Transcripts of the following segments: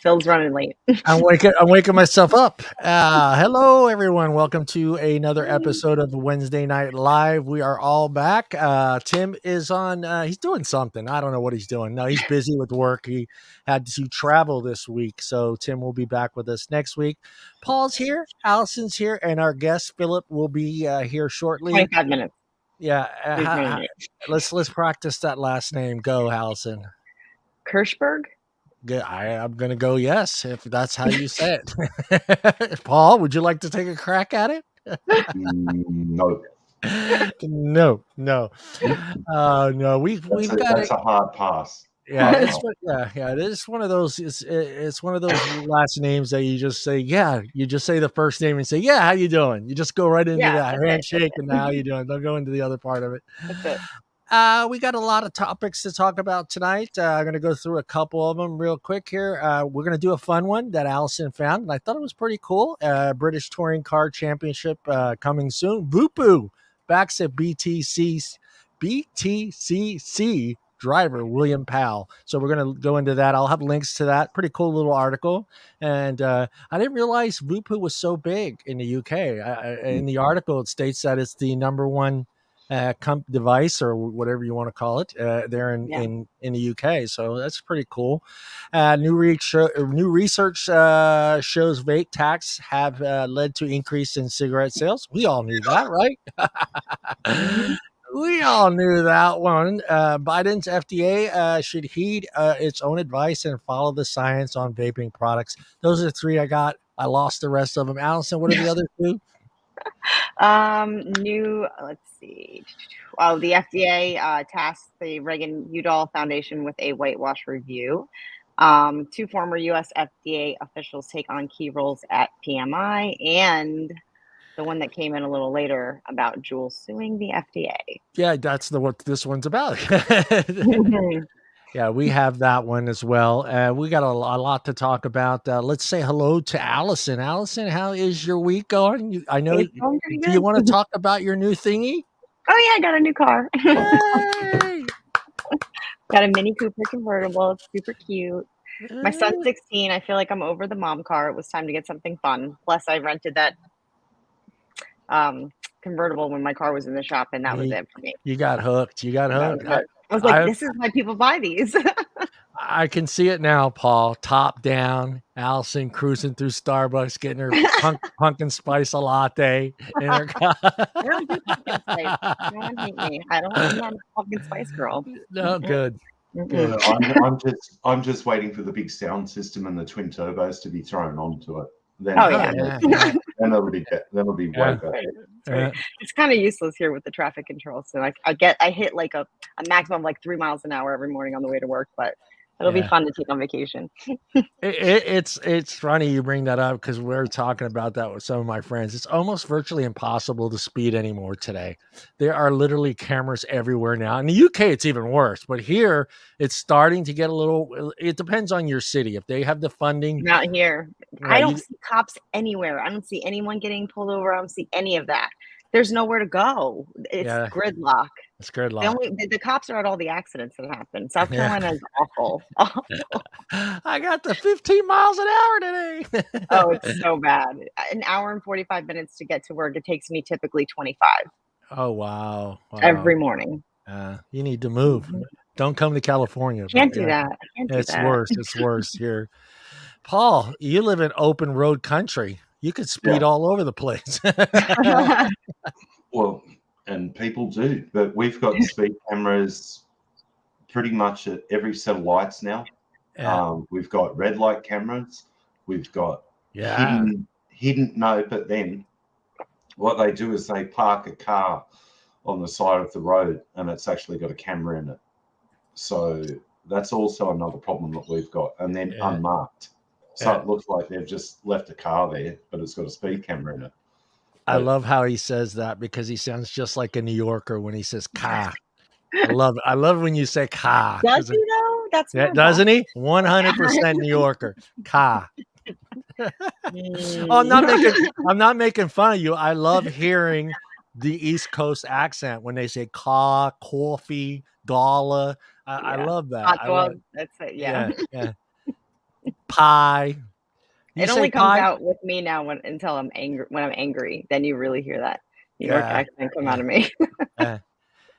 Phil's running late. I'm waking myself up. Hello, everyone. Welcome to another episode of Wednesday Night Live. We are all back. Tim is on. He's doing something. I don't know what he's doing. No, he's busy with work. He had to travel this week, so Tim will be back with us next week. Paul's here. Allison's here, and our guest Phillip will be here shortly. 25 minutes. Yeah. Let's practice that last name. Go, Allison. Kirschberg. I'm going to go yes, if that's how you say it. Paul, would you like to take a crack at it? No. No. That's a hard pass. Yeah, it is one of those. It's one of those last names that you just say. Yeah, you just say the first name and say, "Yeah, how you doing?" You just go right into that handshake and how you doing. Don't go into the other part of it. That's it. We got a lot of topics to talk about tonight. I'm going to go through a couple of them real quick here. We're going to do a fun one that Allison found, and I thought it was pretty cool. British Touring Car Championship coming soon. Voopoo backs at BTCC driver William Powell. So we're going to go into that. I'll have links to that. Pretty cool little article. And I didn't realize Voopoo was so big in the UK. In the article, it states that it's the number one device or whatever you want to call it there in the UK. So that's pretty cool. New research shows vape tax have led to increase in cigarette sales. We all knew that, right? We all knew that one. Biden's FDA should heed its own advice and follow the science on vaping products. Those are the three I got. I lost the rest of them. Allison, what are the other two? Let's see. Oh, the FDA tasked the Reagan-Udall Foundation with a whitewash review. Two former U.S. FDA officials take on key roles at PMI, and the one that came in a little later about Juul suing the FDA. Yeah, that's what this one's about. Yeah, we have that one as well. We got a lot to talk about. Let's say hello to Allison. Allison, how is your week going? I know. It's going pretty good. Do you want to talk about your new thingy? Oh yeah, I got a new car. Yay! Got a Mini Cooper convertible. It's super cute. My son's 16. I feel like I'm over the mom car. It was time to get something fun. Plus, I rented that convertible when my car was in the shop, and that was it for me. You got hooked. I was like, this is why people buy these. I can see it now, Paul. Top down, Allison cruising through Starbucks, getting her pumpkin spice latte in her car. I don't do pumpkin spice. No one hate me. I'm not a pumpkin spice girl. No, good. Good. I'm just waiting for the big sound system and the twin turbos to be thrown onto it. Then, then it'll be way better. Right. It's kind of useless here with the traffic control. So I hit like a maximum of like 3 miles an hour every morning on the way to work, but it'll be fun to take on vacation. It's funny you bring that up because we're talking about that with some of my friends. It's almost virtually impossible to speed anymore today. There are literally cameras everywhere now. In the UK, it's even worse, but here it's starting to get a little. It depends on your city. If they have the funding, not here. I don't see cops anywhere. I don't see anyone getting pulled over. I don't see any of that. There's nowhere to go. It's gridlock. It's gridlock. The cops are at all the accidents that happen. South Carolina is awful. I got the 15 miles an hour today. Oh, it's so bad. An hour and 45 minutes to get to work. It takes me typically 25. Oh, wow. Every morning. You need to move. Don't come to California. Can't do that. It's worse. It's worse here. Paul, you live in open road country. You could speed all over the place. Well, and people do, but we've got speed cameras pretty much at every set of lights now. We've got red light cameras. We've got hidden. No, but then what they do is they park a car on the side of the road, and it's actually got a camera in it. So that's also another problem that we've got. And then unmarked. So it looks like they've just left a car there, but it's got a speed camera in it. I love how he says that because he sounds just like a New Yorker when he says car. I love when you say car. Does he though? That's doesn't he? 100% New Yorker. Car. I'm not making fun of you. I love hearing the East Coast accent when they say car, coffee, dollar. I love that. That's it. Yeah. pie. It only comes out with me now until I'm angry. When I'm angry, then you really hear that New York accent come out of me.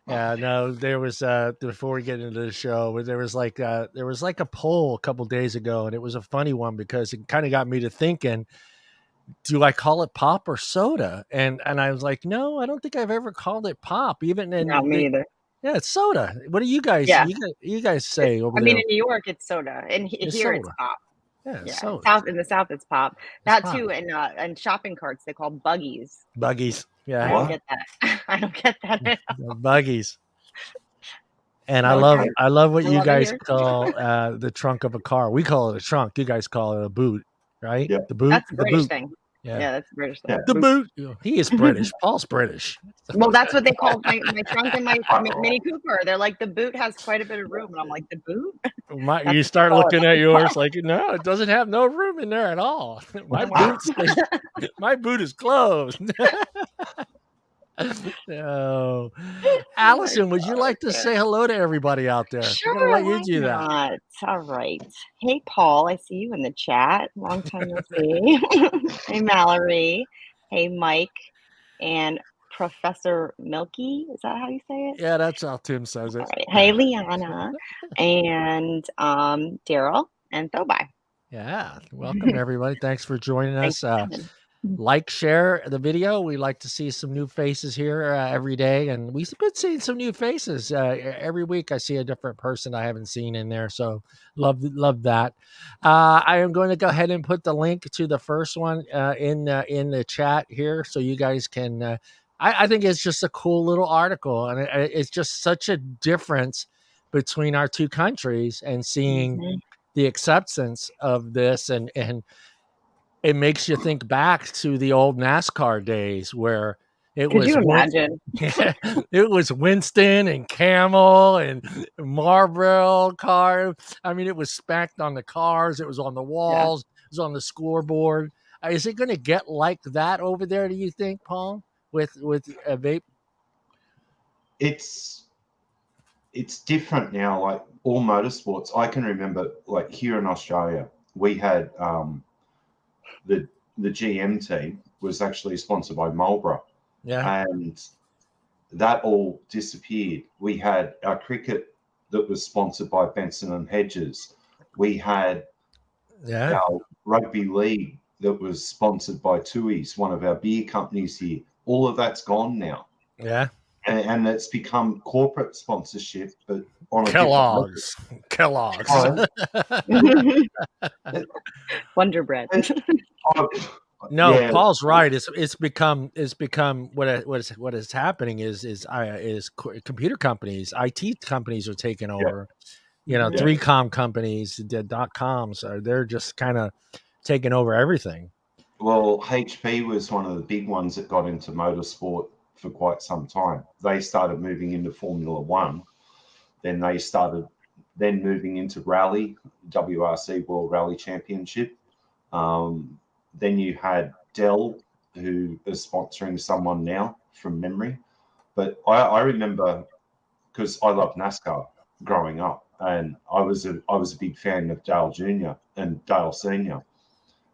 Yeah, no, there was before we get into the show, there was like a poll a couple days ago, and it was a funny one because it kind of got me to thinking, do I call it pop or soda? And I was like, no, I don't think I've ever called it pop. Even Not me either. Yeah, it's soda. What do you guys? Yeah. You guys say over there? I mean, in New York, it's soda, and here it's pop. Yeah, in the South, it's pop. That too, and shopping carts they call buggies. Buggies. Yeah, I don't get that. I don't get that at all. Buggies. And I love what you guys call the trunk of a car. We call it a trunk. You guys call it a boot, right? Yeah. The boot. That's a the British boot. thing. Yeah, that's a British thing. The boot. He is British. Paul's British. Well, that's what they call my trunk and my Mini Cooper. They're like, the boot has quite a bit of room. And I'm like, the boot? You start looking at yours like, no, it doesn't have no room in there at all. My boot is closed. No. Allison, would you like to say hello to everybody out there? Sure, I'm going to let you do that. All right. Hey, Paul, I see you in the chat. Long time no see. Hey, Mallory. Hey, Mike. And Professor Milky. Is that how you say it? Yeah, that's how Tim says it. Right. Hey, Liana. And Daryl and Thobai. Yeah. Welcome, everybody. Thanks for joining us. Like, share the video. We like to see some new faces here every day, and we've been seeing some new faces every week. I see a different person I haven't seen in there, so love that. I am going to go ahead and put the link to the first one in the chat here, so you guys can. I think it's just a cool little article, and it's just such a difference between our two countries, and seeing the acceptance of this, and it makes you think back to the old NASCAR days where it was. Could you imagine? It was Winston and Camel and Marlboro car. I mean, it was specced on the cars. It was on the walls. Yeah. It was on the scoreboard. Is it going to get like that over there? Do you think, Paul, with a vape? It's different now. Like all motorsports, I can remember, like here in Australia, we had. The GM team was actually sponsored by Marlboro. Yeah. And that all disappeared. We had our cricket that was sponsored by Benson and Hedges. We had our rugby league that was sponsored by Tui's, one of our beer companies here. All of that's gone now. Yeah. And it's become corporate sponsorship, but on Kellogg's. Wonder Bread. No, yeah. Paul's right. It's become what is happening is computer companies, IT companies are taking over. You know, 3Com companies, the .coms they're just kind of taking over everything. Well, HP was one of the big ones that got into motorsport for quite some time. They started moving into Formula One. Then they started moving into rally, WRC World Rally Championship. Then you had Dell, who is sponsoring someone now from memory. But I remember, because I loved NASCAR growing up, and I was a big fan of Dale Jr. and Dale Sr.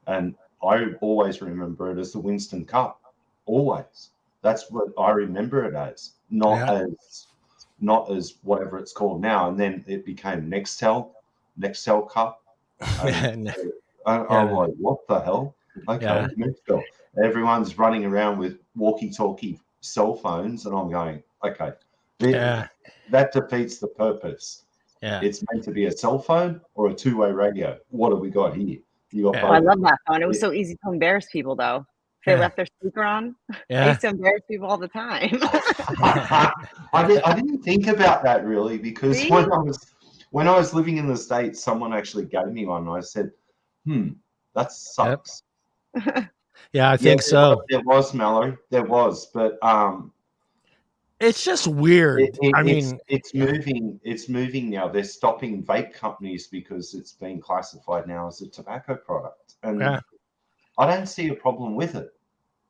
And I always remember it as the Winston Cup. Always. That's what I remember it as, not as whatever it's called now. And then it became Nextel Cup. I'm like, what the hell? Okay, Nextel. Everyone's running around with walkie-talkie cell phones, and I'm going, okay, that defeats the purpose. Yeah, it's meant to be a cell phone or a two-way radio. What have we got here? I love that phone. It was so easy to embarrass people, though. They left their speaker on. I used to embarrass people all the time. I didn't think about that really, because when I was living in the States, someone actually gave me one, and I said, that sucks. Yep. Yeah, I think so. There was, Mallory. There was, but it's just weird. It's moving now. They're stopping vape companies because it's being classified now as a tobacco product, and I don't see a problem with it.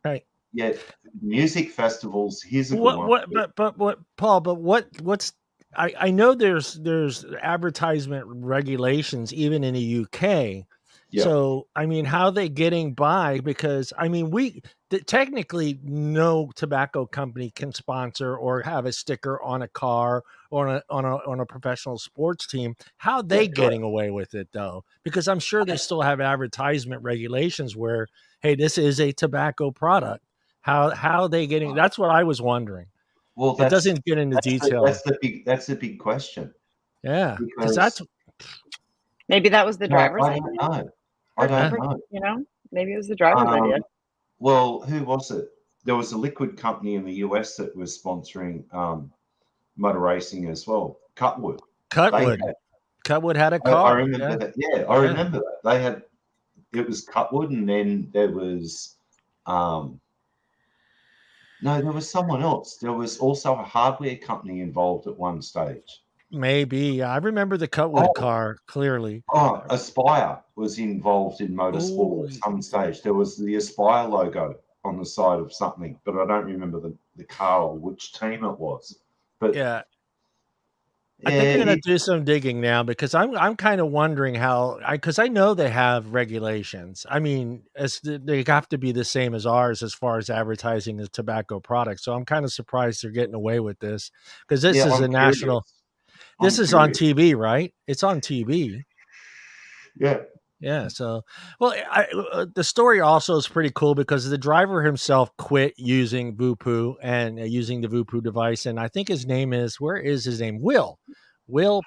Right. Yet music festivals, here's a good one. But Paul, what's I know there's advertisement regulations even in the UK, Yeah. So, I mean, how are they getting by? Because, I mean, technically no tobacco company can sponsor or have a sticker on a car or on a professional sports team. How are they getting away with it, though? Because I'm sure they still have advertisement regulations where, hey, this is a tobacco product. How are they getting? That's what I was wondering. Well, It doesn't get into detail. That's the big question. Yeah, because maybe that was the driver's I don't know. I don't know. You know, maybe it was the driver's idea. Well, who was it? There was a liquid company in the US that was sponsoring motor racing as well. Cutwood had a car. I remember that. Yeah, I remember that. They had, it was Cutwood, and then there was no, there was someone else. There was also a hardware company involved at one stage. Maybe. I remember the Cutwood car clearly. Oh, Aspire was involved in motorsport at some stage. There was the Aspire logo on the side of something, but I don't remember the car or which team it was. But yeah, I think I'm going to do some digging now, because I'm kind of wondering how, because I know they have regulations. I mean, they have to be the same as ours as far as advertising the tobacco products. So I'm kind of surprised they're getting away with this, because this is a national. This is on TV, right? It's on TV. Yeah. Yeah. So, well, the story also is pretty cool, because the driver himself quit using Vupu and using the Vupu device. And I think his name is, where is his name? Will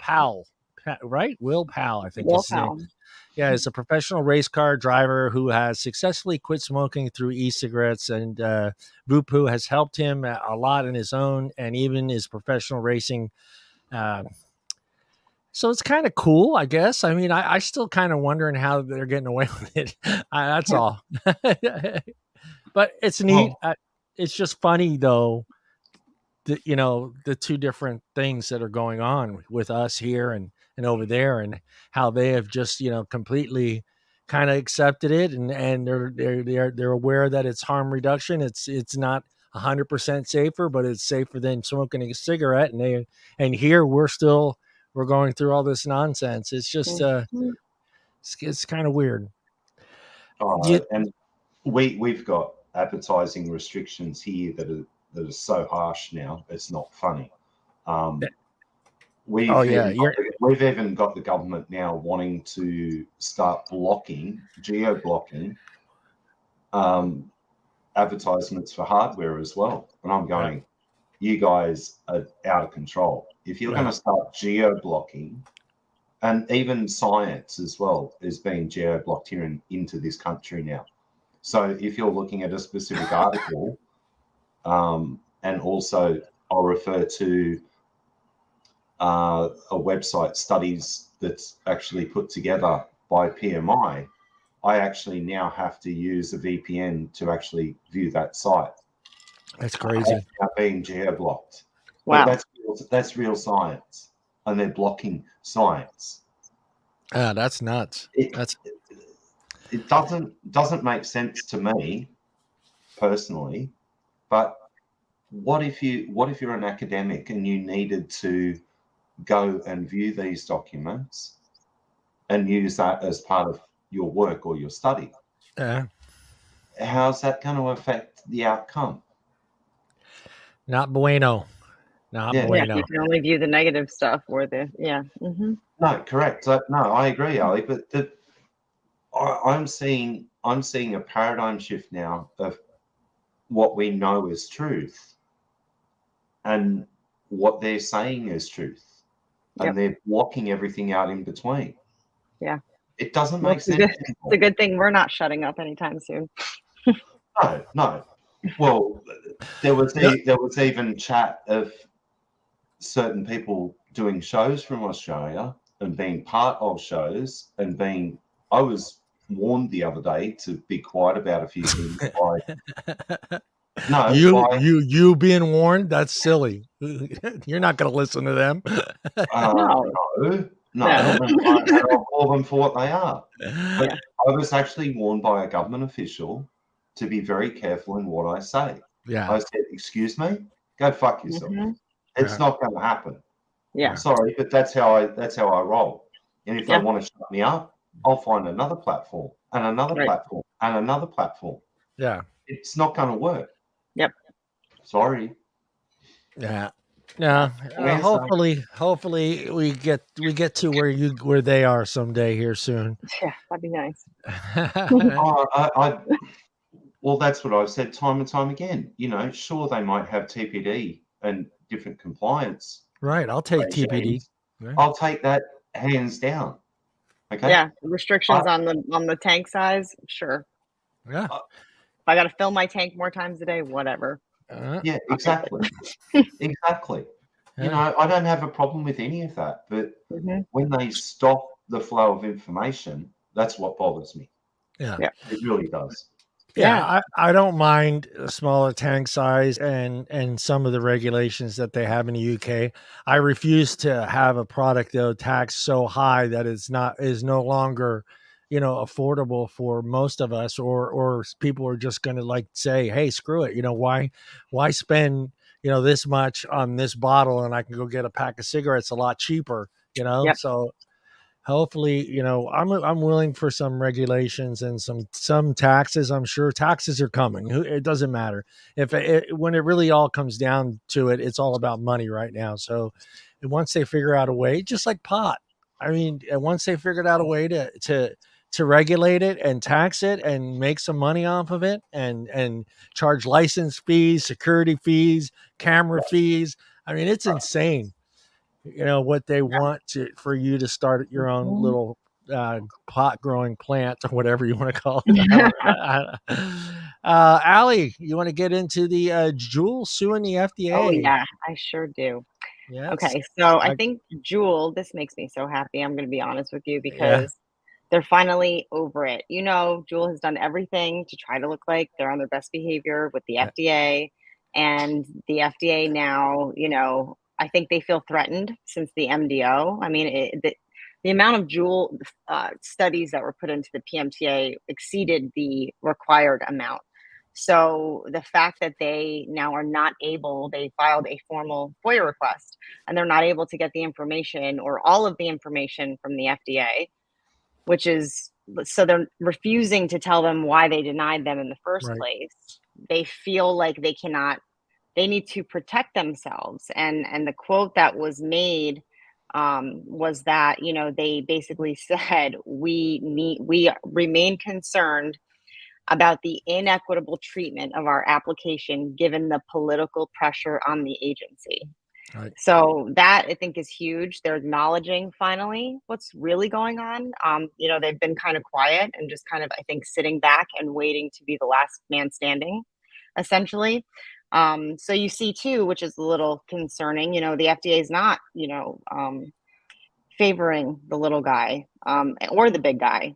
Powell, right? Will Powell, I think his name. Yeah, he's a professional race car driver who has successfully quit smoking through e-cigarettes, and Vupu has helped him a lot in his own and even his professional racing. So it's kind of cool, I guess. I mean, I still kind of wondering how they're getting away with it. That's all. But it's neat. It's just funny, though, that, you know, the two different things that are going on with us here and over there, and how they have just, you know, completely kind of accepted it, and they're aware that it's harm reduction. It's not 100% safer, but it's safer than smoking a cigarette. And here we're going through all this nonsense. It's just it's kind of weird. And we've got advertising restrictions here that are so harsh now. It's not funny. We've even got the government now wanting to start geo-blocking advertisements for hardware as well. And I'm going, you guys are out of control. If you're going to start geo-blocking, and even science as well is being geo-blocked here into this country now. So if you're looking at a specific article, and also I'll refer to a website, studies that's actually put together by PMI, I actually now have to use a VPN to actually view that site. That's crazy. Now being geo-blocked. Wow. But that's real science, and they're blocking science. That's nuts. It doesn't make sense to me personally. But what if you're an academic and you needed to go and view these documents and use that as part of your work or your study? How's that going to affect the outcome? Not bueno. Not bueno. You can only view the negative stuff or the No, correct. No, I agree, Ali. But I'm seeing a paradigm shift now of what we know is truth and what they're saying is truth, and they're blocking everything out in between. Yeah, it doesn't make sense. It's a good thing we're not shutting up anytime soon. No. Well, there was even chat of certain people doing shows from Australia and being part of shows and being. I was warned the other day to be quiet about a few things. You being warned? That's silly. You're not going to listen to them. No. I'll call them for what they are. But I was actually warned by a government official to be very careful in what I say. Yeah. I said, "Excuse me, go fuck yourself. It's not going to happen." Yeah. Sorry, but that's how I roll. And if they want to shut me up, I'll find another platform and another Right. platform and another platform. Yeah. It's not going to work. Yep. Sorry. Yeah. No. Yeah. Hopefully we get to where they are someday here soon. Yeah, that'd be nice. Well, that's what I've said time and time again. You know, sure, they might have TPD and different compliance. Right. I'll take regimes. TPD. Right. I'll take that hands down. Okay. Yeah, restrictions on the tank size, sure. Yeah. If I got to fill my tank more times a day, whatever. Yeah, exactly. Exactly. Yeah. You know, I don't have a problem with any of that, but when they stop the flow of information, that's what bothers me. Yeah. It really does. Yeah, I don't mind a smaller tank size and some of the regulations that they have in the UK. I refuse to have a product though taxed so high that is no longer, affordable for most of us, or people are just going to like say, hey, screw it. Why spend, this much on this bottle and I can go get a pack of cigarettes a lot cheaper, So hopefully, I'm willing for some regulations and some taxes. I'm sure taxes are coming. It doesn't matter when it really all comes down to it, it's all about money right now. So once they figure out a way, just like pot, once they figured out a way to regulate it and tax it and make some money off of it and charge license fees, security fees, camera fees. It's insane. What they want for you to start your own little pot growing plant or whatever you want to call it. Allie, you want to get into the Juul suing the FDA? Oh yeah, I sure do. Yeah. Okay, so I think Juul, this makes me so happy. I'm going to be honest with you because they're finally over it. Juul has done everything to try to look like they're on their best behavior with the FDA, and the FDA now, I think they feel threatened since the MDO. The amount of Juul studies that were put into the PMTA exceeded the required amount. So the fact that they now are not able, they filed a formal FOIA request and they're not able to get the information or all of the information from the FDA, so they're refusing to tell them why they denied them in the first place. They feel like they need to protect themselves. And the quote that was made was that, they basically said, we remain concerned about the inequitable treatment of our application given the political pressure on the agency. Right. So that I think is huge. They're acknowledging finally what's really going on. They've been kind of quiet and just kind of, I think, sitting back and waiting to be the last man standing, essentially. So you see too, which is a little concerning, the FDA is not, favoring the little guy or the big guy.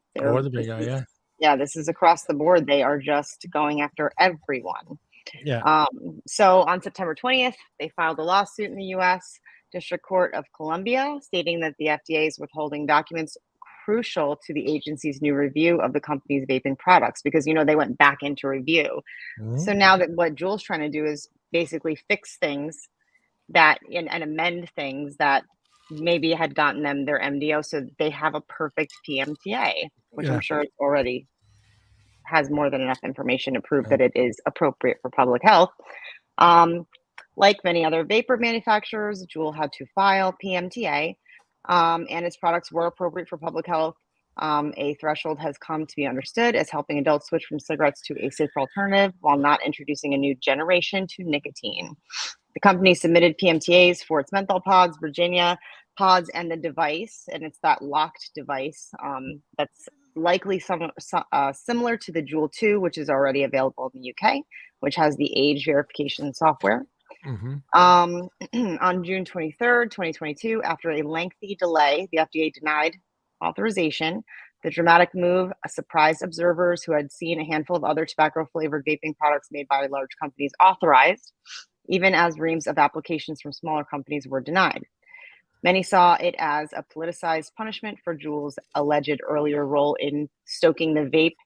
Yeah, this is across the board. They are just going after everyone. Yeah. So on September 20th, they filed a lawsuit in the U.S. District Court of Columbia stating that the FDA is withholding documents crucial to the agency's new review of the company's vaping products because, they went back into review. So now that what Juul's trying to do is basically fix things and amend things that maybe had gotten them their MDO so they have a perfect PMTA, which I'm sure it's already has more than enough information to prove that it is appropriate for public health. Like many other vapor manufacturers, Juul had to file PMTA, and its products were appropriate for public health. A threshold has come to be understood as helping adults switch from cigarettes to a safer alternative while not introducing a new generation to nicotine. The company submitted PMTAs for its menthol pods, Virginia pods, and the device, and it's that locked device that's likely similar to the Juul 2, which is already available in the UK, which has the age verification software. On June 23rd, 2022, after a lengthy delay, the FDA denied authorization. The dramatic move surprised observers who had seen a handful of other tobacco-flavored vaping products made by large companies authorized, even as reams of applications from smaller companies were denied. Many saw it as a politicized punishment for Juul's alleged earlier role in stoking the vape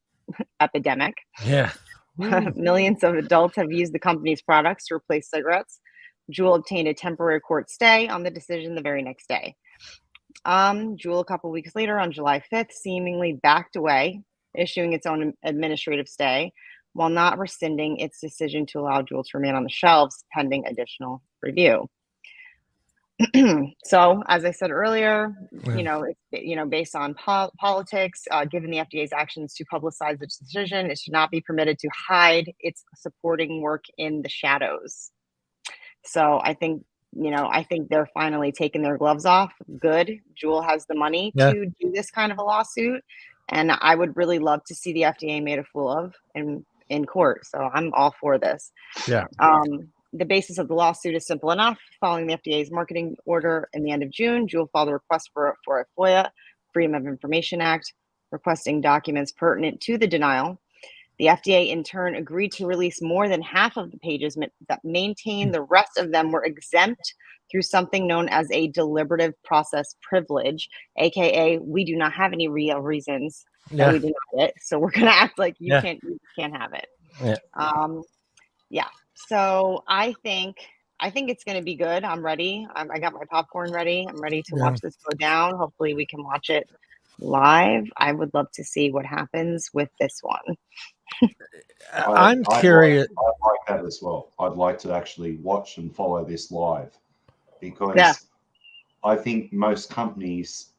epidemic. Yeah. Millions of adults have used the company's products to replace cigarettes. Juul obtained a temporary court stay on the decision the very next day. Juul a couple weeks later on July 5th seemingly backed away, issuing its own administrative stay while not rescinding its decision to allow Juul to remain on the shelves pending additional review. So, as I said earlier, based on politics, given the FDA's actions to publicize its decision, it should not be permitted to hide its supporting work in the shadows. So, I think they're finally taking their gloves off. Good. Juul has the money to do this kind of a lawsuit, and I would really love to see the FDA made a fool of in court. So, I'm all for this. Yeah. The basis of the lawsuit is simple enough. Following the FDA's marketing order in the end of June, Juul filed a request for a FOIA, Freedom of Information Act, requesting documents pertinent to the denial. The FDA, in turn, agreed to release more than half of the pages that maintained the rest of them were exempt through something known as a deliberative process privilege, aka we do not have any real reasons that we denied it, so we're going to act like you can't have it. Yeah. So I think it's going to be good. I'm ready. I got my popcorn ready. I'm ready to watch this go down. Hopefully we can watch it live. I would love to see what happens with this one. I'm curious. I'd like that as well. I'd like to actually watch and follow this live because I think most companies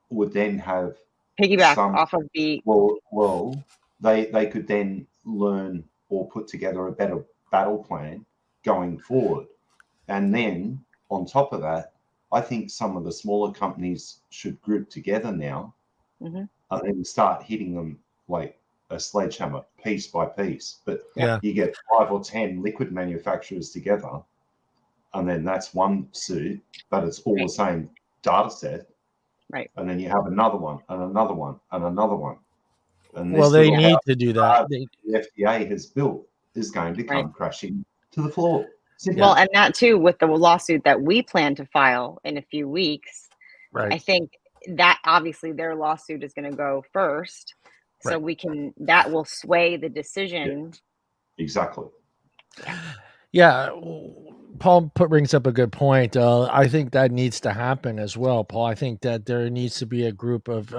would then have piggyback off of the they could then learn or put together a better battle plan going forward. And then on top of that, I think some of the smaller companies should group together now and then start hitting them like a sledgehammer piece by piece. But you get 5 or 10 liquid manufacturers together and then that's one suit, but it's all the same data set. Right. And then you have another one and another one and another one. And they need to do that. The FDA has built is going to come crashing to the floor. Well, and that too, with the lawsuit that we plan to file in a few weeks, I think that obviously their lawsuit is going to go first. So that will sway the decision. Yeah. Exactly. Yeah. Paul brings up a good point. I think that needs to happen as well, Paul. I think that there needs to be a group of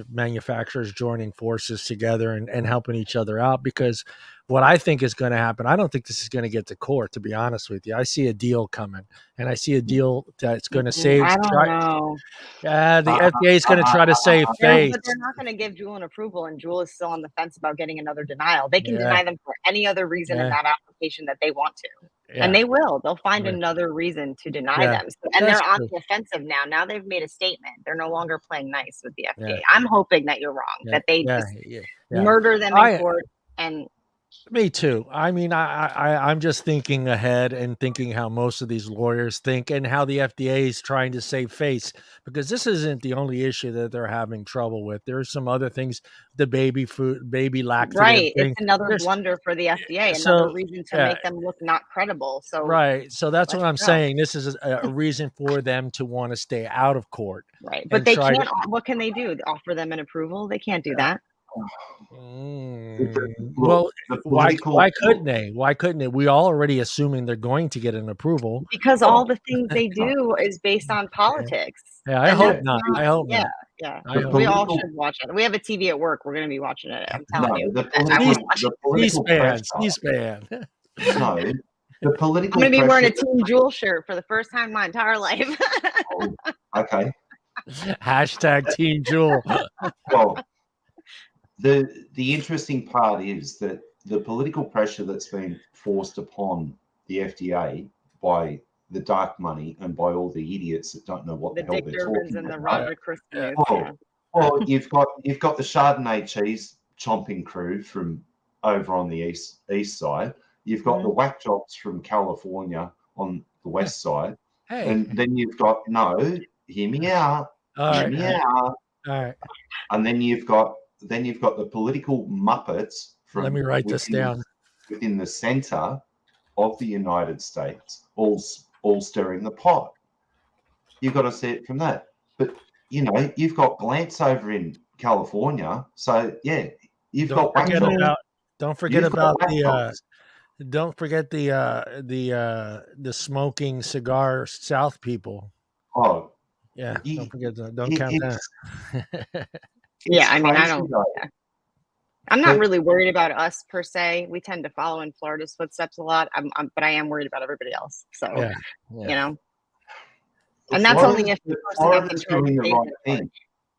manufacturers joining forces together and helping each other out, because what I think is going to happen, I don't think this is going to get to court, to be honest with you. I see a deal coming, and I see a deal that's going to save. I don't know. The FDA is going to try to save face. But they're not going to give Juul an approval, and Juul is still on the fence about getting another denial. They can deny them for any other reason in that application that they want to. Yeah. And they will. They'll find another reason to deny them. So, and they're on the offensive now. Now they've made a statement. They're no longer playing nice with the FDA. Yeah. I'm hoping that you're wrong, that they just murder them in court. And me too. I mean, I'm just thinking ahead and thinking how most of these lawyers think and how the FDA is trying to save face, because this isn't the only issue that they're having trouble with. There's some other things, the baby lactating. Right. It's another blunder for the FDA, another reason to make them look not credible. So So that's what I'm saying. This is a reason for them to want to stay out of court. Right. But they can't, what can they do? Offer them an approval? They can't do that. Well, why couldn't they? Why couldn't they? We all already assuming they're going to get an approval, because all the things they do is based on politics. Yeah, I hope not. I hope not. Yeah. We all should watch it. We have a TV at work. We're going to be watching it. I'm telling you. C-SPAN. No, the political. I'm going to be wearing a Team Juul shirt for the first time in my entire life. Okay. Hashtag Team Juul. Well, the interesting part is that the political pressure that's been forced upon the FDA by the dark money and by all the idiots that don't know what the hell they're talking and about. The well, you've got the Chardonnay cheese chomping crew from over on the east side. You've got the whack jobs from California on the west side, and then you've got hear me out, All right. And then you've got the political muppets from. Let me write this down. Within the center of the United States, all stirring the pot. You've got to see it from that. But you've got Glance over in California, so you've got. Don't forget about the smoking cigar South people. Oh, Yeah, don't forget that. Don't it, count it's, that. Yeah, it's I mean, I crazy don't. though. Yeah. I'm not But really worried about us per se. We tend to follow in Florida's footsteps a lot. But I am worried about everybody else. So, Yeah, you know, and that's only if the person that's in Florida's charge doing the stays right in charge. thing.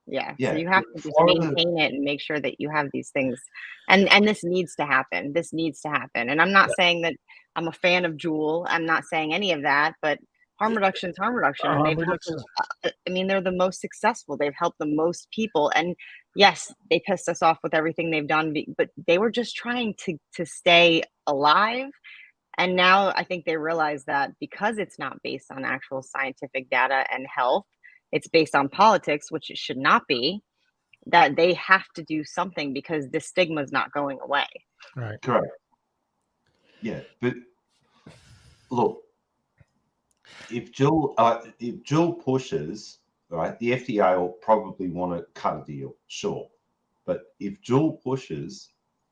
Yeah. So Yeah, you have to just Florida. maintain it and make sure that you have these things. And this needs to happen. This needs to happen. And I'm not saying that I'm a fan of Juul. I'm not saying any of that, but harm reduction is harm reduction. And harm they've reduction. I mean, they're the most successful. They've helped the most people. And yes, they pissed us off with everything they've done, but they were just trying to stay alive. And now I think they realize that because it's not based on actual scientific data and health, it's based on politics, which it should not be, that they have to do something because this stigma is not going away. Right. Correct. Yeah, but look, if Juul pushes, right, the FDA will probably want to cut a deal, sure. But if Juul pushes,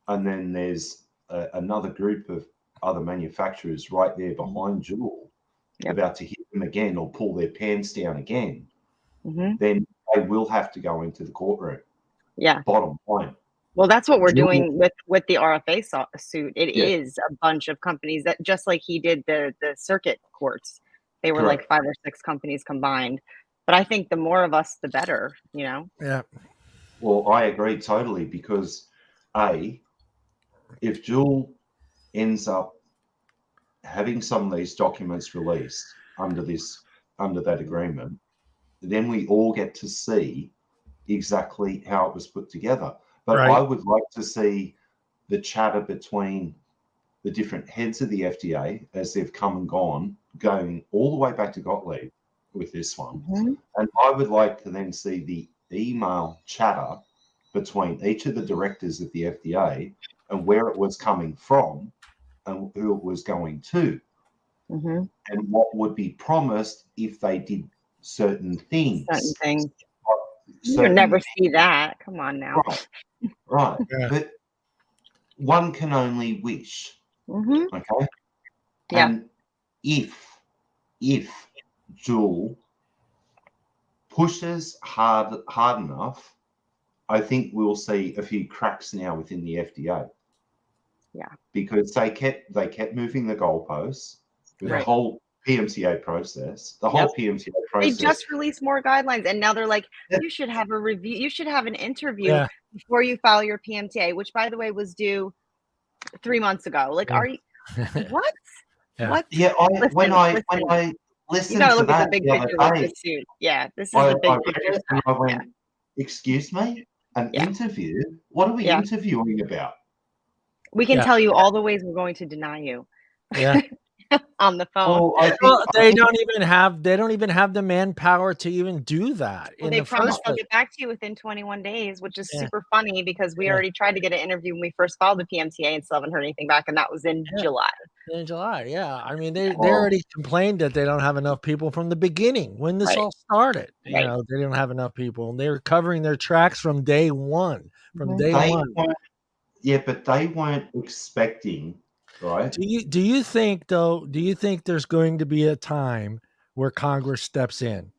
and then there's another group of other manufacturers right there behind Juul, about to hit them again or pull their pants down again, then they will have to go into the courtroom. Yeah. Bottom line. Well, that's what we're doing with the RFA suit. It is a bunch of companies that, just like he did the circuit courts, they were like 5 or 6 companies combined. But I think the more of us, the better, you know? Yeah. Well, I agree totally because, if Juul ends up having some of these documents released under that agreement, then we all get to see exactly how it was put together. But I would like to see the chatter between the different heads of the FDA as they've come and gone, going all the way back to Gottlieb with this one. And I would like to then see the email chatter between each of the directors of the FDA and where it was coming from and who it was going to. And what would be promised if they did certain things. You never see that. Come on now. Right. Yeah. But one can only wish. Okay. Yeah. And if Juul pushes hard enough, I think we'll see a few cracks now within the FDA. Yeah. Because they kept moving the goalposts with the whole PMCA process. The whole PMCA process. They just released more guidelines, and now they're like, you should have a review. You should have an interview before you file your PMTA, which, by the way, was due 3 months ago. Like, are you what? What? Yeah, when I listened to that the other day, this is a big picture. I went, excuse me, an interview? What are we interviewing about? We can tell you all the ways we're going to deny you. Yeah. On the phone. Well, they don't even have the manpower to even do that. Well, they promised they'll get back to you within 21 days, which is super funny because we already tried to get an interview when we first filed the PMTA and still haven't heard anything back, and that was in July. In July, I mean, they already complained that they don't have enough people from the beginning when this all started. You know, they didn't have enough people, and they were covering their tracks from day one. Yeah, but they weren't expecting. Right. Do you think there's going to be a time where Congress steps in?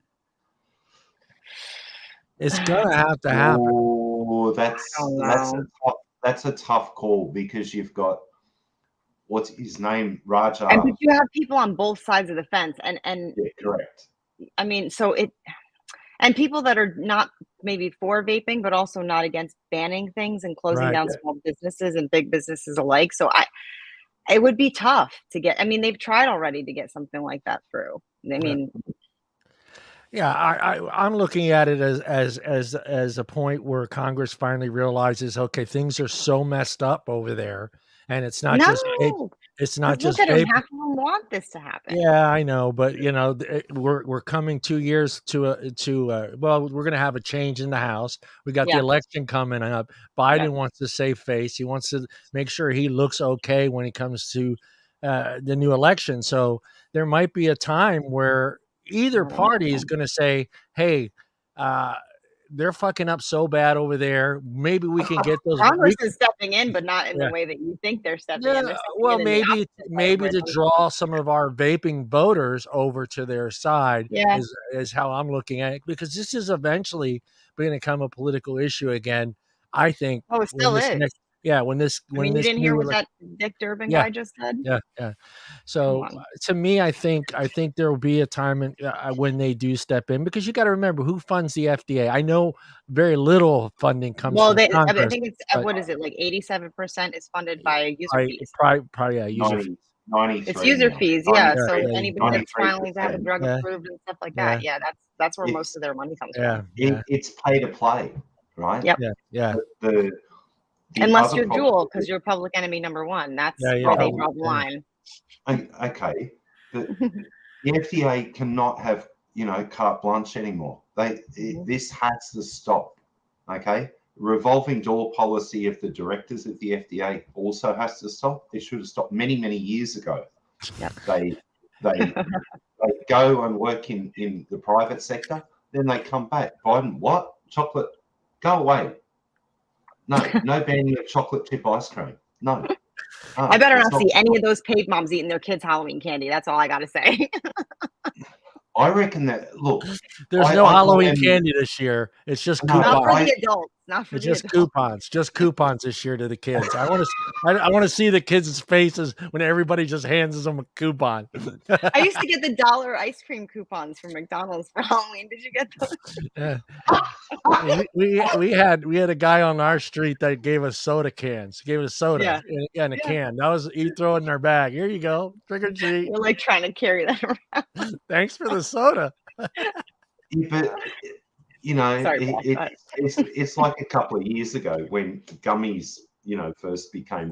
It's gonna have to happen. Oh, that's a tough call because you've got what's his name, Raja. And you have people on both sides of the fence, and correct. I mean, and people that are not maybe for vaping, but also not against banning things and closing down small businesses and big businesses alike. So it would be tough to get. I mean, they've tried already to get something like that through. I mean, I'm looking at it as a point where Congress finally realizes, okay, things are so messed up over there, and it's not just vaping. Half of them want this to happen. Yeah, I know, but you know, we're coming 2 years to well, we're going to have a change in the House. We got the election coming up. Biden wants to save face. He wants to make sure he looks okay when it comes to the new election. So there might be a time where either party is going to say, "Hey, they're fucking up so bad over there. Maybe we can get those. Congress is stepping in, but not in the way that you think they're stepping in. They're well, in the maybe to draw some of our vaping voters over to their side is how I'm looking at it, because this is eventually going to become a political issue again. I think. Oh, it still is. When you didn't hear what that Dick Durbin guy just said? Yeah. So to me, I think there will be a time when they do step in, because you got to remember who funds the FDA. I know very little funding comes from Congress. I think it's what is it, like 87% is funded by user fees. Probably user fees. 93 it's user now. fees, so anybody that's filing to have a drug approved and stuff like that, that's where most of their money comes from. It's pay to play, right? Yep. Yeah. Unless you're Juul, because you're public enemy number one. That's where they draw the line. Okay. The FDA cannot have, carte blanche anymore. This has to stop. Okay. Revolving door policy of the directors of the FDA also has to stop. It should have stopped many, many years ago. Yep. They go and work in the private sector, then they come back. Biden, what? Chocolate, go away. No banning of chocolate chip ice cream. No. I better not see any of those paid moms eating their kids' Halloween candy. That's all I got to say. I reckon that, look. There's no Halloween candy this year. It's just coupons. Not for the adults. It's just coupons. Just coupons this year to the kids. I want to see the kids' faces when everybody just hands them a coupon. I used to get the $1 ice cream coupons from McDonald's for Halloween. Did you get those? We had a guy on our street that gave us soda cans. He gave us soda in a can. That was, you throw it in our bag. Here you go. Trick or treat. We're like trying to carry that around. Thanks for the soda. But it's like a couple of years ago when gummies, first became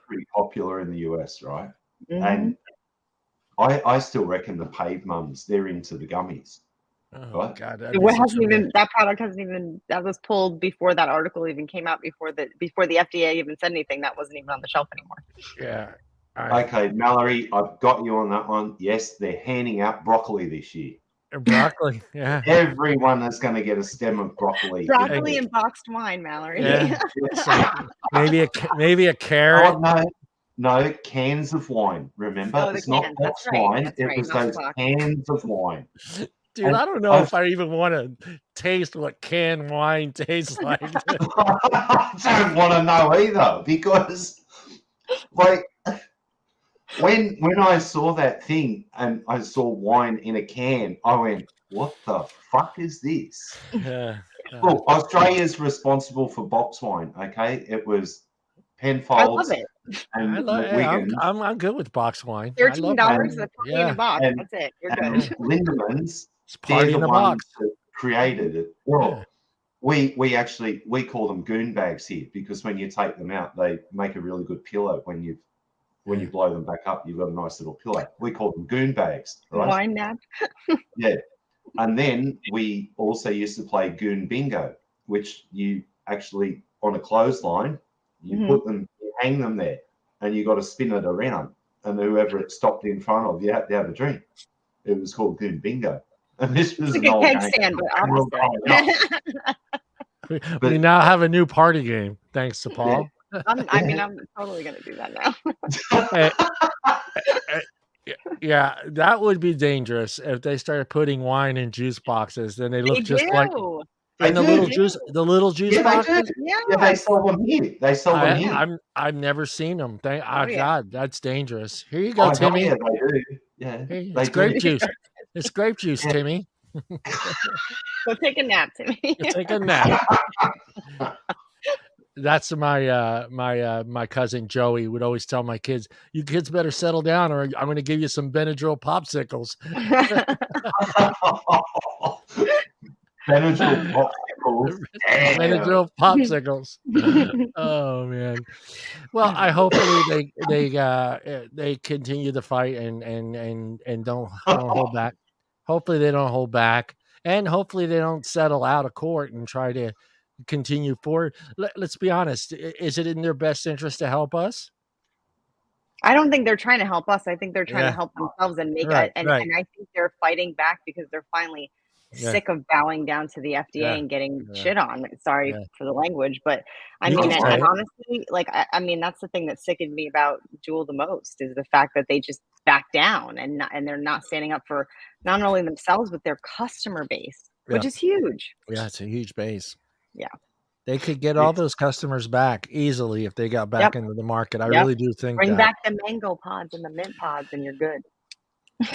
pretty popular in the US, right? Mm-hmm. And I still reckon the paid mums, they're into the gummies. Oh, right? God, that product hasn't even, that was pulled before that article even came out, before the FDA even said anything. That wasn't even on the shelf anymore. Yeah. Okay, Mallory, I've got you on that one. Yes, they're handing out broccoli this year. Broccoli, yeah. Everyone is going to get a stem of broccoli. Broccoli and boxed wine, Mallory. Yeah. maybe a carrot. Oh, no, cans of wine. Remember, it's not boxed wine. It was those cans of wine. Dude, I don't know if I even want to taste what canned wine tastes like. I don't want to know either, because, when I saw that thing and I saw wine in a can, I went, what the fuck is this? Look, Australia's responsible for box wine, okay? It was Penfolds. I love it. And I'm good with box wine. $13 a party in a box. That's it. You're good. Lindeman's, they're the ones that created it. Well, we call them goon bags here, because when you take them out, they make a really good pillow. When you blow them back up, you've got a nice little pillow. We call them goon bags. Right? Wine nap. Yeah. And then we also used to play goon bingo, which you actually, on a clothesline, you put them, you hang them there, and you got to spin it around. And whoever it stopped in front of, you had to have a drink. It was called goon bingo. And this was like a keg stand, but we now have a new party game, thanks to Paul. Yeah. I'm totally going to do that now. Yeah, that would be dangerous if they started putting wine in juice boxes. Then they look like the little juice boxes. Yeah, they sell them here. I've never seen them. God, that's dangerous. Here you go, Timmy. Yeah, they do. Yeah, it's grape juice. It's grape juice, Timmy. Go take a nap, Timmy. Take a nap. That's my cousin Joey would always tell my kids, "You kids better settle down, or I'm going to give you some Benadryl popsicles." Benadryl popsicles. Oh man. Well, I hopefully they continue the fight and don't hold back. Hopefully they don't hold back, and hopefully they don't settle out of court and try to continue forward. Let's be honest. Is it in their best interest to help us? I don't think they're trying to help us. I think they're trying to help themselves and make it. And I think they're fighting back because they're finally sick of bowing down to the FDA and getting shit on. Sorry for the language, but I mean, and honestly, like, I mean, that's the thing that sickened me about Juul the most is the fact that they just back down and they're not standing up for not only themselves, but their customer base, which is huge. Yeah, it's a huge base. Yeah. They could get all those customers back easily if they got back into the market. I really do think Bring back the mango pods and the mint pods and you're good.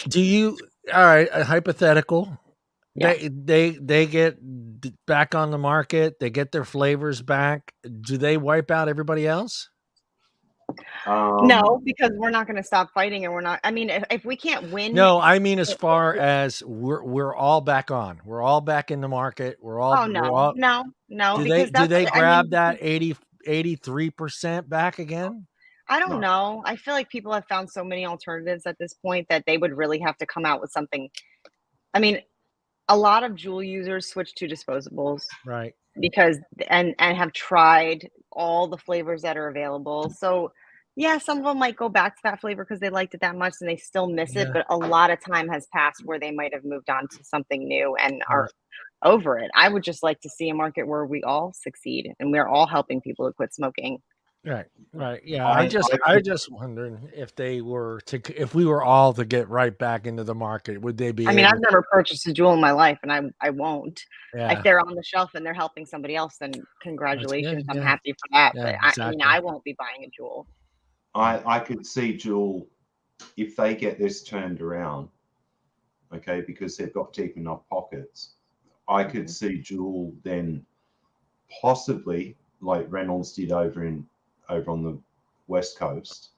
Do you, all right, a hypothetical. Yeah. They get back on the market, they get their flavors back. Do they wipe out everybody else? No, because we're not going to stop fighting, and we're not. I mean, if we can't win, no, I mean as far as we're all back on, we're all back in the market. We're all. Oh no, we're all, no. Do because they grab that 83% back again? I don't know. I feel like people have found so many alternatives at this point that they would really have to come out with something. I mean, a lot of Juul users switch to disposables, right? Because and have tried all the flavors that are available. So yeah, some of them might go back to that flavor because they liked it that much and they still miss it. But a lot of time has passed where they might have moved on to something new and are over it. I would just like to see a market where we all succeed and we're all helping people to quit smoking. Right. Yeah. I just wondered if if we were all to get right back into the market, would they be? I mean, I've never purchased a Juul in my life, and I won't. Yeah. If they're on the shelf and they're helping somebody else, then congratulations. I'm happy for that. Yeah, but exactly. I mean, I won't be buying a Juul. I could see Juul, if they get this turned around, okay, because they've got deep enough pockets, I could see Juul then possibly, like Reynolds did over on the West Coast,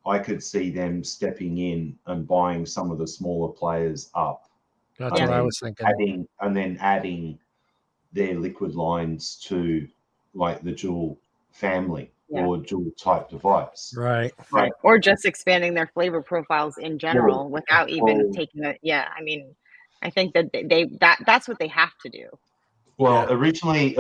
I could see them stepping in and buying some of the smaller players up. That's what I was thinking. Adding their liquid lines to like the Juul family or Juul type device. Right. Or just expanding their flavor profiles in general without even taking it. Yeah. I mean, I think that that's what they have to do. Well, originally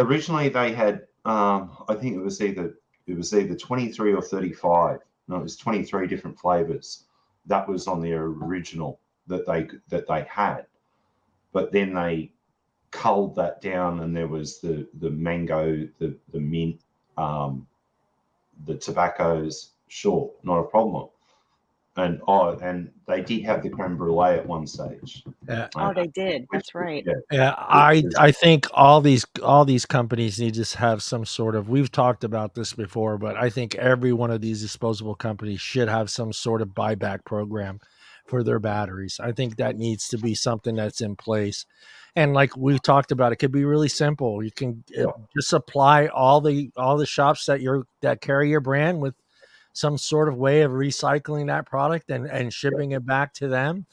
they had I think it was either 23 or 35. No, it was 23 different flavors. That was on their original that they had. But then they culled that down and there was the mango, the mint, the tobaccos, sure, not a problem. And they did have the creme brulee at one stage. Yeah. Oh, they did. That's right. Yeah, I think all these companies need to have some sort of. We've talked about this before, but I think every one of these disposable companies should have some sort of buyback program for their batteries. I think that needs to be something that's in place. And like we talked about, it could be really simple. You can just supply all the shops that carry your brand with some sort of way of recycling that product and shipping it back to them.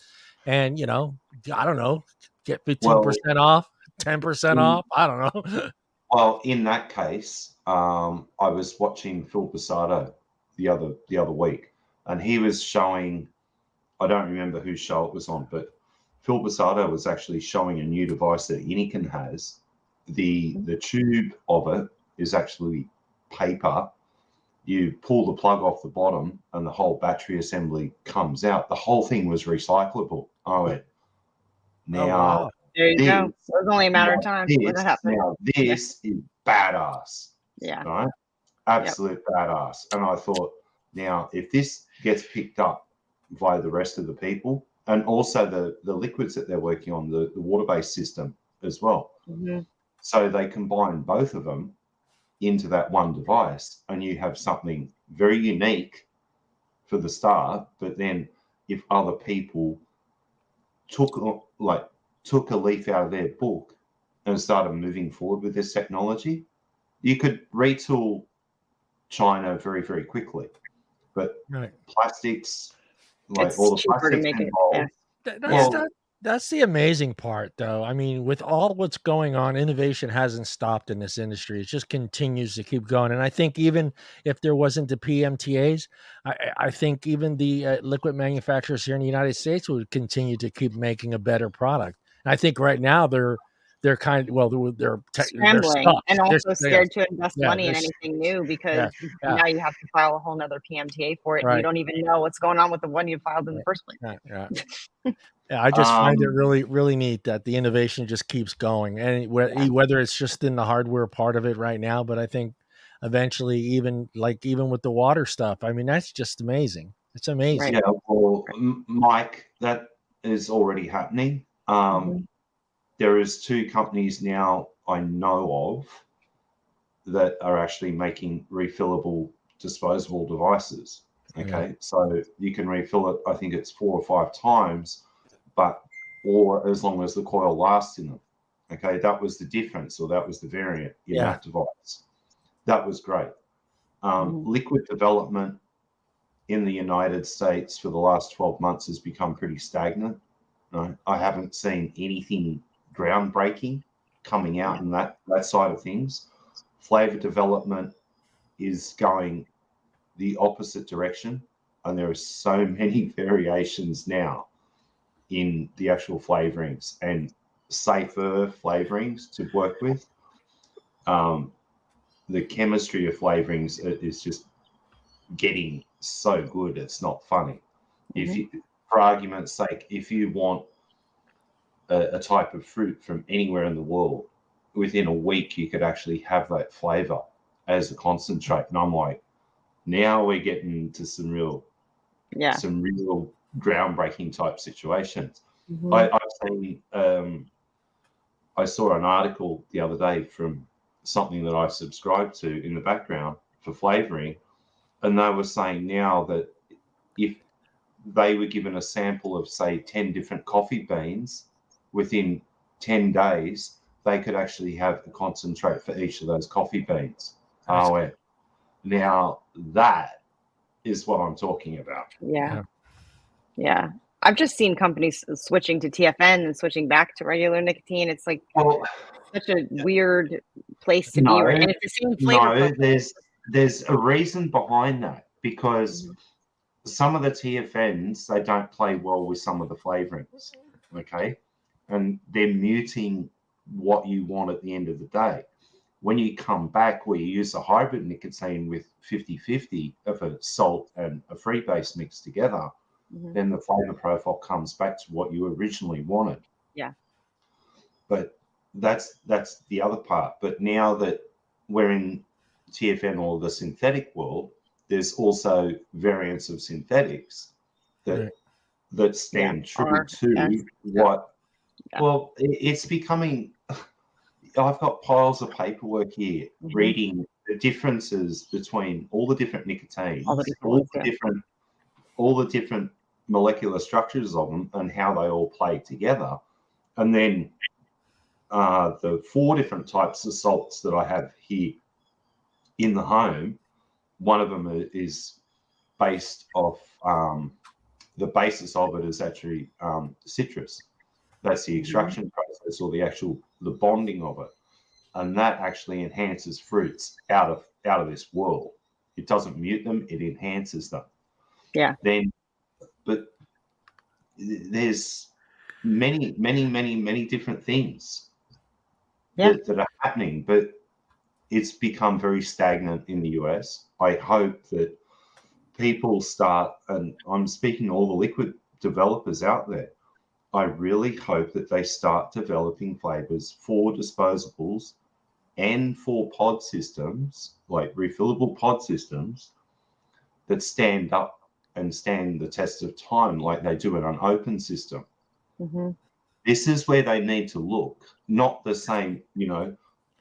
And, I don't know, get 15% off, 10% off. I don't know. Well, in that case, I was watching Phil Posado the other week, and he was showing, I don't remember whose show it was on, but Phil Posado was actually showing a new device that Nicotine has. The tube of it is actually paper. You pull the plug off the bottom and the whole battery assembly comes out. The whole thing was recyclable. I went, now, there you go. It was only a matter of time when that happened. Now, this is badass. Yeah. Right? Absolute badass. And I thought, now, if this gets picked up by the rest of the people, and also the liquids that they're working on, the water-based system as well. Mm-hmm. So they combine both of them into that one device, and you have something very unique for the start. But then if other people took a leaf out of their book and started moving forward with this technology, you could retool China very, very quickly. But plastics, it's all the cheaper plastics to make involved. That's the amazing part, though. I mean, with all what's going on, innovation hasn't stopped in this industry. It just continues to keep going. And I think even if there wasn't the PMTAs, I think even the liquid manufacturers here in the United States would continue to keep making a better product. And I think right now they're they're they're scrambling stuck. and also scared to invest money in they're- anything new because yeah. now you have to file a whole nother PMTA for it. And you don't even know what's going on with the one you filed in the first place. Yeah, I just find it really, really neat that the innovation just keeps going, and whether it's just in the hardware part of it right now, but I think eventually, even with the water stuff, I mean, that's just amazing. It's amazing. Yeah, well, Mike, that is already happening. There is 2 companies now I know of that are actually making refillable disposable devices. Okay, so you can refill it. I think it's 4 or 5 times, or as long as the coil lasts in them. Okay, that was the difference, or that was the variant in that device. That was great. Liquid development in the United States for the last 12 months has become pretty stagnant. I haven't seen anything groundbreaking coming out in that side of things. Flavor development is going the opposite direction, and there are so many variations now in the actual flavorings and safer flavorings to work with. The chemistry of flavorings is just getting so good, it's not funny. If you, for argument's sake, if you want a type of fruit from anywhere in the world, within a week you could actually have that flavor as a concentrate. And I'm like, now we're getting to some real groundbreaking type situations. I've seen, I saw an article the other day from something that I subscribe to in the background for flavoring, and they were saying now that if they were given a sample of, say, 10 different coffee beans within 10 days, they could actually have a concentrate for each of those coffee beans. Now that is what I'm talking about. Yeah. I've just seen companies switching to TFN and switching back to regular nicotine. It's like such a weird place to be. Right? And it's the same flavor. No, there's a reason behind that, because some of the TFNs, they don't play well with some of the flavorings, okay? And they're muting what you want at the end of the day. When you come back where you use a hybrid nicotine with 50-50 of a salt and a free base mixed together, then the flavor profile comes back to what you originally wanted. Yeah. But that's the other part. But now that we're in TFN or the synthetic world, there's also variants of synthetics that stand true to what. Well, it's becoming. I've got piles of paperwork here reading the differences between all the different nicotines, all the different molecular structures of them, and how they all play together, and then the 4 different types of salts that I have here in the home. One of them is based off, the basis of it is actually citrus. That's the extraction process, or the bonding of it. And that actually enhances fruits out of this world. It doesn't mute them, it enhances them. Yeah. But there's many different things that are happening, but it's become very stagnant in the US. I hope that people start, and I'm speaking to all the liquid developers out there, I really hope that they start developing flavors for disposables and for pod systems, like refillable pod systems, that stand up and stand the test of time like they do in an open system. This is where they need to look, not the same,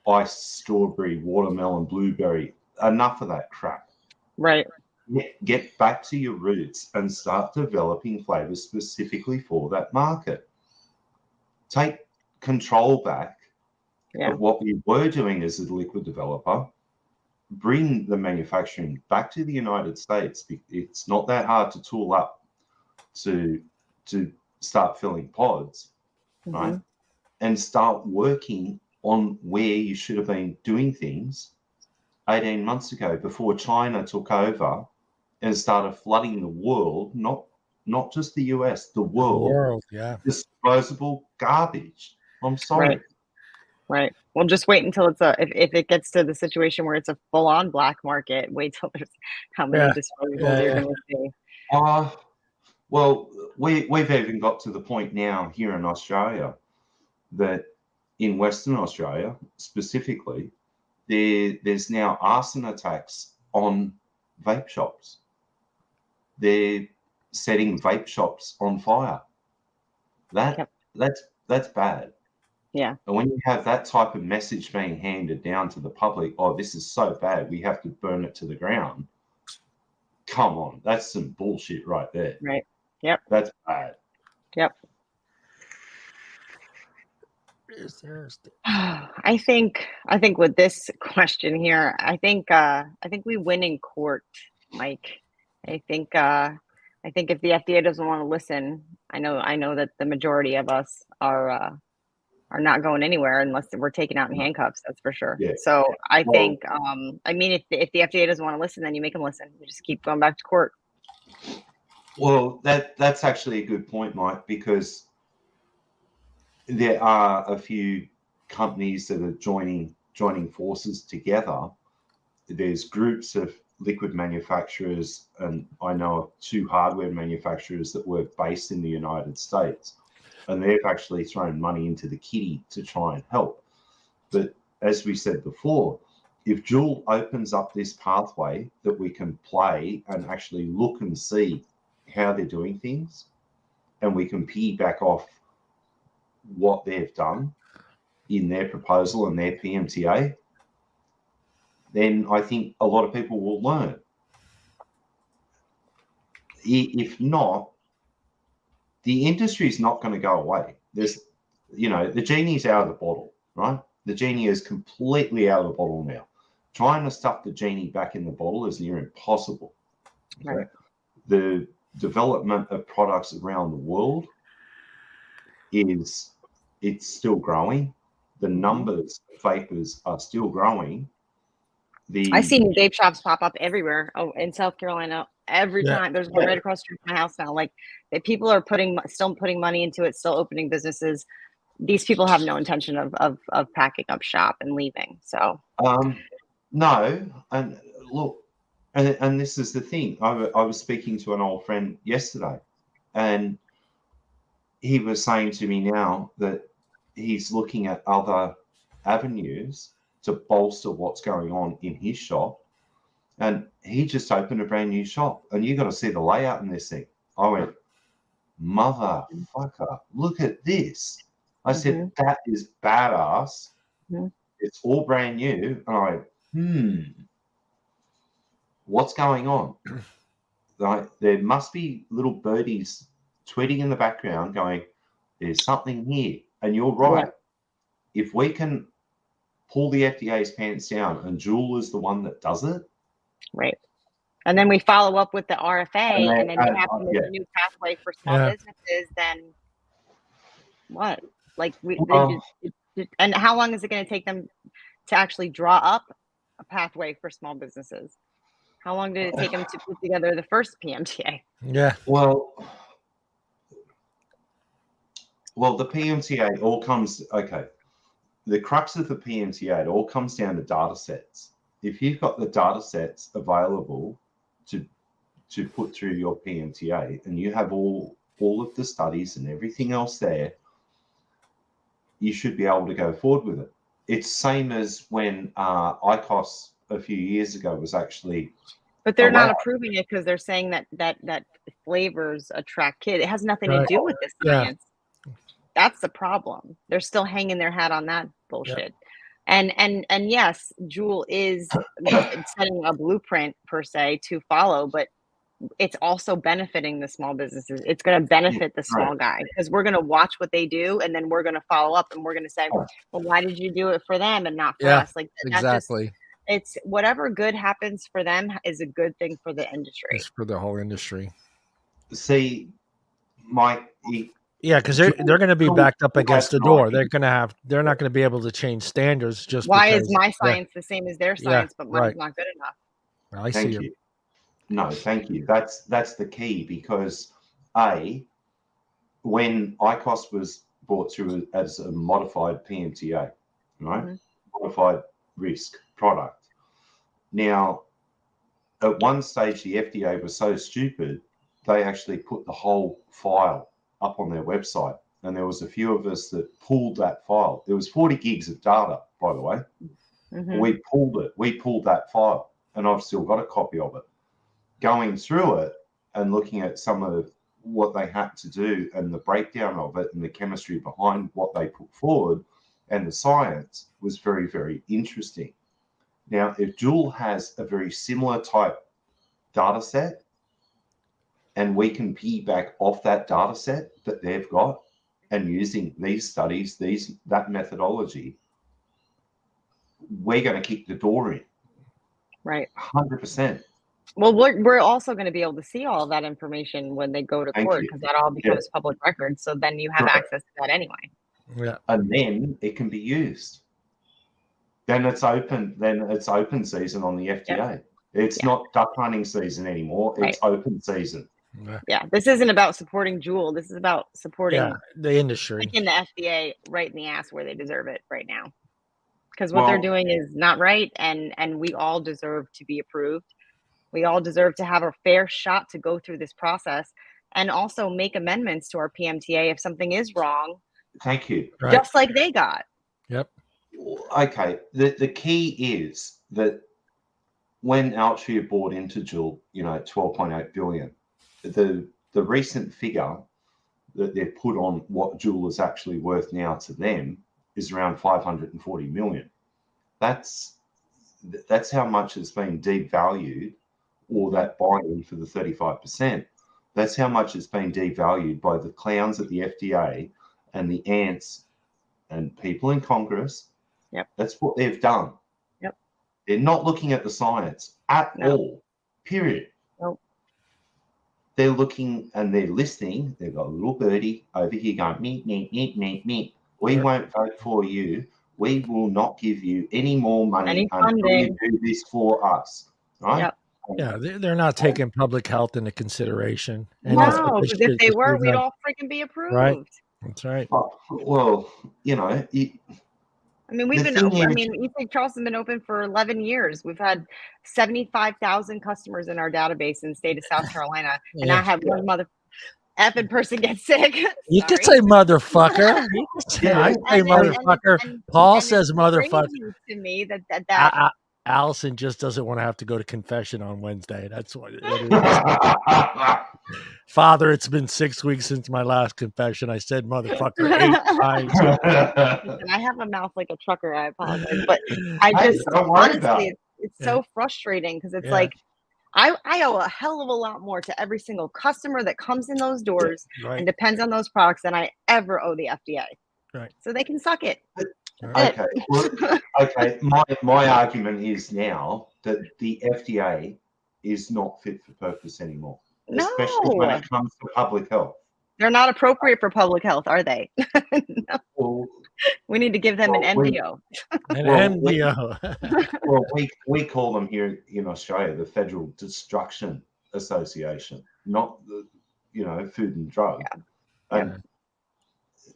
iced strawberry, watermelon, blueberry. Enough of that crap. Right. Get back to your roots and start developing flavors specifically for that market. Take control back of what we were doing as a liquid developer. Bring the manufacturing back to the United States. It's not that hard to tool up to start filling pods, right? And start working on where you should have been doing things 18 months ago, before China took over and started flooding the world, not just the US, the world, yeah. disposable garbage. I'm sorry. Right. Well, just wait until if it gets to the situation where it's a full on black market. Wait till there's how many disposables you're going to see. Well, we've even got to the point now here in Australia that in Western Australia specifically, there's now arson attacks on vape shops. They're setting vape shops on fire. That's bad. Yeah. And when you have that type of message being handed down to the public, oh, this is so bad, we have to burn it to the ground. Come on, that's some bullshit right there. Right. Yep. That's bad. Yep. I think with this question here, I think we win in court, Mike. I think if the FDA doesn't want to listen, I know that the majority of us are not going anywhere unless we're taken out in handcuffs. That's for sure. Yeah. So I think, I mean, if the FDA doesn't want to listen, then you make them listen. You just keep going back to court. Well, that's actually a good point, Mike, because there are a few companies that are joining forces together. There's groups of liquid manufacturers, and I know of 2 hardware manufacturers that were based in the United States, and they've actually thrown money into the kitty to try and help. But as we said before, if Juul opens up this pathway that we can play and actually look and see how they're doing things, and we can piggyback off what they've done in their proposal and their PMTA, then I think a lot of people will learn. If not, the industry is not going to go away. There's, the genie's out of the bottle, right? The genie is completely out of the bottle now. Trying to stuff the genie back in the bottle is near impossible. Okay? Right. The development of products around the world it's still growing. The numbers of vapors are still growing. I see new vape shops pop up everywhere. Oh, in South Carolina, every time there's one right across the street from my house now. Like, people are still putting money into it, still opening businesses. These people have no intention of packing up shop and leaving. So no, and look, and this is the thing. I was speaking to an old friend yesterday, and he was saying to me now that he's looking at other avenues to bolster what's going on in his shop. And he just opened a brand new shop. And you got to see the layout in this thing. I went, motherfucker, look at this. I said, that is badass. It's all brand new. And I went, what's going on? Like, there must be little birdies tweeting in the background going, there's something here. And you're right. Yeah. If we can pull the FDA's pants down and Juul is the one that does it. Right. And then we follow up with the RFA and then they have to make a new pathway for small businesses, then what? Like, and how long is it going to take them to actually draw up a pathway for small businesses? How long did it take them to put together the first PMTA? Yeah. Well, the PMTA all comes, the crux of the PMTA, it all comes down to data sets. If you've got the data sets available to put through your PMTA and you have all of the studies and everything else there, you should be able to go forward with it. It's same as when ICOS a few years ago was actually... But they're not approving it because they're saying that flavors attract kids. It has nothing to do with the science. Yeah. That's the problem. They're still hanging their hat on that bullshit. Yeah. And yes, Juul is setting a blueprint per se to follow, but it's also benefiting the small businesses. It's going to benefit the small guy because we're going to watch what they do and then we're going to follow up and we're going to say, well, why did you do it for them and not for us? Like, exactly. It's whatever good happens for them is a good thing for the industry. It's for the whole industry. See, Mike. Yeah, because they're going to be backed up against the door. They're not going to be able to change standards just why because, is my science the same as their science, but mine's not good enough? Well, I see you. No, thank you. That's the key because when ICOS was brought through as a modified PMTA, right? Modified risk product. Now, at one stage, the FDA was so stupid, they actually put the whole file up on their website. And there was a few of us that pulled that file. There was 40 gigs of data, by the way. We pulled it. We pulled that file, and I've still got a copy of it. Going through it and looking at some of what they had to do and the breakdown of it and the chemistry behind what they put forward and the science was very, very interesting. Now, if Juul has a very similar type data set and we can piggyback off that data set that they've got and using these studies, that methodology, we're going to kick the door in. Right. 100%. Well, we're also going to be able to see all of that information when they go to court because that all becomes public record. So then you have access to that anyway. Yeah. And then it can be used. Then it's open. Then it's open season on the FDA. Yeah. It's not duck hunting season anymore. It's open season. Yeah. This isn't about supporting Juul. This is about supporting the industry. Kicking the FDA right in the ass where they deserve it right now. Because what they're doing is not right, and we all deserve to be approved. We all deserve to have a fair shot to go through this process and also make amendments to our PMTA if something is wrong. Thank you. Just like they got. Yep. Okay. The key is that when Altria bought into Juul, 12.8 billion, the recent figure that they've put on what Juul is actually worth now to them is around 540 million. That's how much has been devalued, or that buy-in for the 35%. That's how much has been devalued by the clowns at the FDA and the ants and people in Congress. Yep. That's what they've done. Yep. They're not looking at the science at all, period. Nope. They're looking and they're listening. They've got a little birdie over here going, meep, meep, meep, meep, meep. We won't vote for you. We will not give you any more money until you do this for us. Right? Yep. Yeah, they're not taking public health into consideration. And no, because if they were, we'd all freaking be approved. Right. That's right. Well, I mean, East Lake Charleston's been open for 11 years. We've had 75,000 customers in our database in the state of South Carolina, and I have one effing person get sick. You can say motherfucker. I say motherfucker. Paul says motherfucker. To me, that Allison just doesn't want to have to go to confession on Wednesday. That's what it is. Father, it's been 6 weeks since my last confession. I said motherfucker 8 times. Listen, I have a mouth like a trucker. I apologize, but honestly, it's so frustrating because it's like I owe a hell of a lot more to every single customer that comes in those doors and depends on those products than I ever owe the FDA. Right. So they can suck it. Okay. Well, okay. My argument is now that the FDA is not fit for purpose anymore, especially when it comes to public health. They're not appropriate for public health, are they? No. Well, we need to give them an MDO. Well, we call them here in Australia the Federal Destruction Association, not the Food and Drug. Yeah.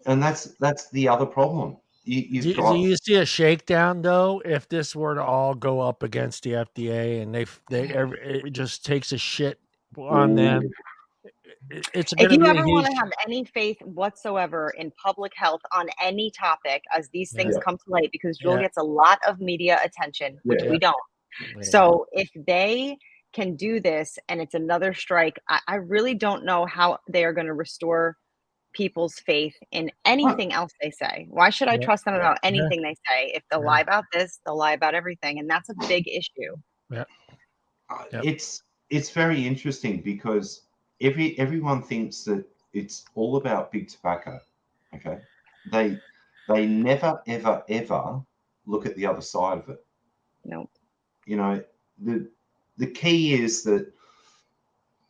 And that's the other problem. Do you see a shakedown though if this were to all go up against the FDA and it just takes a shit on them? If you ever want to have any faith whatsoever in public health on any topic, as these things come to light, because Juul gets a lot of media attention, which we don't. Yeah. So if they can do this and it's another strike, I really don't know how they are going to restore people's faith in anything else they say. Why should I trust them about anything they say? If they'll lie about this, they'll lie about everything, and that's a big issue. Yeah, it's very interesting because everyone thinks that it's all about big tobacco. Okay, they never ever look at the other side of it. No, the key is that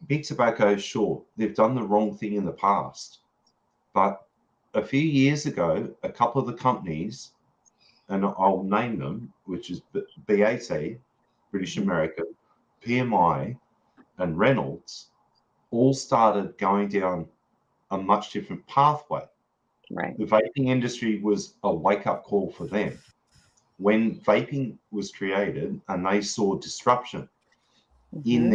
big tobacco, sure, they've done the wrong thing in the past. But a few years ago, a couple of the companies, and I'll name them, which is BAT, British American, PMI, and Reynolds, all started going down a much different pathway. Right. The vaping industry was a wake-up call for them. when vaping was created and they saw disruption in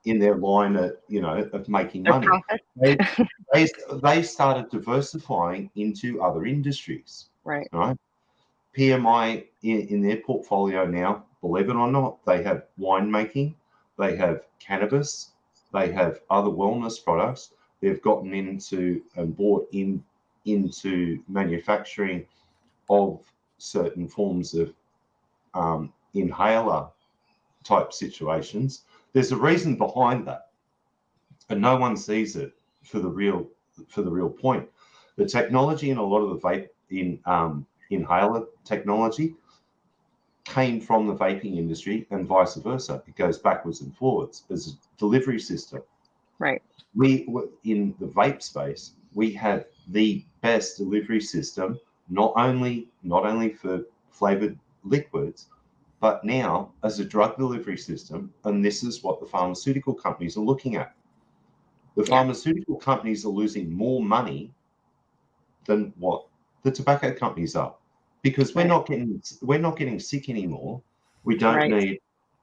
their line of making money, they started diversifying into other industries. Right. PMI in their portfolio now, believe it or not, they have winemaking, they have cannabis, they have other wellness products. They've gotten into and bought into manufacturing of certain forms of inhaler type situations. There's a reason behind that, and no one sees it for the real point. The technology in a lot of the vape inhaler technology came from the vaping industry, and vice versa. It goes backwards and forwards as a delivery system. Right. We in the vape space, we have the best delivery system, not only for flavored liquids, but now as a drug delivery system. And this is what the pharmaceutical companies are looking at. The pharmaceutical companies are losing more money than what the tobacco companies are, because we're not getting sick anymore. We don't need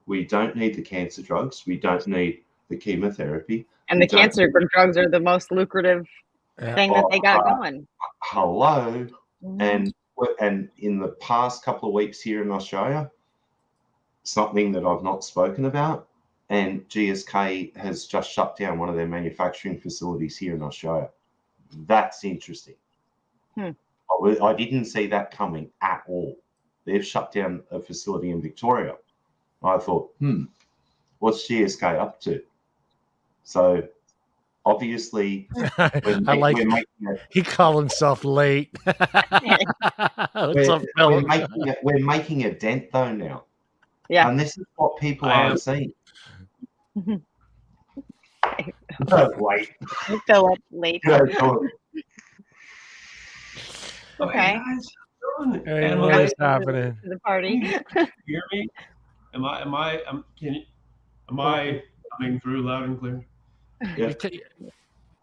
the cancer drugs. We don't need the chemotherapy. And the cancer drugs are the most lucrative thing that they got going. Hello. And in the past couple of weeks here in Australia, something that I've not spoken about, and GSK has just shut down one of their manufacturing facilities here in Australia. That's interesting. I didn't see that coming at all. They've shut down a facility in Victoria. I thought, what's GSK up to? So obviously, he called himself late. we're making a dent though now. Yeah. And this is what people aren't seeing. No, wait. Phillip, late. Okay. Hey, what is happening? To the party. You hear me? Am I coming through loud and clear? Yeah.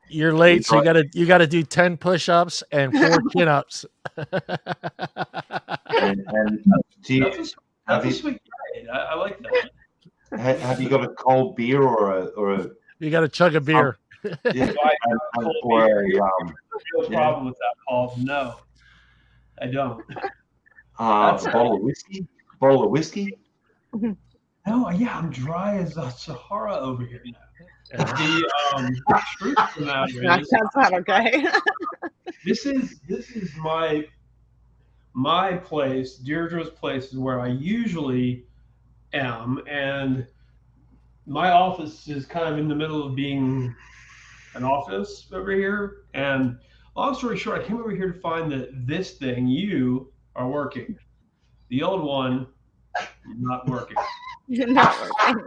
You're late, so you gotta do 10 push-ups and 4 chin-ups. That's a sweet trade. I like that. Have you got a cold beer or a? You got to chug a beer. Yeah. Or real problem with that, Paul. No, I don't. A bottle of whiskey. Bottle of whiskey. No, I'm dry as the Sahara over here now. The truth of the matter is, that's not okay. This is my place. Deirdre's place is where I usually am, and my office is kind of in the middle of being an office over here. And long story short, I came over here to find that this thing, you are working. The old one, not working. Not working.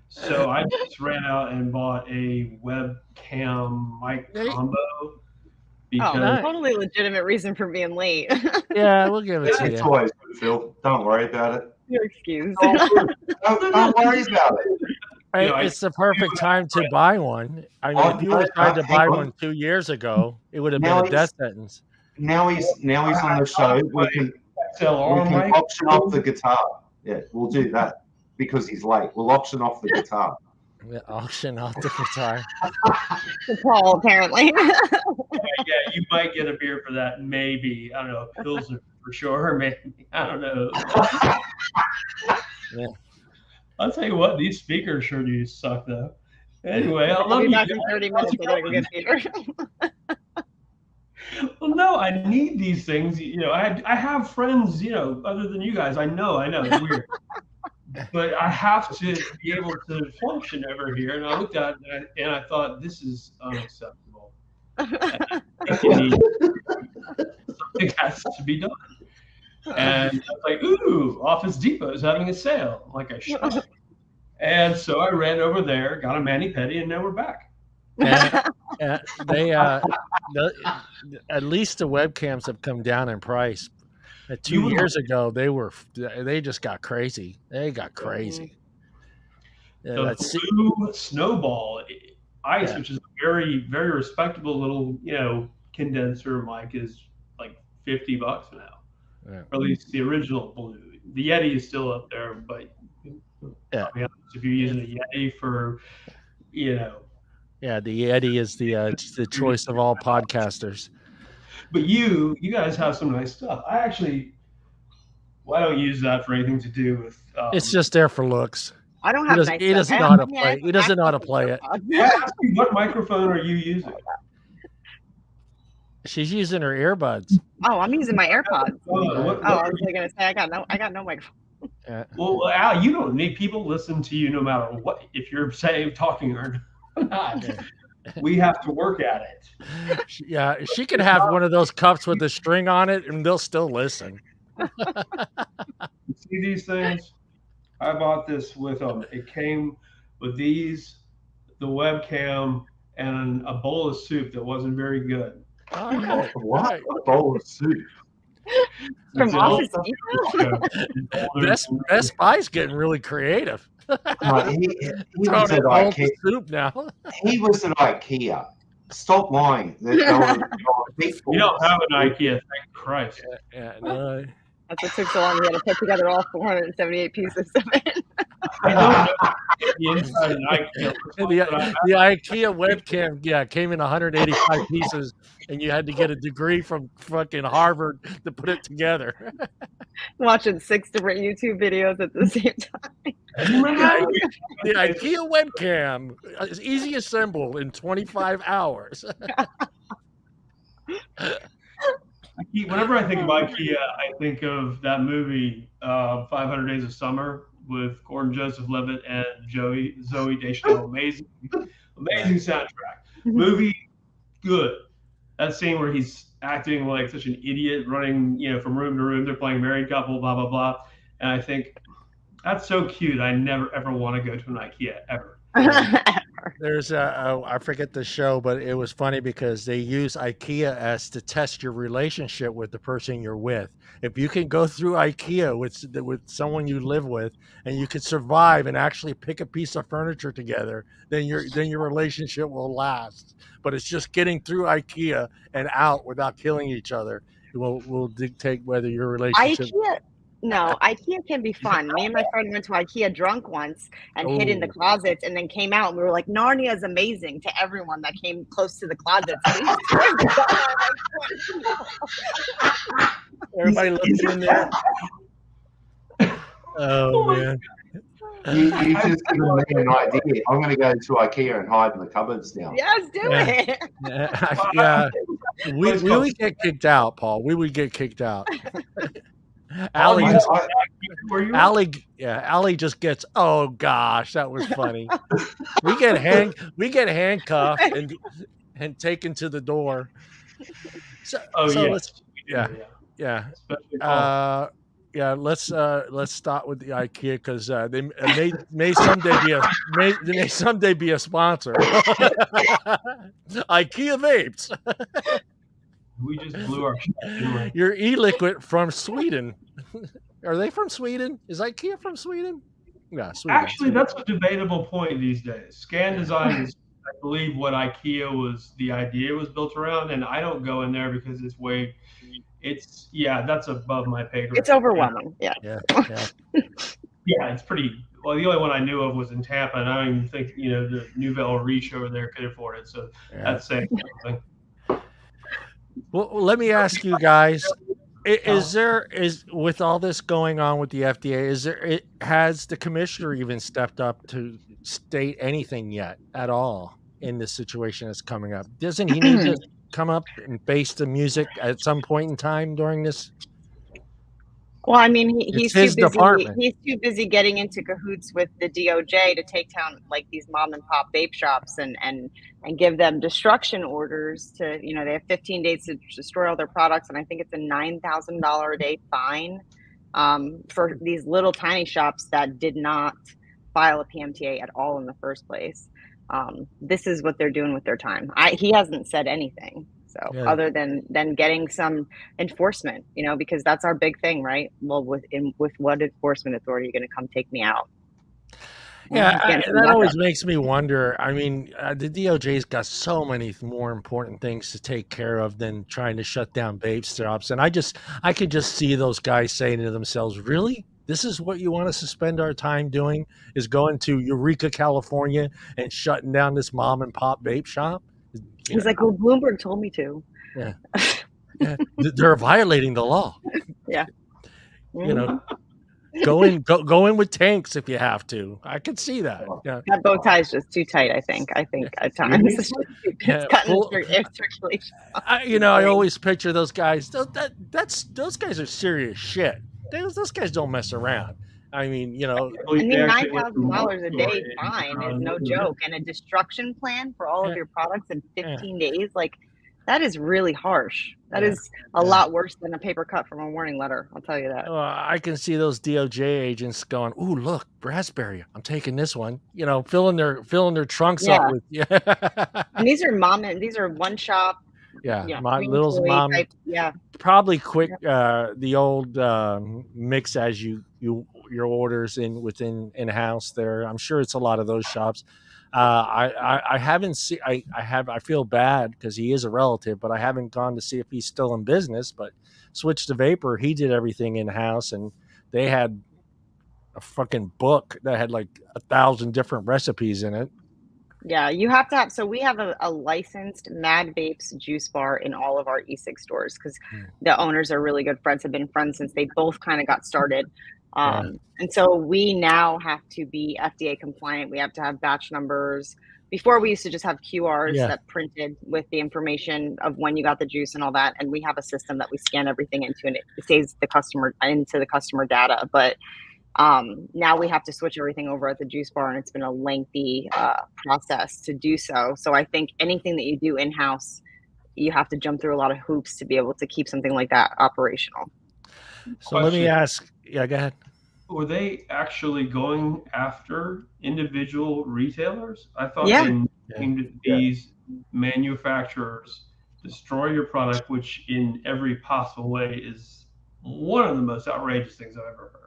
So I just ran out and bought a webcam mic combo. Because totally legitimate reason for being late. Yeah, we'll give it to you. It's always good, Phil. Don't worry about it. You're excused. Don't worry about it. It's the perfect time to buy one. I mean, if you were trying to buy one 2 years ago, it would have been a death sentence. Now he's on the show. We can auction off the guitar. Yeah, we'll do that because he's late. We'll auction off the guitar. Auction off the guitar. Paul, apparently. Yeah, you might get a beer for that. Maybe. I don't know. Pilsner for sure. Maybe. I don't know. Yeah. I'll tell you what, these speakers sure do suck, though. Anyway, I love you. You back in 30 minutes. I gotta go get beer. Well, no, I need these things. I have friends, other than you guys. I know. It's weird. But I have to be able to function over here. And I looked at it and I thought, this is unacceptable. Something has to be done. And I was like, ooh, Office Depot is having a sale. I'm like, I should. And so I ran over there, got a mani-pedi, and now we're back. They at least the webcams have come down in price. 2 years ago, they just got crazy. They got crazy. The Blue Snowball Ice, which is a very, very respectable little, condenser mic, is like $50 now. or at least the original blue. The Yeti is still up there, but I'll be honest, if you're using a Yeti for, the Yeti is the choice of all podcasters. But you guys have some nice stuff. I don't use that for anything to do with. It's just there for looks. I don't have nice He doesn't know how to play. He doesn't know how to play it. What microphone are you using? She's using her earbuds. Oh, I'm using my AirPods. I was gonna say I got no microphone. Well, Al, you don't need people listen to you no matter what. If you're talking or not, we have to work at it. Yeah, she could have one of those cups with a string on it, and they'll still listen. You see these things? I bought this with them. It came with these, the webcam, and a bowl of soup that wasn't very good. What? A bowl of soup? From Office Best Buy's getting really creative. He was at IKEA. Soup now. He was at IKEA. Stop lying. You don't have an IKEA, thank Christ. No. That's what took so long. We had to put together all 478 pieces of it. I don't know the inside of an IKEA. The IKEA webcam, came in 185 pieces, and you had to get a degree from fucking Harvard to put it together. Watching 6 different YouTube videos at the same time. The IKEA webcam is easy assembled in 25 hours. Whenever I think of IKEA, I think of that movie, 500 Days of Summer, with Gordon Joseph Levitt and Zooey Deschanel. Amazing soundtrack. Movie, good. That scene where he's acting like such an idiot, running from room to room. They're playing married couple, blah blah blah. And I think that's so cute. I never ever want to go to an IKEA ever. There's I forget the show, but it was funny because they use IKEA as to test your relationship with the person you're with. If you can go through IKEA with someone you live with, and you can survive and actually pick a piece of furniture together, then your relationship will last. But it's just getting through IKEA and out without killing each other will dictate whether your relationship. IKEA can be fun. Me and my friend went to IKEA drunk once and hid in the closets, and then came out, and we were like, Narnia is amazing to everyone that came close to the closets. Everybody looking in there. Oh man. You just given me an idea. I'm going to go to IKEA and hide in the cupboards now. Yes, do it. Yeah. We would get kicked out, Paul. We would get kicked out. Allie just gets. Oh gosh, that was funny. we get handcuffed and taken to the door. Let's start with the IKEA because they may someday be a sponsor. IKEA vapes. We just blew our shit. Your e-liquid from Sweden. Are they from Sweden? Is IKEA from Sweden? Yeah, Sweden. Actually, that's a debatable point these days. Scan design is, I believe, what IKEA was. The idea was built around, and I don't go in there because that's above my pay grade. It's overwhelming. Yeah, it's pretty. Well, the only one I knew of was in Tampa, and I don't even think the Nouvelle Riche over there could afford it. So that's saying something. Well, let me ask you guys: is with all this going on with the FDA, has the commissioner even stepped up to state anything yet at all in this situation that's coming up? Doesn't he need to come up and face the music at some point in time during this? Well, I mean, he's too busy. Department. He's too busy getting into cahoots with the DOJ to take down like these mom and pop vape shops and give them destruction orders to, they have 15 days to destroy all their products, and I think it's a $9,000 a day fine for these little tiny shops that did not file a PMTA at all in the first place. This is what they're doing with their time. He hasn't said anything. So other than getting some enforcement, because that's our big thing, right? Well, with what enforcement authority are you going to come take me out? Yeah, Getting some that yucca. always makes me wonder. I mean, the DOJ's got so many more important things to take care of than trying to shut down vape shops. And I could just see those guys saying to themselves, really? This is what you want us to spend our time doing, is going to Eureka, California and shutting down this mom and pop vape shop? He's like, well, Bloomberg told me to. Yeah. Yeah. They're violating the law. Yeah. You know, go in with tanks if you have to. I could see that. Yeah. That bow tie is just too tight, I think at times. It's cutting circulation. I always picture those guys. Those guys are serious shit. Those guys don't mess around. I mean, $9,000 a day fine is no joke, and a destruction plan for all of your products in 15 days, like that is really harsh. That is a lot worse than a paper cut from a warning letter. I'll tell you that. I can see those DOJ agents going, "Ooh, look, raspberry! I'm taking this one." Filling their trunks up with. Yeah. And these are one shop. Yeah, my little mom. Type, probably quick. The old mix as your orders within house there. I'm sure it's a lot of those shops. I haven't seen. I feel bad because he is a relative, but I haven't gone to see if he's still in business. But Switch to Vapor, he did everything in house, and they had a fucking book that had like 1,000 different recipes in it. Yeah, you have to have. So we have a licensed Mad Vapes juice bar in all of our e-cig stores because the owners are really good friends. Have been friends since they both kind of got started. And so we now have to be FDA compliant. We have to have batch numbers. Before we used to just have QRs that printed with the information of when you got the juice and all that. And we have a system that we scan everything into, and it saves the customer into the customer data. But now we have to switch everything over at the juice bar, and it's been a lengthy process to do so. So I think anything that you do in-house, you have to jump through a lot of hoops to be able to keep something like that operational. So let me ask. Yeah, go ahead. Were they actually going after individual retailers? I thought these manufacturers destroy your product, which in every possible way is one of the most outrageous things I've ever heard.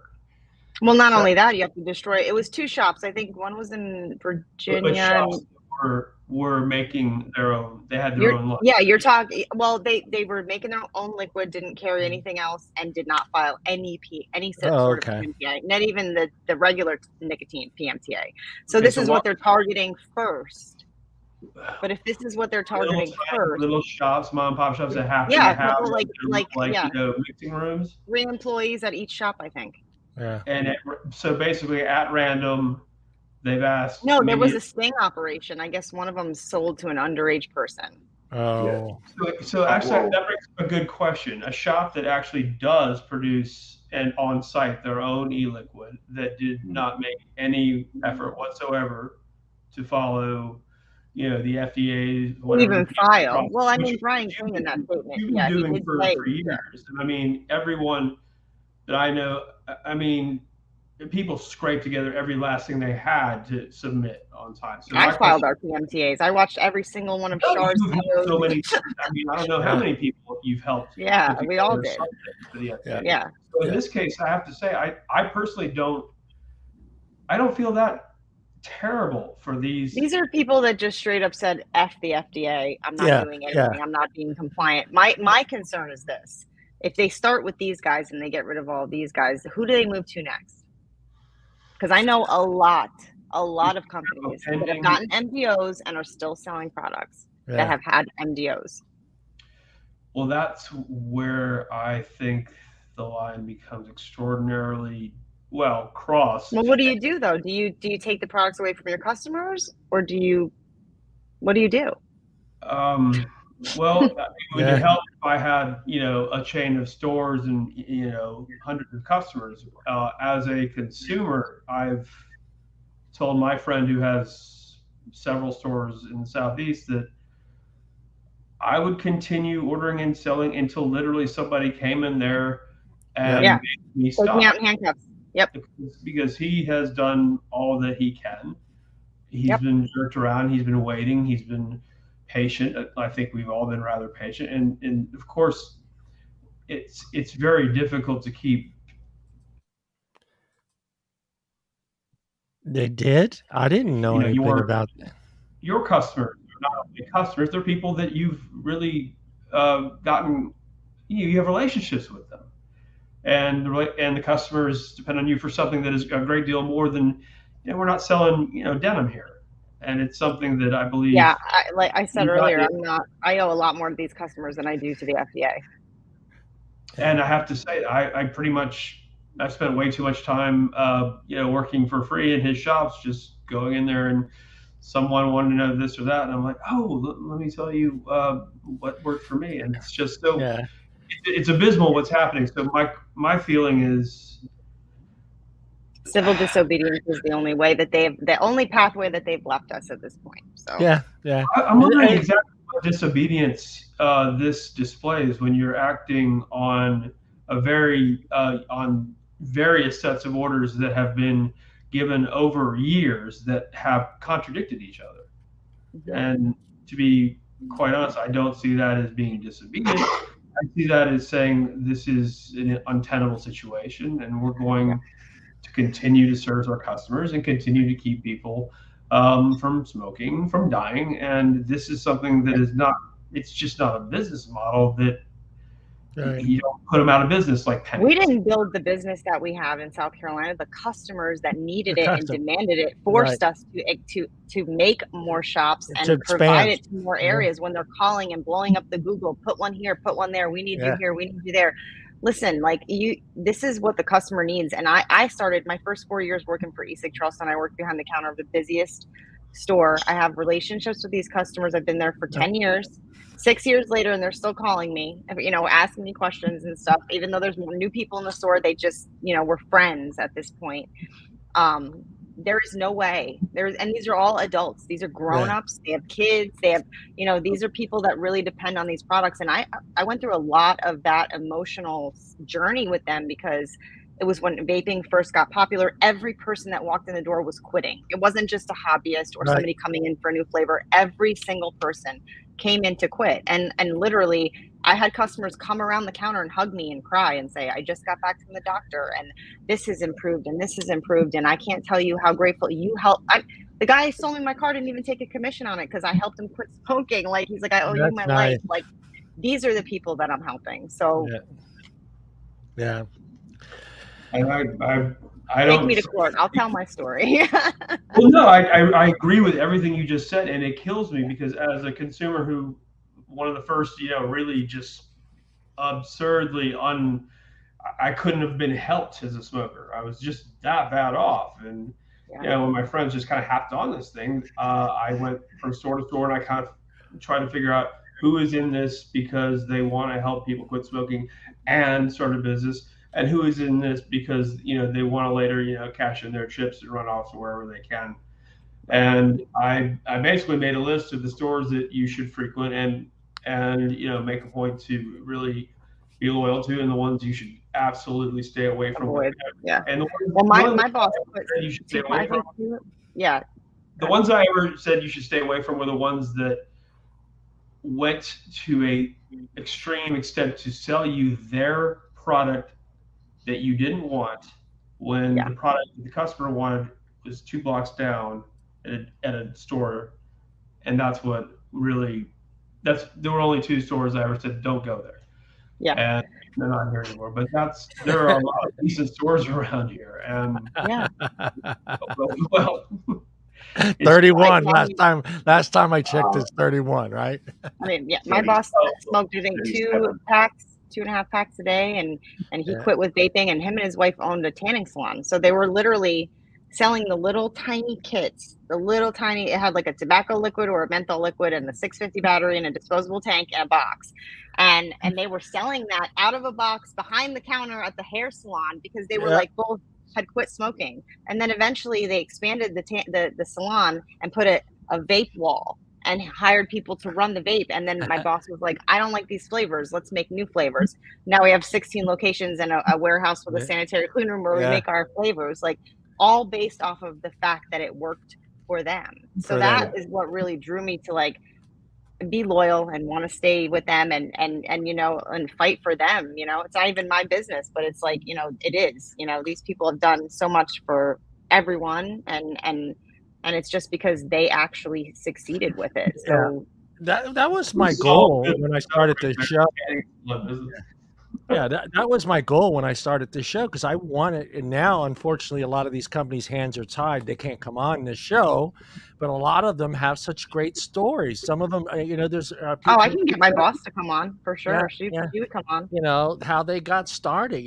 Well, not only that, you have to destroy. It was two shops. I think one was in Virginia. But shops were making their own. They had their own line. Yeah, you're talking. Well, they were making their own liquid, didn't carry anything else, and did not file any sort of PMTA, not even the regular nicotine PMTA. So this is what they're targeting first. But if this is what they're targeting first, little shops, mom and pop shops that have mixing rooms. 3 employees at each shop, I think. Yeah. And so basically, at random, they've asked. No, there was a sting operation. I guess one of them sold to an underage person. Oh. So actually, that brings up a good question. A shop that actually does produce and on site their own e-liquid that did not make any effort whatsoever to follow, the FDA. Even file. Well, I mean, Brian King in that statement. You've been doing for years. And I mean, everyone that I know, people scrape together every last thing they had to submit on time. So I filed our PMTAs. I watched every single one of Char's videos. So many. I don't know how many people you've helped. Yeah, we all did. Yeah. So in this case, I have to say, I personally don't feel that terrible for these. These are people that just straight up said, F the FDA. I'm not doing anything. I'm not being compliant. My concern is this. If they start with these guys and they get rid of all these guys, who do they move to next? Because I know a lot of companies that have gotten MDOs and are still selling products that have had MDOs. Well, that's where I think the line becomes extraordinarily crossed. Well, what do you do though? Do you take the products away from your customers, or what do you do? Well, it would help if I had, a chain of stores and, hundreds of customers. As a consumer, I've told my friend who has several stores in the Southeast that I would continue ordering and selling until literally somebody came in there and made me stop. Taking out handcuffs. Yep. Because he has done all that he can. He's been jerked around. He's been waiting. He's been patient. I think we've all been rather patient, and of course, it's very difficult to keep They did? I didn't know anything about that. Your customers are not only customers; they're people that you've really gotten. You have relationships with them, and the customers depend on you for something that is a great deal more than, we're not selling denim here, and it's something that I believe. Yeah, like I said earlier, I owe a lot more to these customers than I do to the FDA. And I have to say, I spent way too much time, working for free in his shops, just going in there and someone wanted to know this or that, and I'm like, oh, let me tell you what worked for me, and it's just so it's abysmal what's happening. So my feeling is civil disobedience is the only pathway that they've left us at this point. So yeah, I'm wondering exactly what disobedience this displays when you're acting on on various sets of orders that have been given over years that have contradicted each other. And to be quite honest, I don't see that as being disobedient. I see that as saying this is an untenable situation, and we're going to continue to serve our customers and continue to keep people from smoking, from dying. And this is something that is not, it's just not a business model that you don't put them out of business like pennies. We didn't build the business that we have in South Carolina. The customers that needed it and demanded it forced us to make more shops and provide it to more areas when they're calling and blowing up the Google, put one here, put one there. We need you here. We need you there. Listen, this is what the customer needs. And I started my first 4 years working for E-Cig Charleston. I worked behind the counter of the busiest store. I have relationships with these customers. I've been there for 10 years. 6 years later, and they're still calling me, asking me questions and stuff. Even though there's more new people in the store, they just, we're friends at this point. There is no way. And these are all adults. These are grown-ups. They have kids. They have, these are people that really depend on these products. And I went through a lot of that emotional journey with them, because it was when vaping first got popular. Every person that walked in the door was quitting. It wasn't just a hobbyist or somebody coming in for a new flavor. Every single person came in to quit. And literally, I had customers come around the counter and hug me and cry and say, I just got back from the doctor and this has improved and this has improved. And I can't tell you how grateful you helped. The guy who sold me my car didn't even take a commission on it because I helped him quit smoking. He's like, I owe you my life. These are the people that I'm helping. So yeah. And I take don't me to court. I'll tell my story. Well, no, I agree with everything you just said, and it kills me because as a consumer who, one of the first, really just absurdly I couldn't have been helped as a smoker. I was just that bad off, and when my friends just kind of hopped on this thing, I went from store to store and I kind of tried to figure out who is in this because they want to help people quit smoking and start a business, and who is in this because they want to later cash in their chips and run off to wherever they can. And I basically made a list of the stores that you should frequent and make a point to really be loyal to, and the ones you should absolutely stay away from. And my boss said you should stay away from. The ones I ever said you should stay away from were the ones that went to a extreme extent to sell you their product that you didn't want when the product that the customer wanted was 2 blocks down at a store. And that's what really, there were only 2 stores I ever said, don't go there. And they're not here anymore, but there are a lot of decent stores around here. And well, 31 last time I checked, it's 31, right? I mean, my boss smoked, I think, 2.5 packs a day, and he quit with vaping, and him and his wife owned a tanning salon. So they were literally selling the little tiny kits, it had like a tobacco liquid or a menthol liquid and the 650 battery and a disposable tank and a box. And they were selling that out of a box behind the counter at the hair salon because they were both had quit smoking. And then eventually they expanded the salon and put a vape wall and hired people to run the vape. And then my boss was like, I don't like these flavors. Let's make new flavors. Now we have 16 locations and a warehouse with a sanitary clean room where we make our flavors, all based off of the fact that it worked for them. So that is what really drew me to be loyal and want to stay with them and fight for them. It's not even my business, but it's it is, these people have done so much for everyone, and it's just because they actually succeeded with it. So that was my goal when I started the show. Yeah, that was my goal when I started the show, because I wanted, and now unfortunately a lot of these companies' hands are tied. They can't come on the show, but a lot of them have such great stories. Some of them, there's I can get my boss to come on for Yeah, sure. She would come on. how they got started.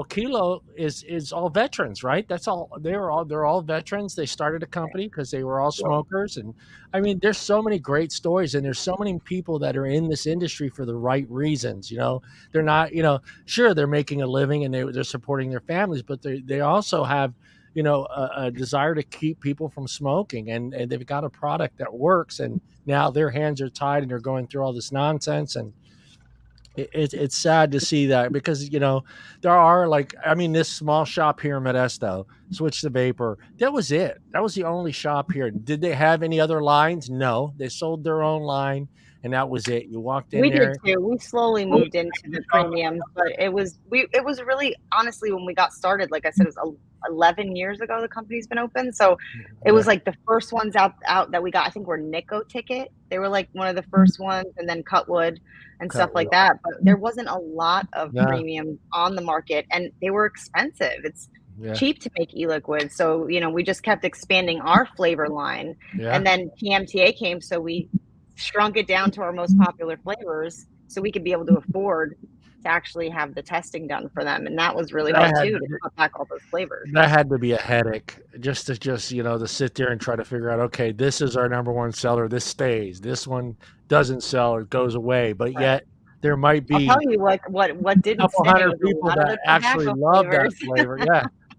Kilo is all veterans, right? That's all. They're all veterans. They started a company because they were all smokers, and I mean, there's so many great stories, and there's so many people that are in this industry for the right reasons. They're not, sure, they're making a living and they're supporting their families, but they also have a desire to keep people from smoking, and they've got a product that works, and now their hands are tied and they're going through all this nonsense. And it's sad to see that, because there are, like, I mean, this small shop here in Modesto, Switch to Vapor, that was it. That was the only shop here. Did they have any other lines? No, they sold their own line, and that was it. You walked in We there. did too. We slowly moved into the premiums, but it was really, honestly, when we got started, like I said, it was 11 years ago the company's been open. So it was like the first ones out that we got, I think, were Nicotine. They were like one of the first ones, and then Cutwood and stuff like that. But there wasn't a lot of premium on the market, and they were expensive. It's cheap to make e-liquid. So, we just kept expanding our flavor line. And then PMTA came, so we shrunk it down to our most popular flavors so we could be able to afford to actually have the testing done for them. And that was really hard too, to cut back all those flavors. That had to be a headache, just to sit there and try to figure out, okay, this is our number one seller, this stays, this one doesn't sell or goes away, but yet there might be, I'll tell you what didn't a couple stay hundred was people that actually love that flavor.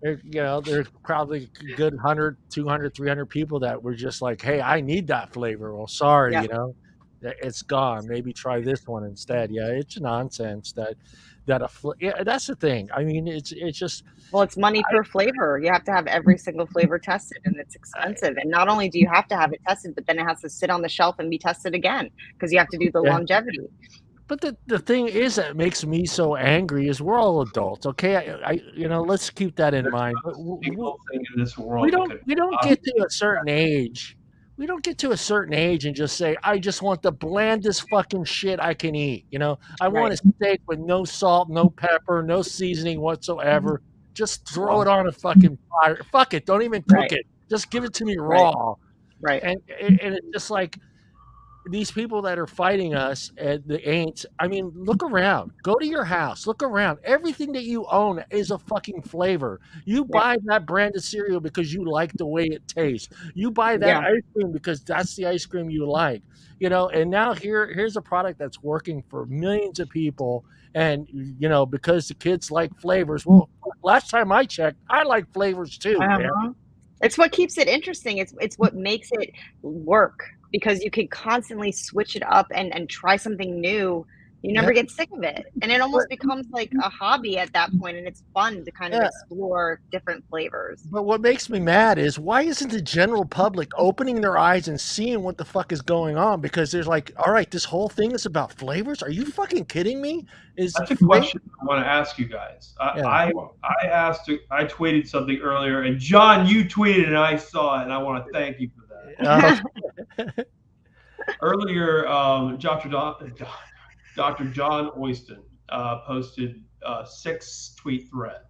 There's probably a good 100, 200, 300 people that were just like, hey, I need that flavor. Well, sorry, it's gone. Maybe try this one instead. Yeah, it's nonsense that's the thing. I mean, it's just, well, it's money per flavor. You have to have every single flavor tested, and it's expensive. And not only do you have to have it tested, but then it has to sit on the shelf and be tested again, because you have to do the longevity. But the thing is that makes me so angry is we're all adults, okay? I let's keep that in mind. But people think in this world we don't get to a certain age. We don't get to a certain age and just say, I just want the blandest fucking shit I can eat. I want a steak with no salt, no pepper, no seasoning whatsoever. Just throw it on a fucking fire. Fuck it. Don't even cook it. Just give it to me raw. Right. And it's just like, these people that are fighting us, the ain'ts. I mean, look around. Go to your house. Look around. Everything that you own is a fucking flavor. You buy that brand of cereal because you like the way it tastes. You buy that ice cream because that's the ice cream you like. And now here's a product that's working for millions of people. And because the kids like flavors. Well, last time I checked, I like flavors too. Man. It's what keeps it interesting. It's what makes it work, because you can constantly switch it up and try something new. You never get sick of it. And it almost becomes like a hobby at that point, and it's fun to kind of explore different flavors. But what makes me mad is, why isn't the general public opening their eyes and seeing what the fuck is going on? Because there's like, all right, this whole thing is about flavors? Are you fucking kidding me? That's a question I want to ask you guys. I tweeted something earlier, and John, you tweeted and I saw it, and I want to thank you for that. Earlier, Dr. John Oyston posted a 6-tweet thread,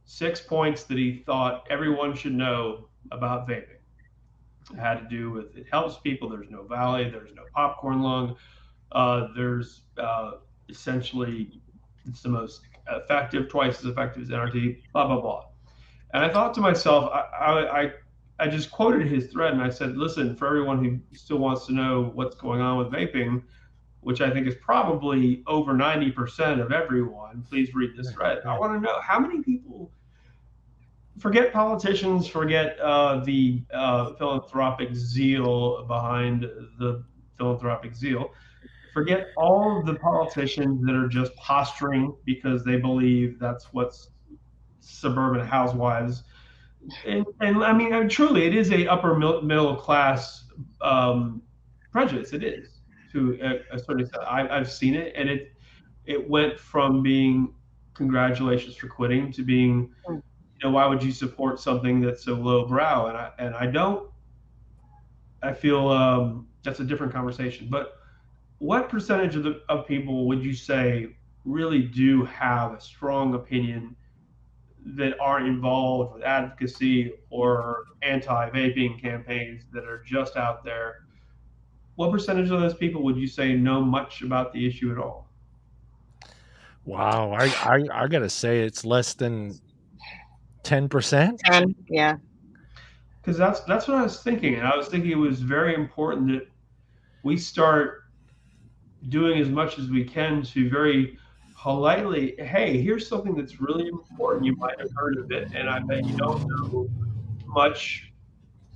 6 points that he thought everyone should know about vaping. It had to do with, it helps people, there's no valley, there's no popcorn lung, there's essentially, it's the most effective, twice as effective as NRT, blah, blah, blah. And I thought to myself, I just quoted his thread, and I said, listen, for everyone who still wants to know what's going on with vaping, which I think is probably over 90% of everyone, please read this thread. I want to know how many people, forget politicians, forget the philanthropic zeal behind the philanthropic zeal, forget all of the politicians that are just posturing because they believe that's what's suburban housewives. And I mean, truly, it is a upper middle class prejudice. It is, to a certain extent. I've seen it, and it went from being congratulations for quitting to being, why would you support something that's so lowbrow? And I don't. I feel that's a different conversation. But what percentage of people would you say really do have a strong opinion that aren't involved with advocacy or anti-vaping campaigns that are just out there? What percentage of those people would you say know much about the issue at all? Wow, I gotta say it's less than 10%. 10, yeah. Because that's what I was thinking, and I was thinking it was very important that we start doing as much as we can to very politely, hey, here's something that's really important. You might have heard of it, and I bet you don't know much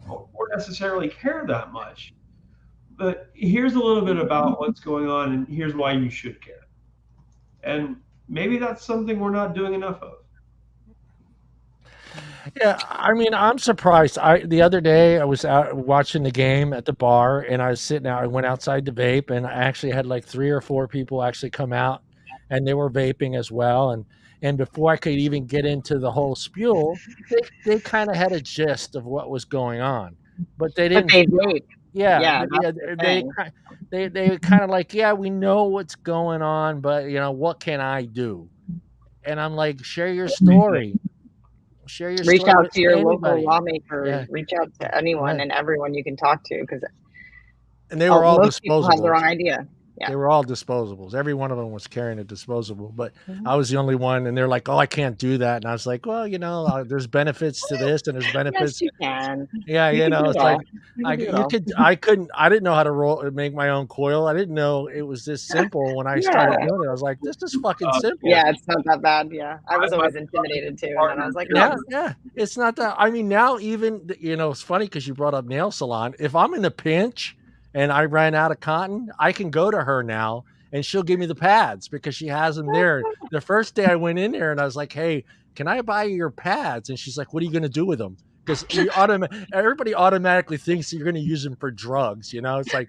or necessarily care that much. But here's a little bit about what's going on, and here's why you should care. And maybe that's something we're not doing enough of. Yeah, I mean, I'm surprised. The other day I was out watching the game at the bar, and I was sitting out. I went outside to vape, and I actually had like 3 or 4 people actually come out, and they were vaping as well. And before I could even get into the whole spiel, they kind of had a gist of what was going on, but they But didn't. they vape. Yeah, Yeah, yeah, that's the they thing. they kind of like, yeah, we know what's going on, but what can I do? And I'm like, share your story. Share your Reach story out with to your local anybody. lawmakers. Yeah. Reach out to anyone Yeah. and everyone you can talk to, because And they were all most people have the disposables. wrong idea. Yeah. They were all disposables. Every one of them was carrying a disposable, but I was the only one. And they're like, "Oh, I can't do that." And I was like, "Well, there's benefits to this, and there's Yes, benefits." you can. Yeah, You can do it's it like all. You can do it all. I couldn't. I didn't know how to make my own coil. I didn't know it was this simple. When I started Yeah. doing it, I was like, "This is fucking simple." Yeah, it's not that bad. Yeah. I was My always intimidated too. And then I was like, Yeah, oh, yeah. It's not that. I mean, now even it's funny because you brought up nail salon. If I'm in a pinch and I ran out of cotton, I can go to her now and she'll give me the pads because she has them there. The first day I went in there and I was like, "Hey, can I buy your pads?" And she's like, "What are you going to do with them?" Because everybody automatically thinks that you're going to use them for drugs. It's like,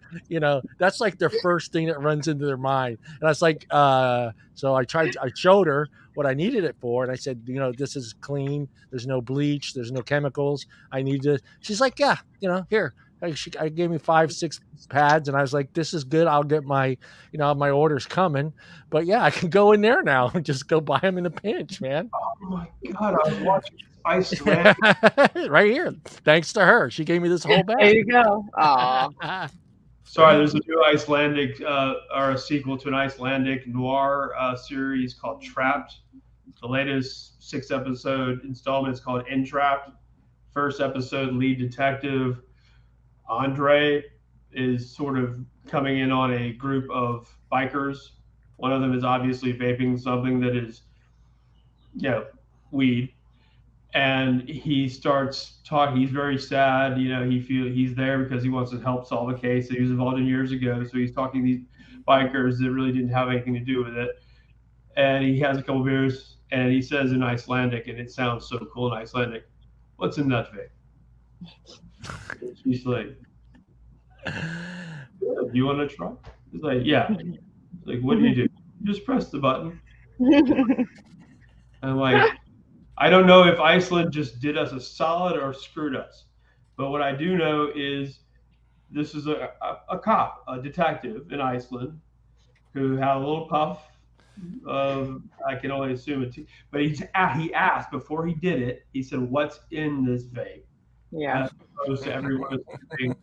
that's like the first thing that runs into their mind. And I was like, so I showed her what I needed it for. And I said, this is clean. There's no bleach. There's no chemicals. I need to. She's like, yeah, here. I gave me 5, 6 pads, and I was like, "This is good. I'll get my, my orders coming." But yeah, I can go in there now and just go buy them in a pinch, man. Oh my God, I was watching Iceland. Right here, thanks to her, she gave me this whole bag. there you go. Aw. Sorry, there's a new Icelandic or a sequel to an Icelandic noir series called Trapped. The latest 6-episode installment is called Entrapped. First episode, lead detective Andre is sort of coming in on a group of bikers. One of them is obviously vaping something that is, weed. And he starts talking. He's very sad. He's there because he wants to help solve a case that he was involved in years ago. So he's talking to these bikers that really didn't have anything to do with it. And he has a couple beers, and he says in Icelandic, and it sounds so cool in Icelandic, "What's in that vape?" She's like, "Do you want to try?" He's like, "Yeah." Like, "What do? You just press the button." I'm like, I don't know if Iceland just did us a solid or screwed us. But what I do know is this is a cop, a detective in Iceland who had a little puff of, I can only assume it, but he asked before he did it, he said, "What's in this vape?" Yeah. As opposed to everyone assuming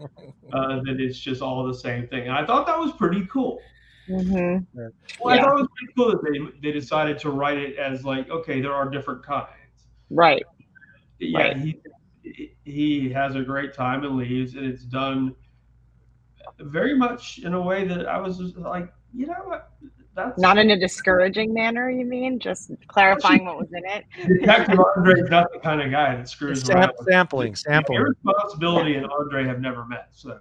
that it's just all the same thing. And I thought that was pretty cool. Mm-hmm. Well, I thought it was pretty cool that they decided to write it as like, okay, there are different kinds. Right. Yeah, right. He has a great time and leaves, and it's done very much in a way that I was just like, you know what? That's not in a discouraging manner, you mean? Just clarifying what was in it? Detective Andre is not the kind of guy that screws around. Sampling. Irresponsibility and Andre have never met, so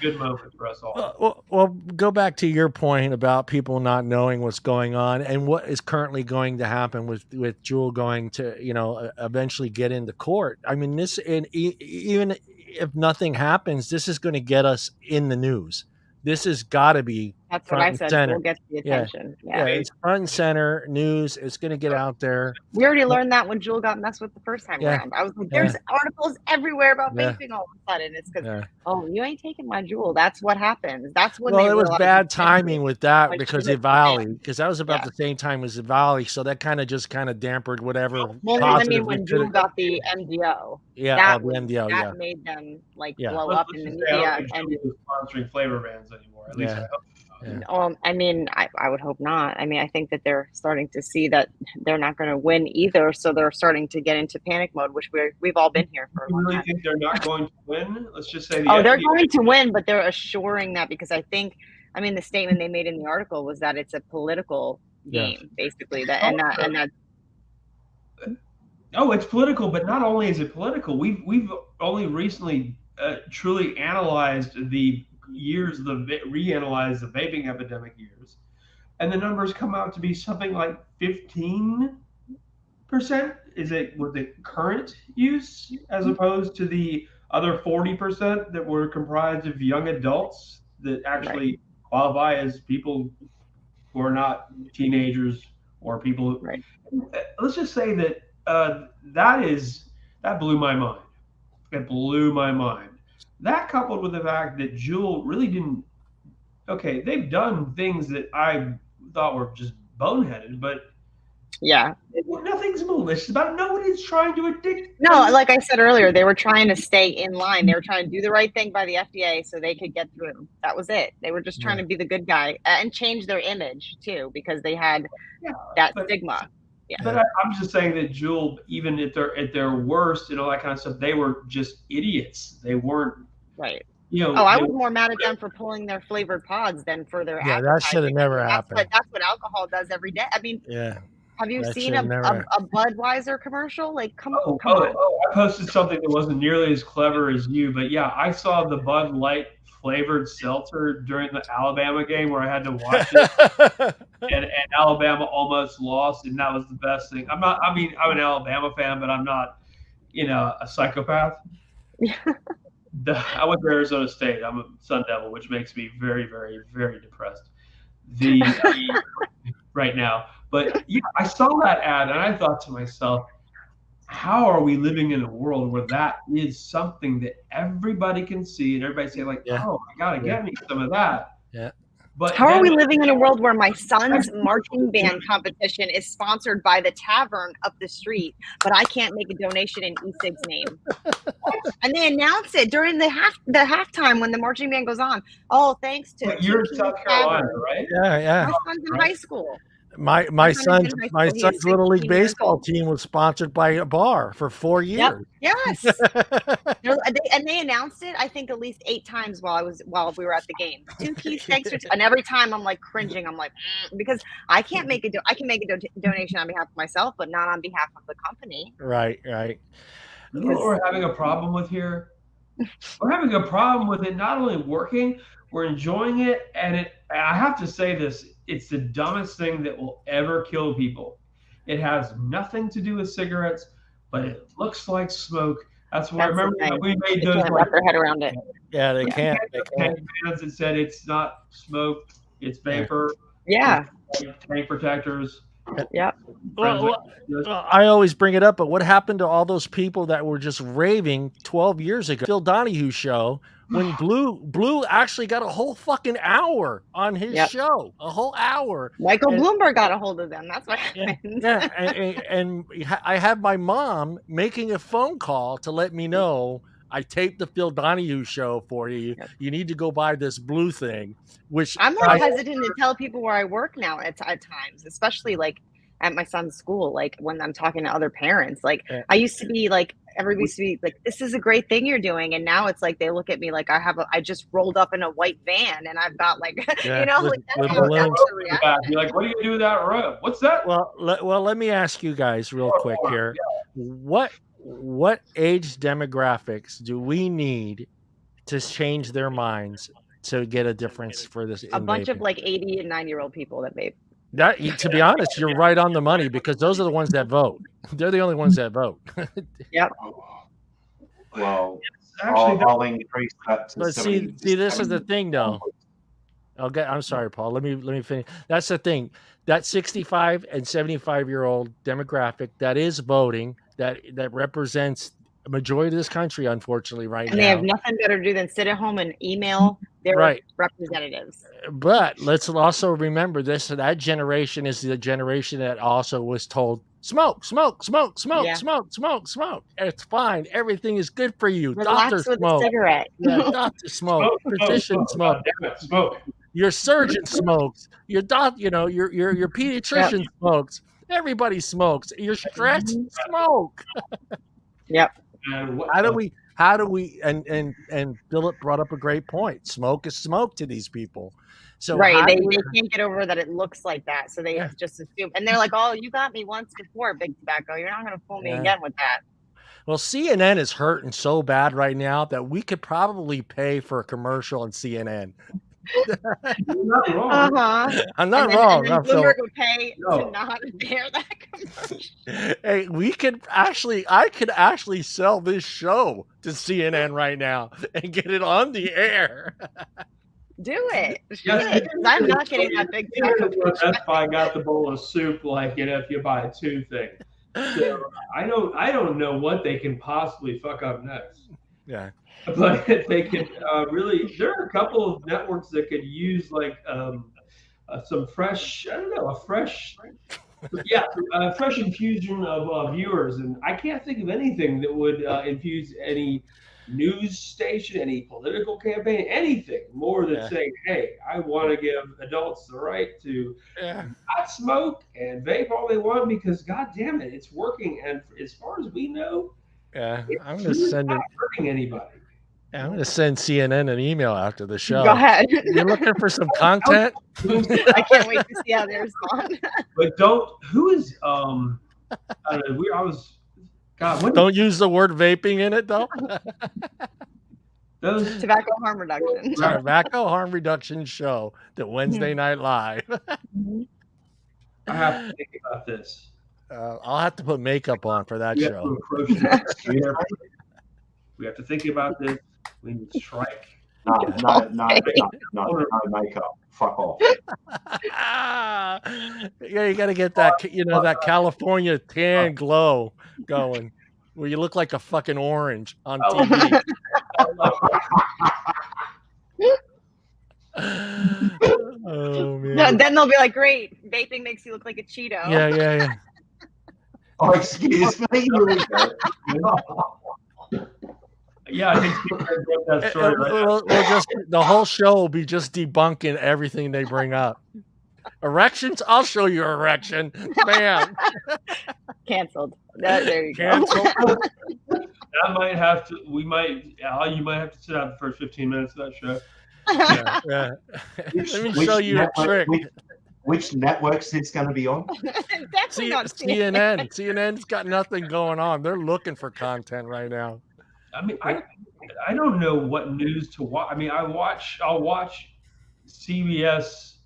good moment for us all. Well, go back to your point about people not knowing what's going on and what is currently going to happen with Juul going to, eventually get into court. I mean, this, and even if nothing happens, this is going to get us in the news. This has got to be That's what I said. We'll get the attention. Yeah, it's front and center news. It's going to get out there. We already learned that when Juul got messed with the first time around. I was like, there's articles everywhere about vaping all of a sudden. It's because, you ain't taking my Juul. That's what happens. That's when it was bad timing with that because of Valley, because that was about the same time as the Valley. So that kind of dampered whatever. Well, I mean, when Juul got the MDO, the MDO, that made them blow up in the media. And was sponsoring flavor bans anymore. At least I hope. I mean, I would hope not. I mean, I think that they're starting to see that they're not going to win either, so they're starting to get into panic mode, which we've all been here for a long time. You really think they're not going to win? Let's just say they're going to win, but they're assuring that because I think, the statement they made in the article was that it's a political game, basically. It's political, but not only is it political, we've only recently truly analyzed the reanalyze the vaping epidemic years, and the numbers come out to be something like 15% is it with the current use, as opposed to the other 40% that were comprised of young adults that actually qualify as people who are not teenagers or people. Let's just say that that blew my mind. It blew my mind. That coupled with the fact that Juul really didn't. Okay, they've done things that I thought were just boneheaded, but nothing's malicious about it. Nobody's trying to addict. No, like I said earlier, they were trying to stay in line. They were trying to do the right thing by the FDA so they could get through. That was it. They were just trying to be the good guy and change their image too, because they had that stigma. Yeah. But I'm just saying that Juul, even at their worst and all that kind of stuff, they were just idiots. They weren't. Right. I was more mad at them for pulling their flavored pods than for their advertising. That should have never happened. That's what alcohol does every day. I mean, have you seen a Budweiser commercial? Like, come on. I posted something that wasn't nearly as clever as you, but I saw the Bud Light flavored seltzer during the Alabama game where I had to watch it, and Alabama almost lost, and that was the best thing. I'm an Alabama fan, but I'm not, a psychopath. I went to Arizona State. I'm a Sun Devil, which makes me very, very, very depressed right now. But I saw that ad and I thought to myself, how are we living in a world where that is something that everybody can see and everybody say oh, I gotta get me some of that. Yeah. But how are we living in a world where my son's marching band competition is sponsored by the tavern up the street, but I can't make a donation in E-Cig's name? And they announce it during the halftime when the marching band goes on. Oh, thanks to you're in South Carolina, right? Yeah. My son's in high school. My son's little league baseball team was sponsored by a bar for 4 years. Yep. Yes. and they announced it, I think, at least 8 times while we were at the game. 2 keys, thanks for and every time I'm like cringing. I'm like, because I can't make I can make a donation on behalf of myself, but not on behalf of the company. Right. You know what we're having a problem with here? We're having a problem with it not only working, we're enjoying it, and I have to say this. It's the dumbest thing that will ever kill people. It has nothing to do with cigarettes, but it looks like smoke. That's why I remember when we made those. They can't wrap their head around it. Yeah, they can't. Fans that said it's not smoke, it's vapor. Yeah. Tank protectors. Yeah. Well, I always bring it up, but what happened to all those people that were just raving 12 years ago? Phil Donahue show, when Blue actually got a whole fucking hour on his show, a whole hour. Michael Bloomberg got a hold of them. That's what happened. Yeah, and I had my mom making a phone call to let me know, I taped the Phil Donahue show for you. Yep. You need to go buy this Blue thing, which I'm more hesitant to tell people where I work now at times, especially like at my son's school, like when I'm talking to other parents. Like I used to be like, everybody used to be like, this is a great thing you're doing. And now it's like, they look at me like I just rolled up in a white van and I've got like, that's the reaction. You're like, what do you do with that robe? What's that? Well, let me ask you guys real quick here. Yeah. What age demographics do we need to change their minds to get a difference for this? A bunch of like 80 and 90-year-old people that vape. That, to be honest, you're right on the money, because those are the ones that vote. They're the only ones that vote. Yep. Well, actually, I'll increase that to but see, this is the thing, though. Okay, I'm sorry, Paul. Let me finish. That's the thing. That 65 and 75-year-old demographic that is voting, that represents a majority of this country, unfortunately, right And they have now. nothing better to do than sit at home and email their Right. representatives. But let's also remember this: that generation is the generation that also was told, smoke, smoke, smoke, smoke, Yeah. smoke, smoke, smoke. It's fine. Everything is good for you. Doctor Relax with a smoke. cigarette. Yeah, doctor smoke. Physician smoke. Damn it, smoke. Your surgeon smokes. Your your pediatrician smokes. Everybody smokes. Your stretch smoke. Yep. And what How do we and Phillip brought up a great point. Smoke is smoke to these people. So right. They can't get over that it looks like that. So they Yeah. just assume, and they're like, oh, you got me once before, big tobacco. You're not going to fool me Yeah. again with that. Well, CNN is hurting so bad right now that we could probably pay for a commercial on CNN. You're not wrong. I'm not wrong. And then Bloomberg would pay to not air that commercial. Hey, I could actually sell this show to CNN right now and get it on the air. Do it. Yes, I'm not getting that big tobacco. Best Buy got the bowl of soup, like, you know, if you buy two things. So I don't know what they can possibly fuck up next. Yeah. But they could really. There are a couple of networks that could use like some fresh. I don't know, a fresh infusion of viewers, and I can't think of anything that would infuse any news station, any political campaign, anything more than saying, "Hey, I want to give adults the right to not smoke and vape all they want because, God damn it, it's working." And as far as we know, I'm going to send not hurting anybody. I'm going to send CNN an email after the show. Go ahead. You're looking for some content? I can't wait to see how they respond. But who is I was God. Don't use the word vaping in it though. Those tobacco harm reduction. Tobacco harm reduction show, the Wednesday Night Live. I have to think about this. I'll have to put makeup on for that show. We have to think about this. We need to strike. No makeup. Fuck off. Yeah, you got to get that, that California tan glow going, where you look like a fucking orange on TV. Oh man. Then they'll be like, "Great, vaping makes you look like a Cheeto." Yeah. Oh, excuse me. Yeah, I think that story. The whole show will be just debunking everything they bring up. Erections? I'll show you erection. Bam. Canceled. There you go. That might have to. You might have to sit out the first 15 minutes of that show. Yeah. Let me show you a trick. Which network's this going to be on? Definitely not CNN. CNN's got nothing going on. They're looking for content right now. I mean, I don't know what news to watch. I mean, I'll watch CBS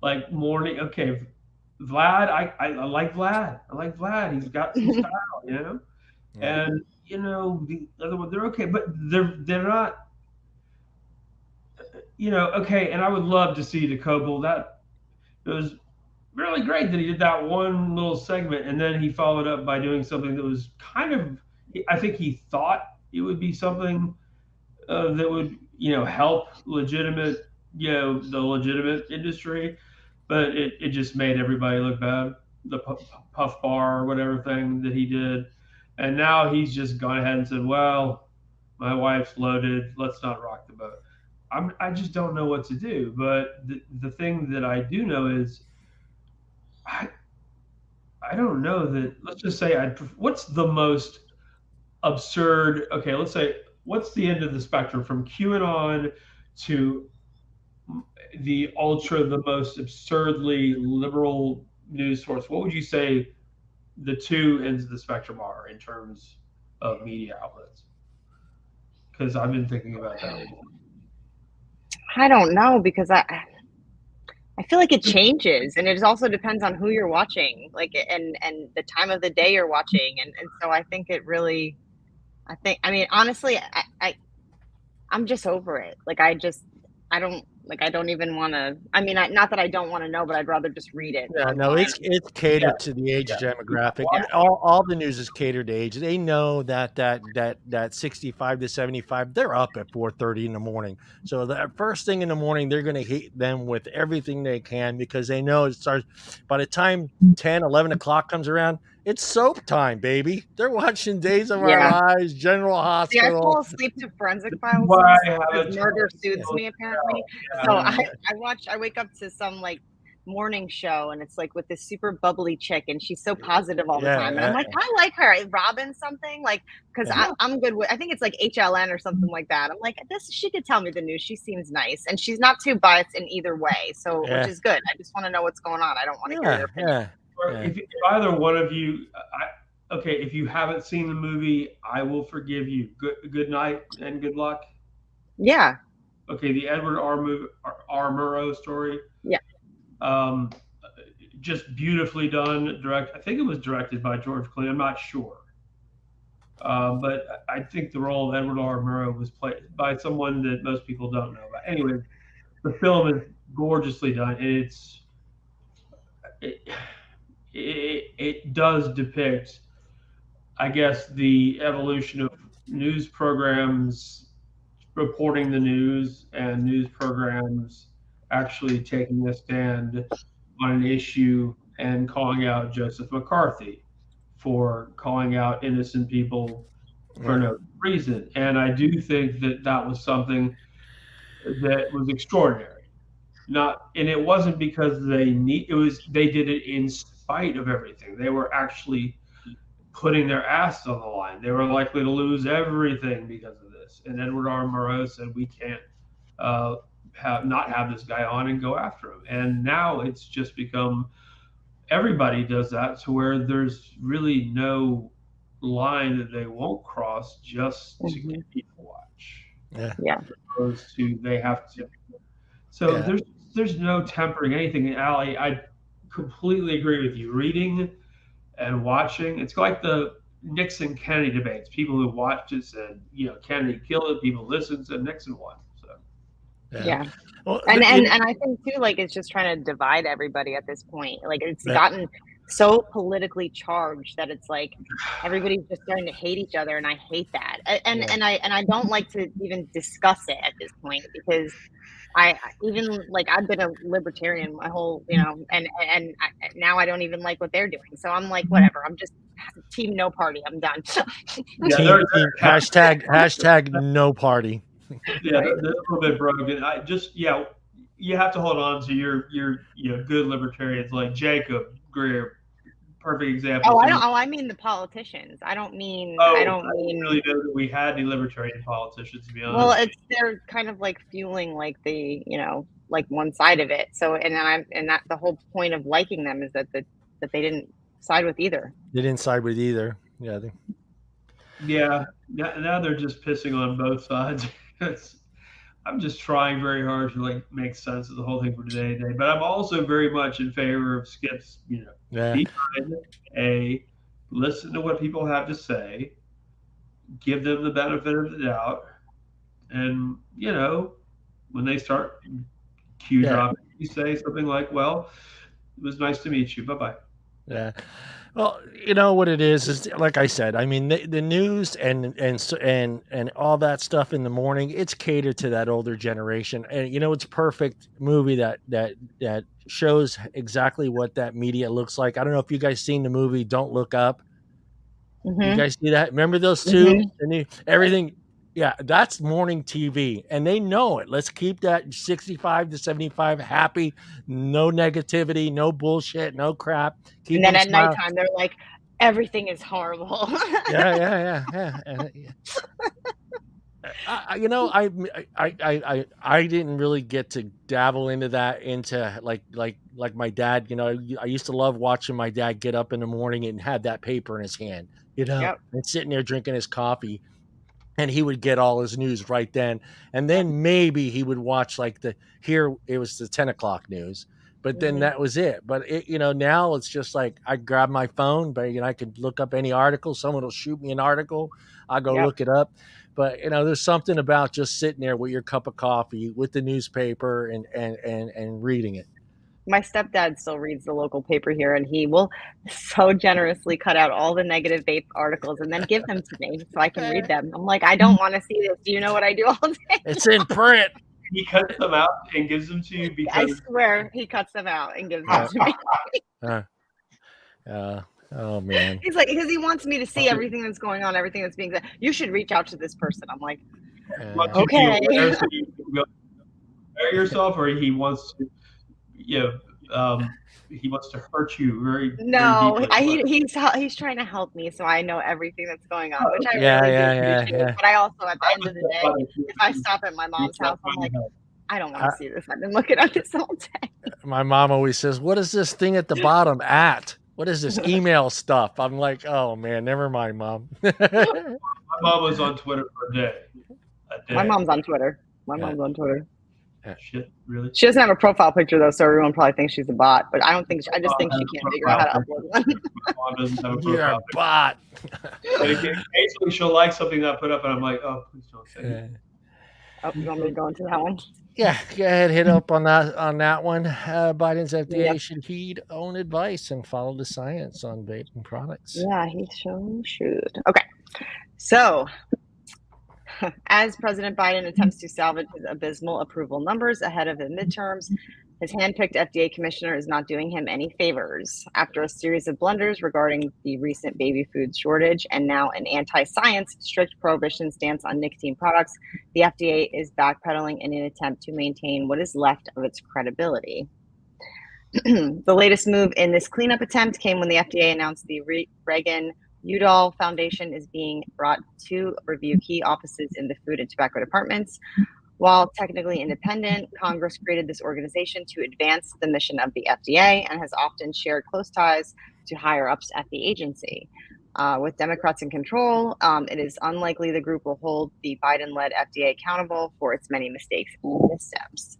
like morning. Okay, Vlad. I like Vlad. I like Vlad. He's got some style, Yeah. And the other one, they're okay, but they're not. Okay. And I would love to see the Coble. That it was really great that he did that one little segment, and then he followed up by doing something that was kind of. I think he thought it would be something that would, help the legitimate industry, but it just made everybody look bad. The puff bar or whatever thing that he did, and now he's just gone ahead and said, "Well, my wife's loaded. Let's not rock the boat." I just don't know what to do. But the thing that I do know is, I don't know that. Let's just say what's the most absurd. Okay, let's say what's the end of the spectrum from QAnon to the most absurdly liberal news source? What would you say the two ends of the spectrum are in terms of media outlets? Because I've been thinking about that. I don't know, because I feel like it changes, and it also depends on who you're watching, like, and the time of the day you're watching, and so I think it really. I mean, honestly, I'm just over it. Like, I don't Like, I don't even want to. I mean, not that I don't want to know, but I'd rather just read it. Yeah, no, online. it's catered to the age demographic. All the news is catered to age. They know that 65 to 75, they're up at 4:30 in the morning. So the first thing in the morning, they're going to hit them with everything they can because they know it starts by the time 10, 11 o'clock comes around. It's soap time, baby. They're watching Days of Our Lives, General See, I Hospital. fall asleep to Forensic Files because murder suits me, apparently. So I wake up to some like morning show, and it's like with this super bubbly chick, and she's so positive all the time. And I'm like, I like her. Robin something, like, because I'm good with, I think it's like HLN or something like that. I'm like, she could tell me the news. She seems nice, and she's not too biased in either way. So, which is good. I just want to know what's going on. I don't want to hear your opinion. If either one of you, okay, if you haven't seen the movie, I will forgive you. Good night and good luck. Yeah. Okay, the Edward R. Murrow story. Yeah. Just beautifully done. I think it was directed by George Clooney. I'm not sure. But I think the role of Edward R. Murrow was played by someone that most people don't know about. Anyway, the film is gorgeously done, and it does depict, I guess, the evolution of news programs reporting the news and news programs actually taking a stand on an issue and calling out Joseph McCarthy for calling out innocent people for no reason. And I do think that was something that was extraordinary. And it wasn't because they did it in spite of everything. They were actually putting their ass on the line. They were likely to lose everything because of this. And Edward R. Murrow said, we can't not have this guy on and go after him. And now it's just become, everybody does that, to where there's really no line that they won't cross just to get people watch. Yeah. As opposed to they have to. So there's no tempering anything. And Allie, I completely agree with you. Reading and watching, it's like the Nixon Kennedy debates. People who watched it said, Kennedy killed it. People listened, said Nixon won. So yeah. Well, and I think too, like, it's just trying to divide everybody at this point. Like, it's gotten so politically charged that it's like everybody's just starting to hate each other, and I hate that. And I don't like to even discuss it at this point, because I've been a libertarian my whole, and now I don't even like what they're doing. So I'm like, whatever. I'm just team no party. I'm done. Hashtag no party. Yeah, they're a little bit broken. You have to hold on to your good libertarians like Jacob Greer, perfect example. I mean the politicians. I don't mean really know that we had any libertarian politicians, to be honest. Well, they're kind of like fueling like the like one side of it. So that the whole point of liking them is that they didn't side with either. They didn't side with either. Yeah. Now they're just pissing on both sides. I'm just trying very hard to make sense of the whole thing for today. But I'm also very much in favor of Skip's, be kind, listen to what people have to say, give them the benefit of the doubt, and when they start cue dropping, you say something like, "Well, it was nice to meet you. Bye-bye." Yeah. Well, what it is like I said, I mean, the news and all that stuff in the morning, it's catered to that older generation. And, it's a perfect movie that shows exactly what that media looks like. I don't know if you guys seen the movie Don't Look Up. Mm-hmm. You guys see that? Remember those two? Mm-hmm. And everything. Yeah, that's morning TV, and they know it. Let's keep that 65 to 75 happy, no negativity, no bullshit, no crap. And then at nighttime, they're like, everything is horrible. Yeah. I didn't really get to dabble into that, like my dad. I used to love watching my dad get up in the morning and have that paper in his hand, and sitting there drinking his coffee. And he would get all his news right then. And then maybe he would watch it was the 10 o'clock news, but then that was it. But now it's just like, I grab my phone, but I could look up any article. Someone will shoot me an article. I go look it up. But there's something about just sitting there with your cup of coffee, with the newspaper, and reading it. My stepdad still reads the local paper here, and he will so generously cut out all the negative vape articles and then give them to me so I can read them. I'm like, I don't want to see this. Do you know what I do all day? It's in print. He cuts them out and gives them to you because I swear he cuts them out and gives them to me. Oh man. He's like, because he wants me to see everything that's going on, everything that's being said. You should reach out to this person. I'm like, okay. So you prepare yourself, or he wants to, he wants to hurt you very. No, very he's trying to help me, so I know everything that's going on, which I Yeah, really yeah, do yeah, appreciate. yeah. But I also, at the end of the day, if I stop at my mom's house, I'm like, I don't want to see this. I've been looking at this all day. My mom always says, "What is this thing at the bottom at? What is this email stuff?" I'm like, "Oh man, never mind, Mom." My mom was on Twitter for a day. My mom's on Twitter. My mom's on Twitter. Shit, really? She doesn't have a profile picture though, so everyone probably thinks she's a bot. But I don't think. I just think she can't figure out how to upload one. My mom doesn't have a You're profile a bot. Occasionally, she'll like something that I put up, and I'm like, "Oh, please don't say it." Oh, you want me to go into that one? Yeah, go ahead, hit up on that one. Biden's FDA should heed own advice and follow the science on vaping products. Yeah, he sure should. Okay, so as President Biden attempts to salvage his abysmal approval numbers ahead of the midterms, his handpicked FDA commissioner is not doing him any favors. After a series of blunders regarding the recent baby food shortage and now an anti-science strict prohibition stance on nicotine products, the FDA is backpedaling in an attempt to maintain what is left of its credibility. The latest move in this cleanup attempt came when the FDA announced the Reagan-Udall Foundation is being brought to review key offices in the Food and Tobacco departments. While technically independent, Congress created this organization to advance the mission of the FDA and has often shared close ties to higher-ups at the agency. With Democrats in control, it is unlikely the group will hold the Biden-led FDA accountable for its many mistakes and missteps.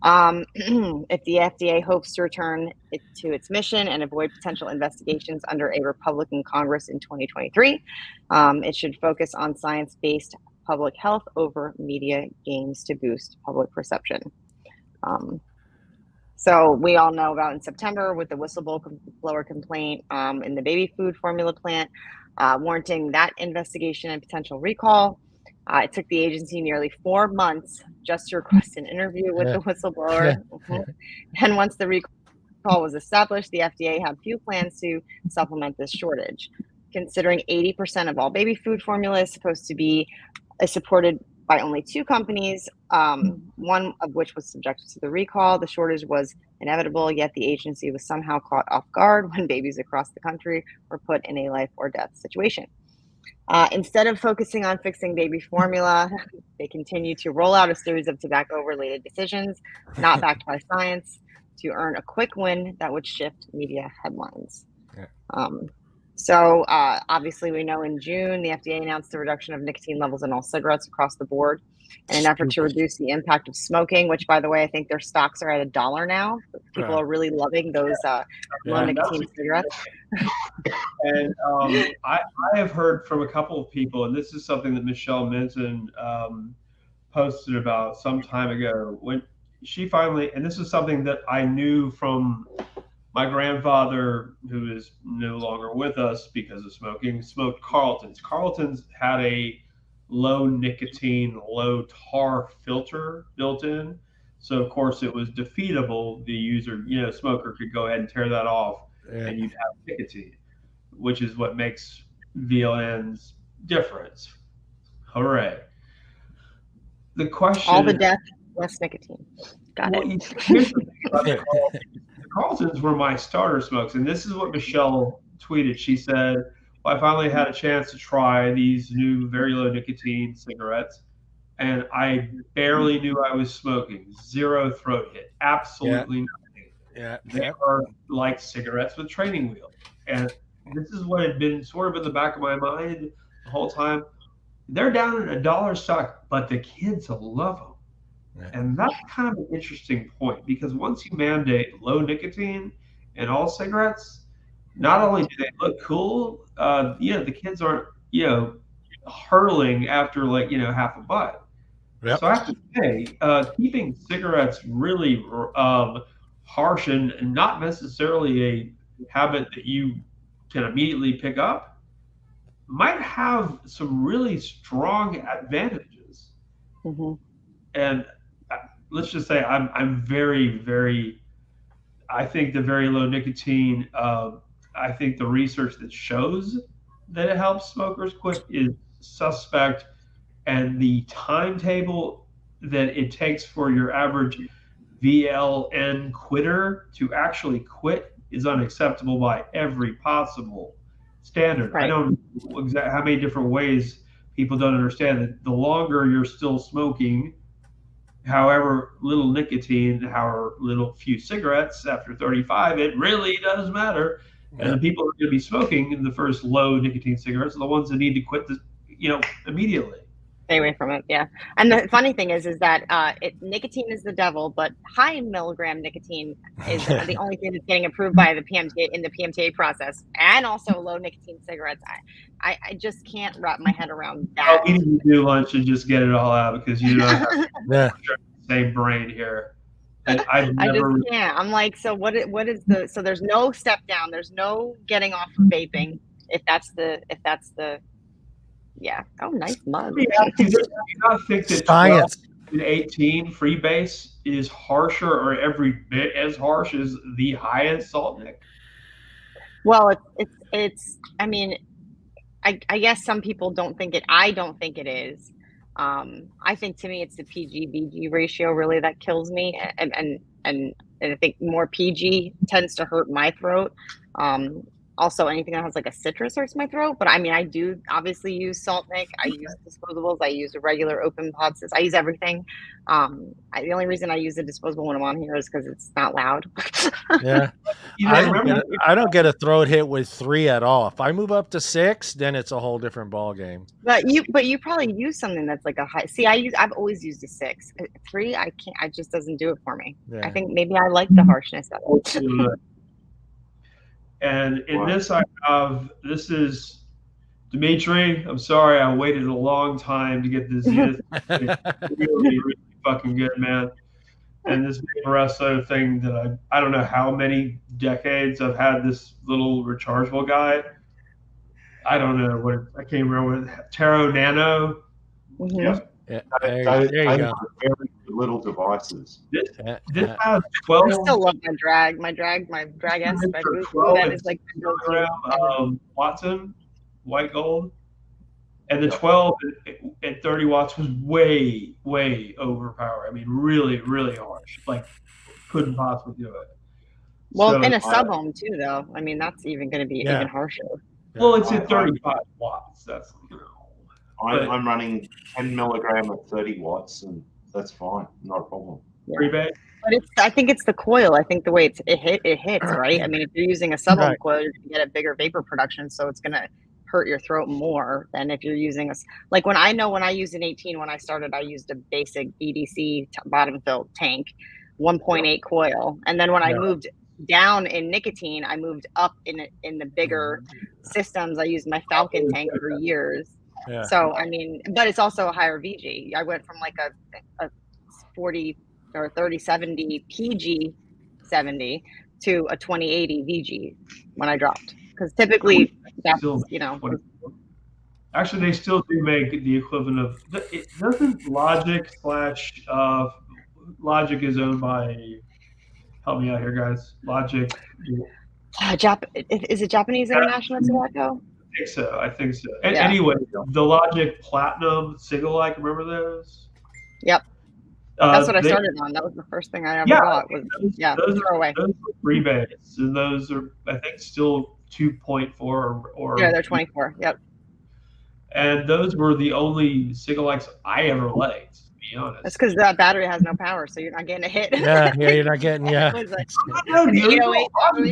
If the FDA hopes to return it to its mission and avoid potential investigations under a Republican Congress in 2023, it should focus on science-based public health over media gains to boost public perception. So we all know about in September with the whistleblower complaint in the baby food formula plant, warranting that investigation and potential recall. It took the agency nearly 4 months just to request an interview with the whistleblower. And once the recall was established, the FDA had few plans to supplement this shortage. Considering 80% of all baby food formula is supported by only 2 companies, one of which was subjected to the recall. The shortage was inevitable, yet the agency was somehow caught off guard when babies across the country were put in a life or death situation. Instead of focusing on fixing baby formula, they continue to roll out a series of tobacco-related decisions, not backed by science, to earn a quick win that would shift media headlines. So obviously we know in June, the FDA announced the reduction of nicotine levels in all cigarettes across the board in an effort to reduce the impact of smoking, which, by the way, I think their stocks are at $1 now. People are really loving those low nicotine cigarettes. And I have heard from a couple of people, and this is something that Michelle Minton posted about some time ago, when she finally, and this is something that I knew from my grandfather, who is no longer with us because of smoking, smoked Carltons. Carltons had a low nicotine, low tar filter built in. So, of course, it was defeatable. The user, smoker could go ahead and tear that off and you'd have nicotine, which is what makes VLNs different. Hooray. The question... All the death, less nicotine. Got it. Here's the thing about the Carltons were my starter smokes, and this is what Michelle tweeted. She said, well, I finally had a chance to try these new very low nicotine cigarettes, and I barely knew I was smoking. 0 throat hit. Absolutely nothing. They are like cigarettes with training wheels. And this is what had been sort of in the back of my mind the whole time. They're down at $1 stock, but the kids love them. And that's kind of an interesting point, because once you mandate low nicotine in all cigarettes, not only do they look cool, the kids aren't, hurtling after like half a butt. Yep. So I have to say, keeping cigarettes really harsh and not necessarily a habit that you can immediately pick up might have some really strong advantages. Mm-hmm. And let's just say I'm very, very, I think the very low nicotine, I think the research that shows that it helps smokers quit is suspect, and the timetable that it takes for your average VLN quitter to actually quit is unacceptable by every possible standard. Right. I don't know exactly how many different ways people don't understand that the longer you're still smoking, however little nicotine, however little few cigarettes after 35, it really does matter. And the people who are going to be smoking in the first low nicotine cigarettes are the ones that need to quit this, immediately. Stay away from it, yeah. And the funny thing is that nicotine is the devil, but high milligram nicotine is the only thing that's getting approved by the PMTA in the PMTA process, and also low nicotine cigarettes. I just can't wrap my head around that. Oh, we need to do lunch and just get it all out because you don't have Yeah. the same brain here. And I just can't. I'm like, so what is the? So there's no step down. There's no getting off of vaping. If that's the yeah. Oh, nice mug. Do you not think that 12 and 18 freebase is harsher or every bit as harsh as the highest salt nic? Well, it's. I mean, I guess some people don't think it. I don't think it is. I think to me it's the PG-VG ratio really that kills me, and I think more PG tends to hurt my throat. Also, anything that has like a citrus hurts my throat. But I mean, I do obviously use salt nic. I use disposables. I use a regular open pod. I use everything. The only reason I use a disposable when I'm on here is because it's not loud. Yeah. I don't get a throat hit with 3 at all. If I move up to 6, then it's a whole different ball game. But you probably use something that's like a high. See, I've always used a 6. 3, I can't. It just doesn't do it for me. Yeah. I think maybe I like the harshness of it. And in this, this is Dimitri. I'm sorry, I waited a long time to get this. It's really, really fucking good, man. And this Vaporesso thing that I don't know how many decades I've had this little rechargeable guy. I don't know what I can't remember what Taro Nano. Mm-hmm. Yeah, there you go. Very little devices. This has 12. I still love my drag. My drag S. That is like Watson, white gold, and the 12 at 30 watts was way, way overpowered. I mean, really, really harsh. Like, couldn't possibly do it. Well, so, in a sub home too, though. I mean, that's even going to be even harsher. Well, it's at 35 watts. That's I'm running 10 milligram at 30 watts, and that's fine, not a problem. Yeah. But I think it's the coil. I think the way it hits, right? I mean, if you're using a sub-home coil, you're going to get a bigger vapor production, so it's going to hurt your throat more than if you're using like when I used an 18 when I started, I used a basic BDC bottom fill tank, 1.8 coil, and then when I moved down in nicotine, I moved up in the bigger systems. I used my Falcon tank for years. Yeah. So I mean, but it's also a higher VG. I went from like a 40 or 3070 PG 70 to a 2080 VG when I dropped, because typically that's Actually, they still do make the equivalent of. It doesn't Logic Logic is owned by. Help me out here, guys. Logic. Is it Japanese International Tobacco? I think so. And anyway, the Logic Platinum Sigalike, remember those? Yep. That's what I started on. That was the first thing I ever bought. Those are freebase, and those are, I think, still 2.4 or. Yeah, they're 24. Yep. And those were the only Sigalikes I ever liked. Be honest. That's because that battery has no power, so you're not getting a hit. Yeah, you're not getting. Yeah. The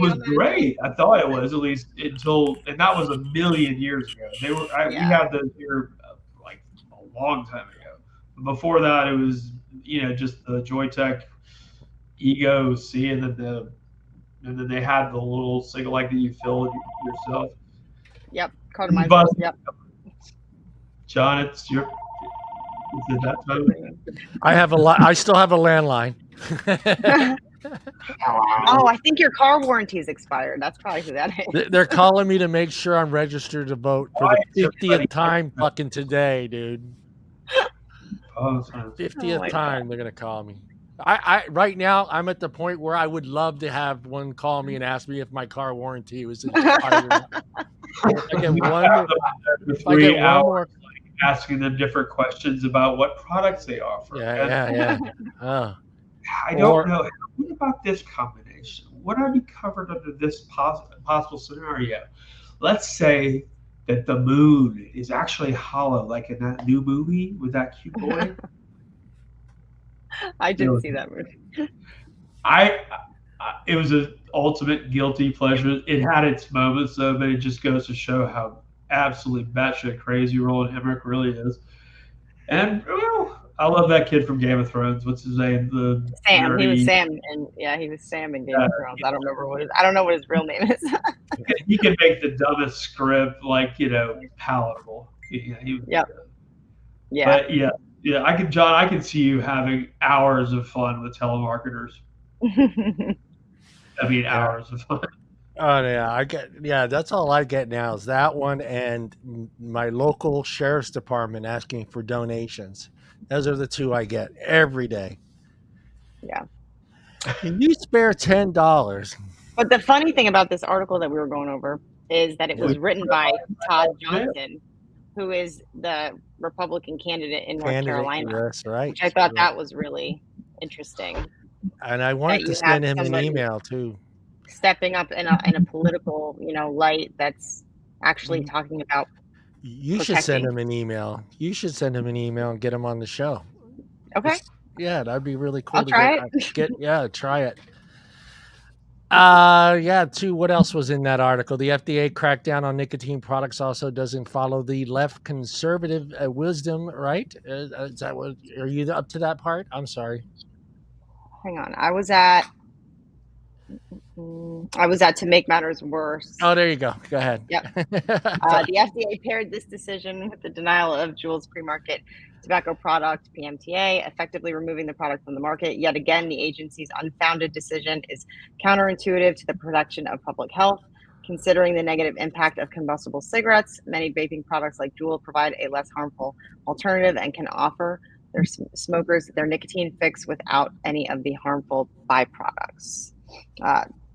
was great. I thought it was, at least until, and that was a million years ago. They were. We had those here like a long time ago. Before that, it was just the Joytech Ego C, and then they had the little Sigalike that you fill yourself. Yep, Cartomizer. Yep. John, it's your. Is it that time? I still have a landline. Oh, I think your car warranty is expired. That's probably who that is. They're calling me to make sure I'm registered to vote for the 50th time fucking today, dude. Oh, 50th time they're gonna call me. I right now I'm at the point where I would love to have one call me and ask me if my car warranty was expired. If I get one more asking them different questions about what products they offer. Yeah. I don't know. What about this combination? Would I be covered under this possible scenario? Let's say that the moon is actually hollow, like in that new movie with that cute boy. I didn't see that movie. It was an ultimate guilty pleasure. It had its moments, though, but it just goes to show how absolutely batshit crazy Roland Emmerich really is. And I love that kid from Game of Thrones. What's his name? Sam. He was Sam, and he was Sam in Game of Thrones. I don't know what his real name is. He can make the dumbest script palatable. Yeah. But I can see you having hours of fun with telemarketers. Hours of fun. Oh yeah, that's all I get now is that one and my local sheriff's department asking for donations. Those are the two I get every day. Yeah. Can you spare $10? But the funny thing about this article that we were going over is that it was written by Todd Johnson, who is the Republican candidate in North Carolina. That's right. Which I thought that was really interesting. And I wanted to send him an email too. Stepping up in a political, light that's actually talking about. You should send him an email. You should send him an email and get him on the show. Okay. That'd be really cool. I'll try it. Try it. Too. What else was in that article? The FDA crackdown on nicotine products also doesn't follow the left conservative wisdom, right? Is that what? Are you up to that part? I'm sorry. Hang on. I was at to make matters worse. Oh, there you go. Go ahead. Yep. The FDA paired this decision with the denial of Juul's pre-market tobacco product, PMTA, effectively removing the product from the market. Yet again, the agency's unfounded decision is counterintuitive to the protection of public health. Considering the negative impact of combustible cigarettes, many vaping products like Juul provide a less harmful alternative and can offer their smokers their nicotine fix without any of the harmful byproducts.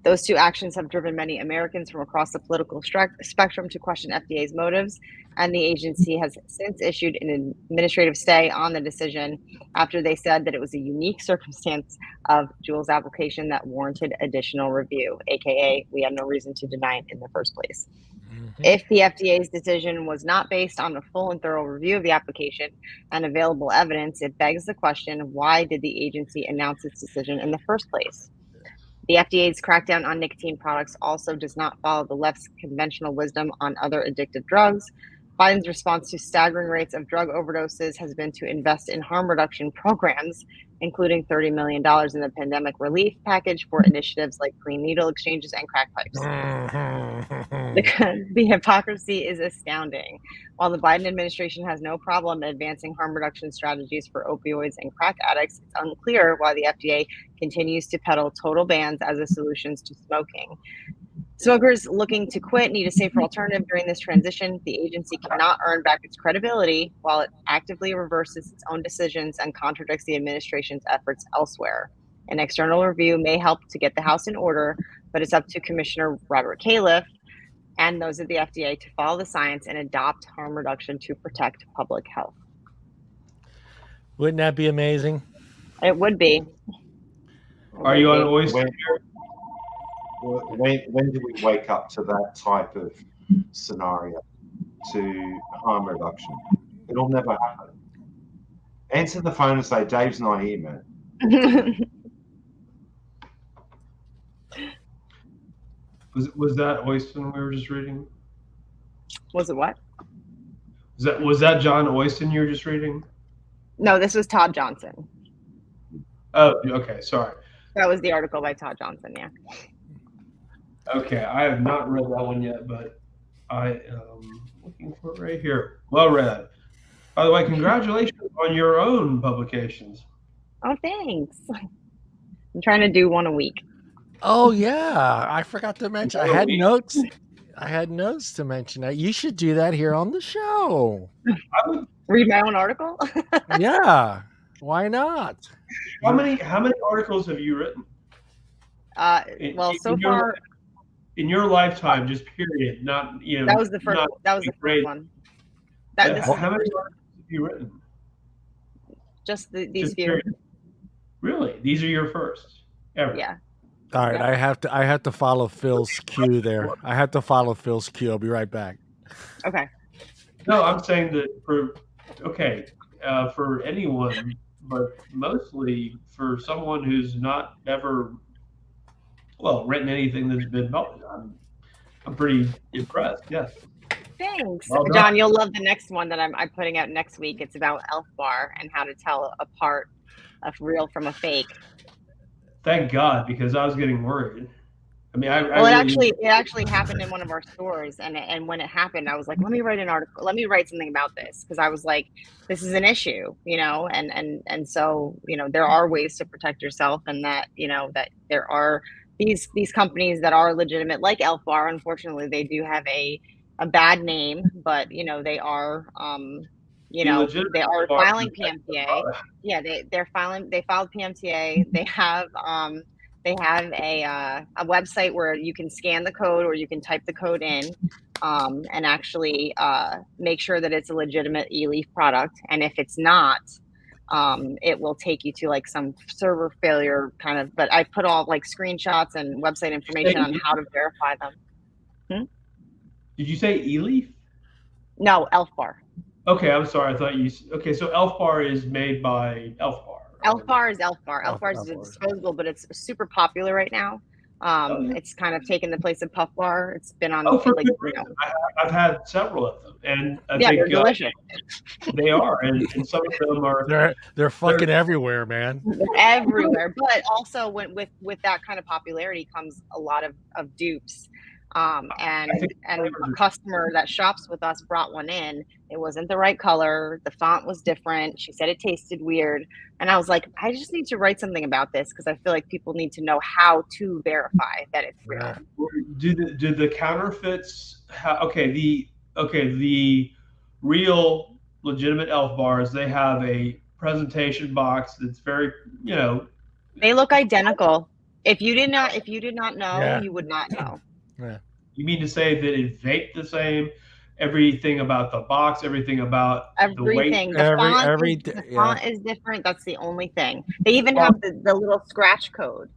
Those two actions have driven many Americans from across the political spectrum to question FDA's motives, and the agency has since issued an administrative stay on the decision after they said that it was a unique circumstance of Juul's application that warranted additional review, aka we had no reason to deny it in the first place. If the FDA's decision was not based on a full and thorough review of the application and available evidence, it begs the question, why did the agency announce its decision in the first place? The FDA's crackdown on nicotine products also does not follow the left's conventional wisdom on other addictive drugs. Biden's response to staggering rates of drug overdoses has been to invest in harm reduction programs, including $30 million in the pandemic relief package for initiatives like clean needle exchanges and crack pipes. The hypocrisy is astounding. While the Biden administration has no problem advancing harm reduction strategies for opioids and crack addicts, it's unclear why the FDA continues to peddle total bans as a solution to smoking. Smokers looking to quit need a safer alternative during this transition. The agency cannot earn back its credibility while it actively reverses its own decisions and contradicts the administration's efforts elsewhere. An external review may help to get the House in order, but it's up to Commissioner Robert Califf and those at the FDA to follow the science and adopt harm reduction to protect public health. Wouldn't that be amazing? It would be. Are you on Oyster? When do we wake up to that type of scenario, to harm reduction? It'll never happen. Answer the phone and say, Dave's not here, man. Was that Oyston we were just reading? Was it what? Was that John Oyston you were just reading? No, this was Todd Johnson. Oh, okay, sorry. That was the article by Todd Johnson, yeah. Okay, I have not read that one yet, but I am looking for it right here. Well read. By the way, congratulations on your own publications. Oh, thanks. I'm trying to do one a week. Oh yeah, I forgot to mention. I had notes. I had notes to mention that. You should do that here on the show. I would read my own article. Yeah, why not? How many articles have you written? Well, so far in your lifetime, just period. Not that was the first. That was the first one. How many articles have you written? Just these few. Period. Really, these are your first ever? Yeah. All right, yeah. I have to follow Phil's cue there. I have to follow Phil's cue. I'll be right back. Okay. No, I'm saying that for anyone, but mostly for someone who's not ever written anything that's been published. I'm pretty impressed. Yes. Thanks, well, John. You'll love the next one that I'm putting out next week. It's about Elf Bar and how to tell apart a real from a fake. Thank God, because I was getting worried. I mean, it actually happened in one of our stores, and when it happened, I was like, let me write an article. Let me write something about this, because I was like, this is an issue, and so there are ways to protect yourself, and that that there are these companies that are legitimate, like Elf Bar. Unfortunately, they do have a bad name, but they are they are filing PMTA. Yeah, they filed PMTA. They have a website where you can scan the code or you can type the code in and actually make sure that it's a legitimate e-leaf product. And if it's not, it will take you to like some server failure kind of, but I put all like screenshots and website information on how to verify them. Did you say e-leaf? No, Elf Bar. Okay, I'm sorry. I thought okay, so Elf Bar is made by Elf Bar. Elf Bar is Elf Bar. Elf Bar is disposable, but it's super popular right now. It's kind of taken the place of Puff Bar. It's been on. I've had several of them, and I think they're delicious. They are, and some of them are. They're fucking everywhere, man. They're everywhere, but also with that kind of popularity comes a lot of dupes. And a customer that shops with us brought one in. It wasn't the right color. The font was different. She said it tasted weird. And I was like, I just need to write something about this because I feel like people need to know how to verify that it's real. Do the counterfeits? The real legitimate Elf Bars, they have a presentation box that's very, They look identical. If you did not know, you would not know. Yeah. You mean to say that it vaped the same? Everything about the box, everything about everything. The weight. The font is different. That's the only thing. They even have the little scratch code,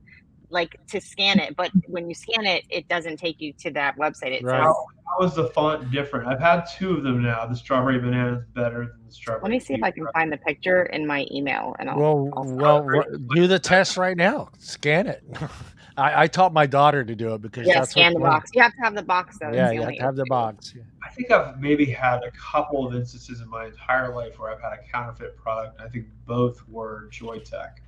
like to scan it. But when you scan it, it doesn't take you to that website. It says, how is the font different? I've had two of them now. The strawberry banana is better than the strawberry. Let me see if I can find the picture in my email, and I'll do the test right now. Scan it. I taught my daughter to do it because that's scan the box. You have to have the box though. Yeah, you have to have the box. Yeah. I think I've maybe had a couple of instances in my entire life where I've had a counterfeit product. I think both were Joytech,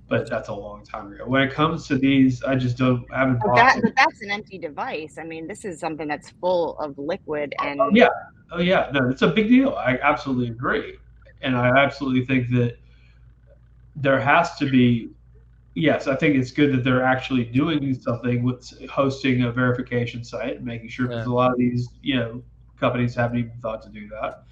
but that's a long time ago. When it comes to these, I just haven't bought them. But that's an empty device. I mean, this is something that's full of liquid and. Oh yeah, no, it's a big deal. I absolutely agree, and I absolutely think that there has to be. Yes, I think it's good that they're actually doing something with hosting a verification site and making sure, because a lot of these, companies haven't even thought to do that.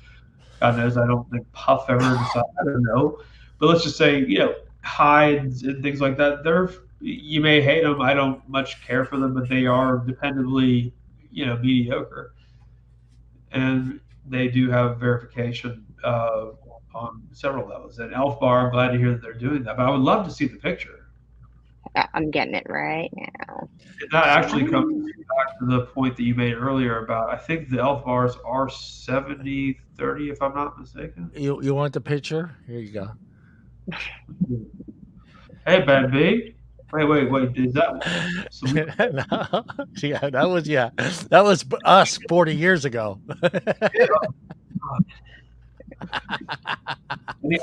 God knows, I don't think Puff ever decided. I don't know, but let's just say, hides and things like that. You may hate them. I don't much care for them, but they are dependably, mediocre, and they do have verification on several levels. And Elf Bar, I'm glad to hear that they're doing that, but I would love to see the picture. I'm getting it right now. That actually comes back to the point that you made earlier about, I think the Elf Bars are 70-30, if I'm not mistaken. You want the picture? Here you go. Hey, Bad B. Wait. Is that? No. Yeah, that was us 40 years ago.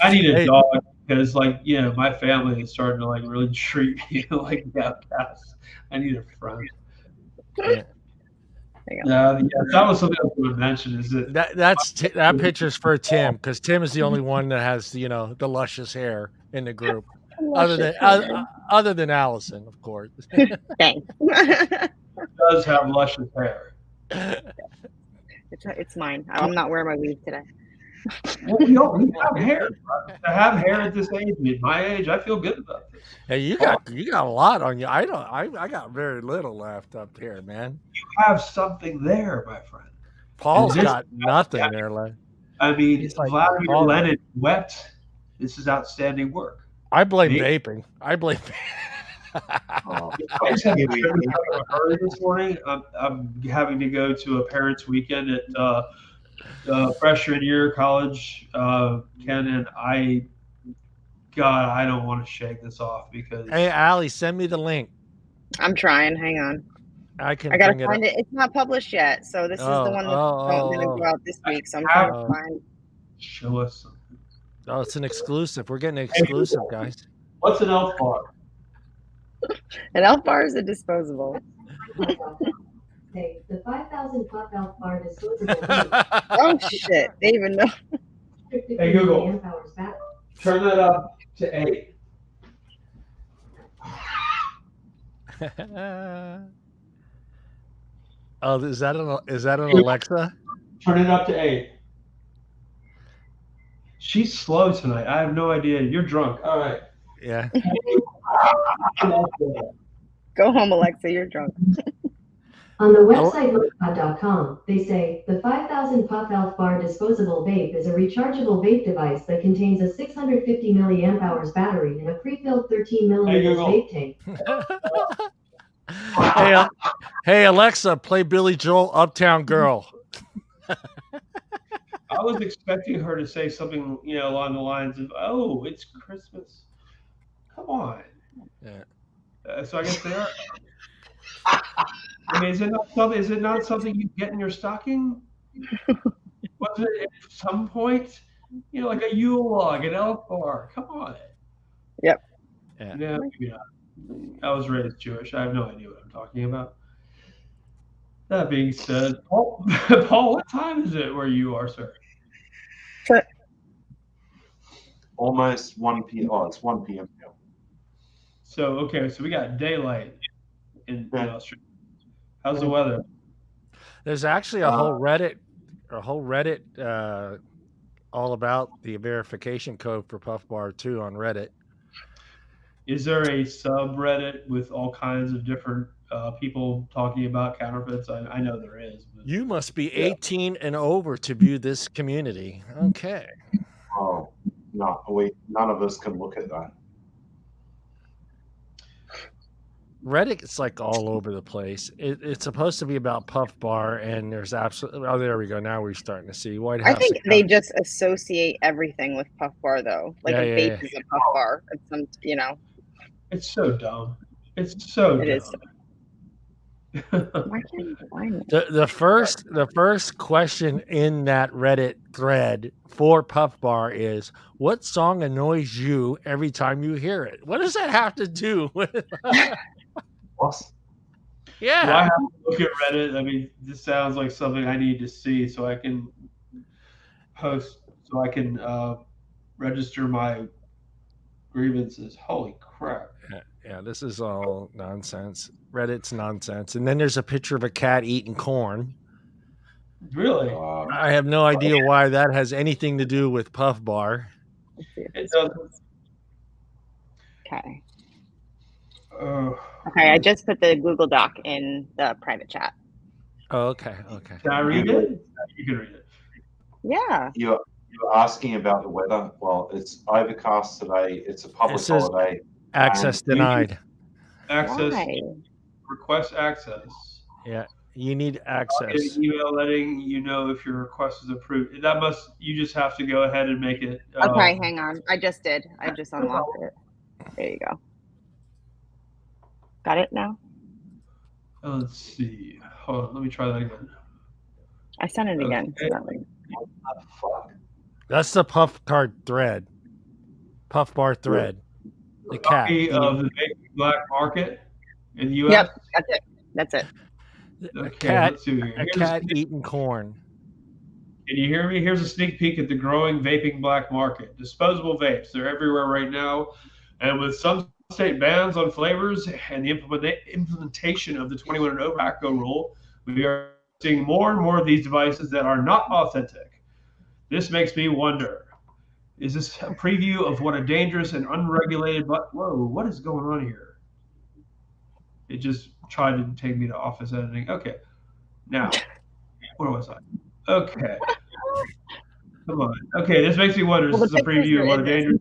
I need a dog. Because, my family is starting to, really treat me like an outcast. I need a friend. Yeah. Yeah, that was something I was going to mention. Is that picture's for Tim, because Tim is the only one that has the luscious hair in the group, other than Allison, of course. Thanks. Does have luscious hair. It's mine. I'm not wearing my weave today. Well, we have hair. To have hair at this age, at my age, I feel good about this. Hey, you got a lot on you. I got very little left up here, man. You have something there, my friend. Paul's got nothing there left. I mean, Vladimir Lenin wept. This is outstanding work. I blame vaping. I just had a hurry this morning. I'm having to go to a parents' weekend at freshman year college, Ken, and I don't want to shake this off because. Hey, Allie, send me the link. I'm trying. Hang on. I gotta find it. It's not published yet, so this is the one that's going to go out this week. So I'm trying to find. Show us something. Oh, it's an exclusive. We're getting an exclusive, guys. What's an elf bar? An elf bar is a disposable. Hey, the 5,000 pop elf bar disposable. Oh shit! They even know. Hey Google, turn that up to 8. Oh, is that an Alexa? Turn it up to 8. She's slow tonight. I have no idea. You're drunk. All right. Yeah. Go home, Alexa. You're drunk. On the website Lookout.com, they say the 5,000 pop elf bar disposable vape is a rechargeable vape device that contains a 650 milliamp hours battery and a pre-filled 13 milliliters vape tank. Hey, Alexa, play Billy Joel, Uptown Girl. I was expecting her to say something, along the lines of, "Oh, it's Christmas." Come on. Yeah. So I guess they are. I mean, is it not something you get in your stocking? Was it at some point? Like a Yule log, an elf bar. Come on. Yep. Yeah. Maybe not. I was raised Jewish. I have no idea what I'm talking about. That being said, Paul, what time is it where you are, sir? Almost 1 p.m. Oh, it's 1 p.m. now. So we got daylight in Australia. How's the weather? There's actually a whole Reddit all about the verification code for Puff Bar 2 on Reddit. Is there a subreddit with all kinds of different people talking about counterfeits? I know there is. But... You must be 18 and over to view this community. Okay. Oh, no, none of us can look at that. Reddit is like all over the place. It's supposed to be about Puff Bar, and there's absolutely. Oh, there we go. Now we're starting to see White House. I think they just associate everything with Puff Bar, though. Like a vape is a Puff Bar. It's It's so dumb. It's so dumb. It is. Why can't you find it? The first question in that Reddit thread for Puff Bar is, what song annoys you every time you hear it? What does that have to do with? What? Yeah. Do I have to look at Reddit? I mean, this sounds like something I need to see so I can post, so I can register my grievances. Holy crap. Yeah, this is all nonsense. Reddit's nonsense. And then there's a picture of a cat eating corn. Really? I have no idea why that has anything to do with Puff Bar. It doesn't. Okay. Okay, I just put the Google Doc in the private chat. Oh, okay. Can I read it? You can read it. Yeah. You're asking about the weather. Well, it's overcast today. It's a public holiday. Access denied. Access. Why? Request access. Yeah, you need access. Email letting you know if your request is approved. You just have to go ahead and make it. Okay, hang on. I just did. I just unlocked it. There you go. Got it now? Let's see. Hold on. Let me try that again. I sent it again. Okay. What the fuck? That's the Puff Card thread. Puff Bar thread. The cat. Copy of the Vaping Black Market in the U.S. Yep, that's it. Okay, let's see here. A cat eating corn. Can you hear me? Here's a sneak peek at the growing vaping black market. Disposable vapes, they're everywhere right now. And with some state bans on flavors and the implementation of the 21 and over tobacco rule, we are seeing more and more of these devices that are not authentic. This makes me wonder, is this a preview of what a dangerous and unregulated, whoa, what is going on here? It just tried to take me to office editing. Okay, now, where was I? Okay. Come on. Okay, this makes me wonder. This is a preview of what a dangerous.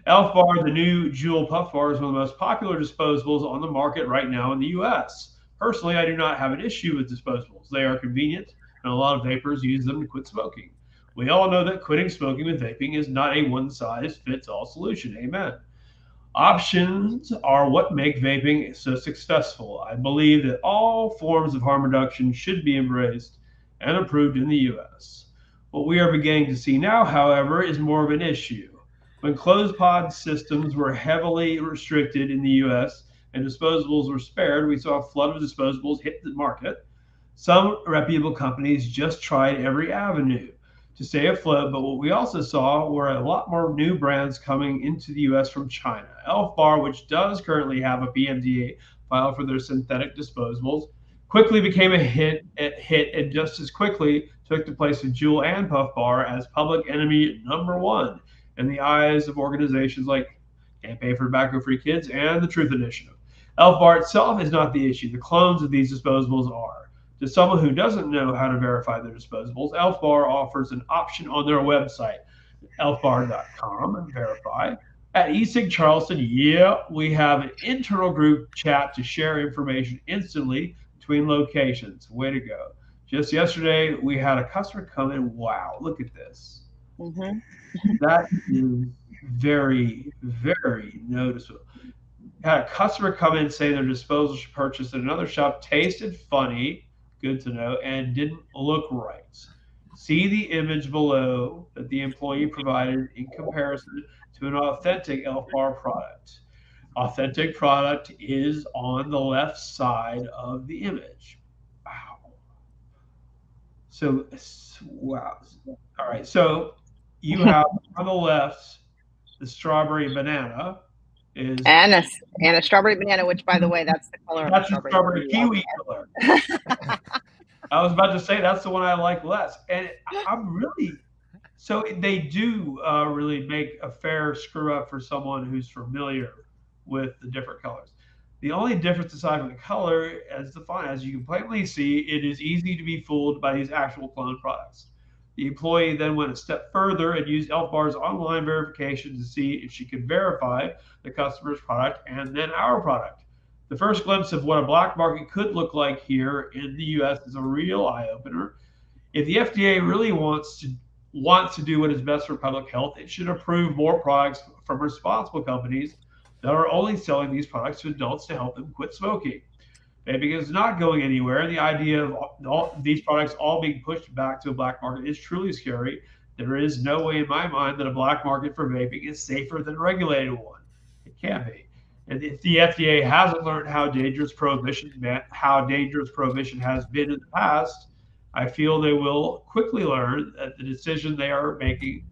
Elf Bar, the new Juul puff bar, is one of the most popular disposables on the market right now in the U.S. Personally, I do not have an issue with disposables. They are convenient, and a lot of vapors use them to quit smoking. We all know that quitting smoking with vaping is not a one-size-fits-all solution. Amen. Options are what make vaping so successful. I believe that all forms of harm reduction should be embraced and approved in the U.S. What we are beginning to see now, however, is more of an issue. When closed pod systems were heavily restricted in the U.S. and disposables were spared, we saw a flood of disposables hit the market. Some reputable companies just tried every avenue to stay afloat, but what we also saw were a lot more new brands coming into the U.S. from China. Elf Bar, which does currently have a PMDA file for their synthetic disposables, quickly became a hit and just as quickly took the place of Juul and Puff Bar as public enemy #1 in the eyes of organizations like Campaign for Tobacco-Free Kids and the Truth Initiative. Elf Bar itself is not the issue. The clones of these disposables are. To someone who doesn't know how to verify their disposables, Elf Bar offers an option on their website, elfbar.com, and verify. At eSig Charleston, we have an internal group chat to share information instantly between locations. Way to go. Just yesterday, we had a customer come in. Wow, look at this. Mm-hmm. That is very, very noticeable. Had a customer come in saying their disposal she purchased at another shop tasted funny, good to know, and didn't look right. See the image below that the employee provided in comparison to an authentic Elf Bar product. Authentic product is on the left side of the image. Wow. So, wow. All right. So you have on the left the strawberry banana is and a strawberry banana, which by the way, that's the color. That's the strawberry kiwi color. I was about to say that's the one I like less, and I'm really so they do really make a fair screw up for someone who's familiar with the different colors. The only difference aside from the color, as you can plainly see, it is easy to be fooled by these actual clone products. The employee then went a step further and used Elf Bar's online verification to see if she could verify the customer's product and then our product. The first glimpse of what a black market could look like here in the U.S. is a real eye-opener. If the FDA really wants to do what is best for public health, it should approve more products from responsible companies that are only selling these products to adults to help them quit smoking. Vaping is not going anywhere. The idea of all these products all being pushed back to a black market is truly scary. There is no way in my mind that a black market for vaping is safer than a regulated one. It can't be. And if the FDA hasn't learned how dangerous prohibition has been in the past, I feel they will quickly learn that the decisions they are making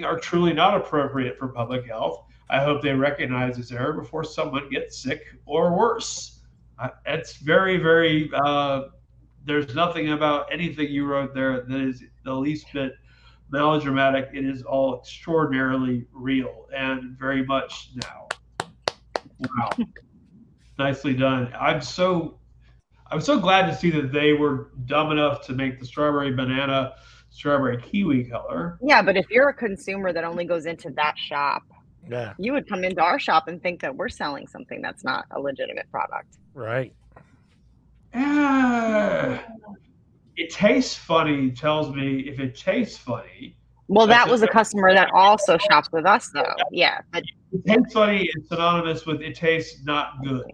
are truly not appropriate for public health. I hope they recognize this error before someone gets sick or worse. It's very, very, there's nothing about anything you wrote there that is the least bit melodramatic. It is all extraordinarily real and very much now. Wow. Nicely done. I'm so glad to see that they were dumb enough to make the strawberry banana, strawberry kiwi color. Yeah, but if you're a consumer that only goes into that shop, you would come into our shop and think that we're selling something that's not a legitimate product. Right. It tastes funny tells me if it tastes funny. Well, that was a customer that also shops with us, though. Yeah. But it tastes funny is synonymous with it tastes not good.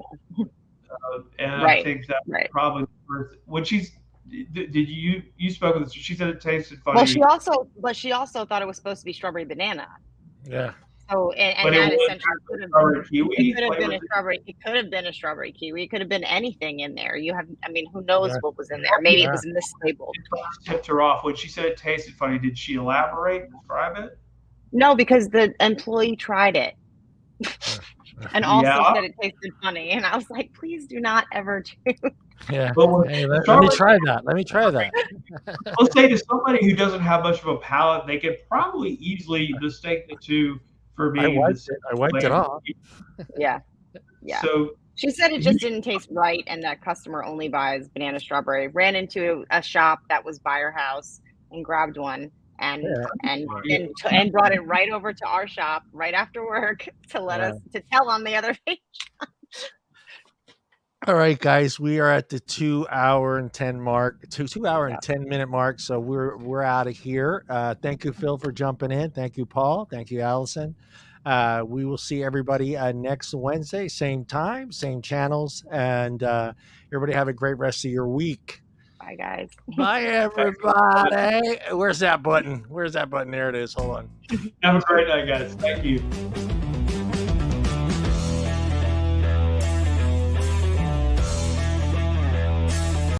And right. I think that probably when you spoke with her, she said it tasted funny. Well, she also thought it was supposed to be strawberry banana. Yeah. So, and But it that was essentially could have strawberry kiwi. it could have been flavor. a strawberry. It could have been a strawberry kiwi. It could have been anything in there. You have, I mean, who knows Yeah. what was in there? Maybe Yeah. it was mislabeled. It tipped her off when she said it tasted funny. Did she elaborate, describe it? No, because the employee tried it and also Yeah. said it tasted funny, and I was like, please do not ever do. Yeah. But when Hey, let me strawberry- try that. Let me try that. I'll say to somebody who doesn't have much of a palate, they could probably easily mistake the two for I being wiped it. I wiped it flavor. off. Yeah. Yeah. So She said it just didn't taste right, and that customer only buys banana strawberry. Ran into a shop that was by her house and grabbed one, and brought it right over to our shop right after work to let us to tell on the other page. All right, guys, we are at the 2 hour and 10 mark, 2 hour and 10 minute mark. So we're out of here. Thank you, Phil, for jumping in. Thank you, Paul. Thank you, Allison. We will see everybody next Wednesday, same time, same channels, and everybody have a great rest of your week. Bye, guys. Bye, everybody. Where's that button? Where's that button? There it is. Hold on. have a great night, guys. Thank you.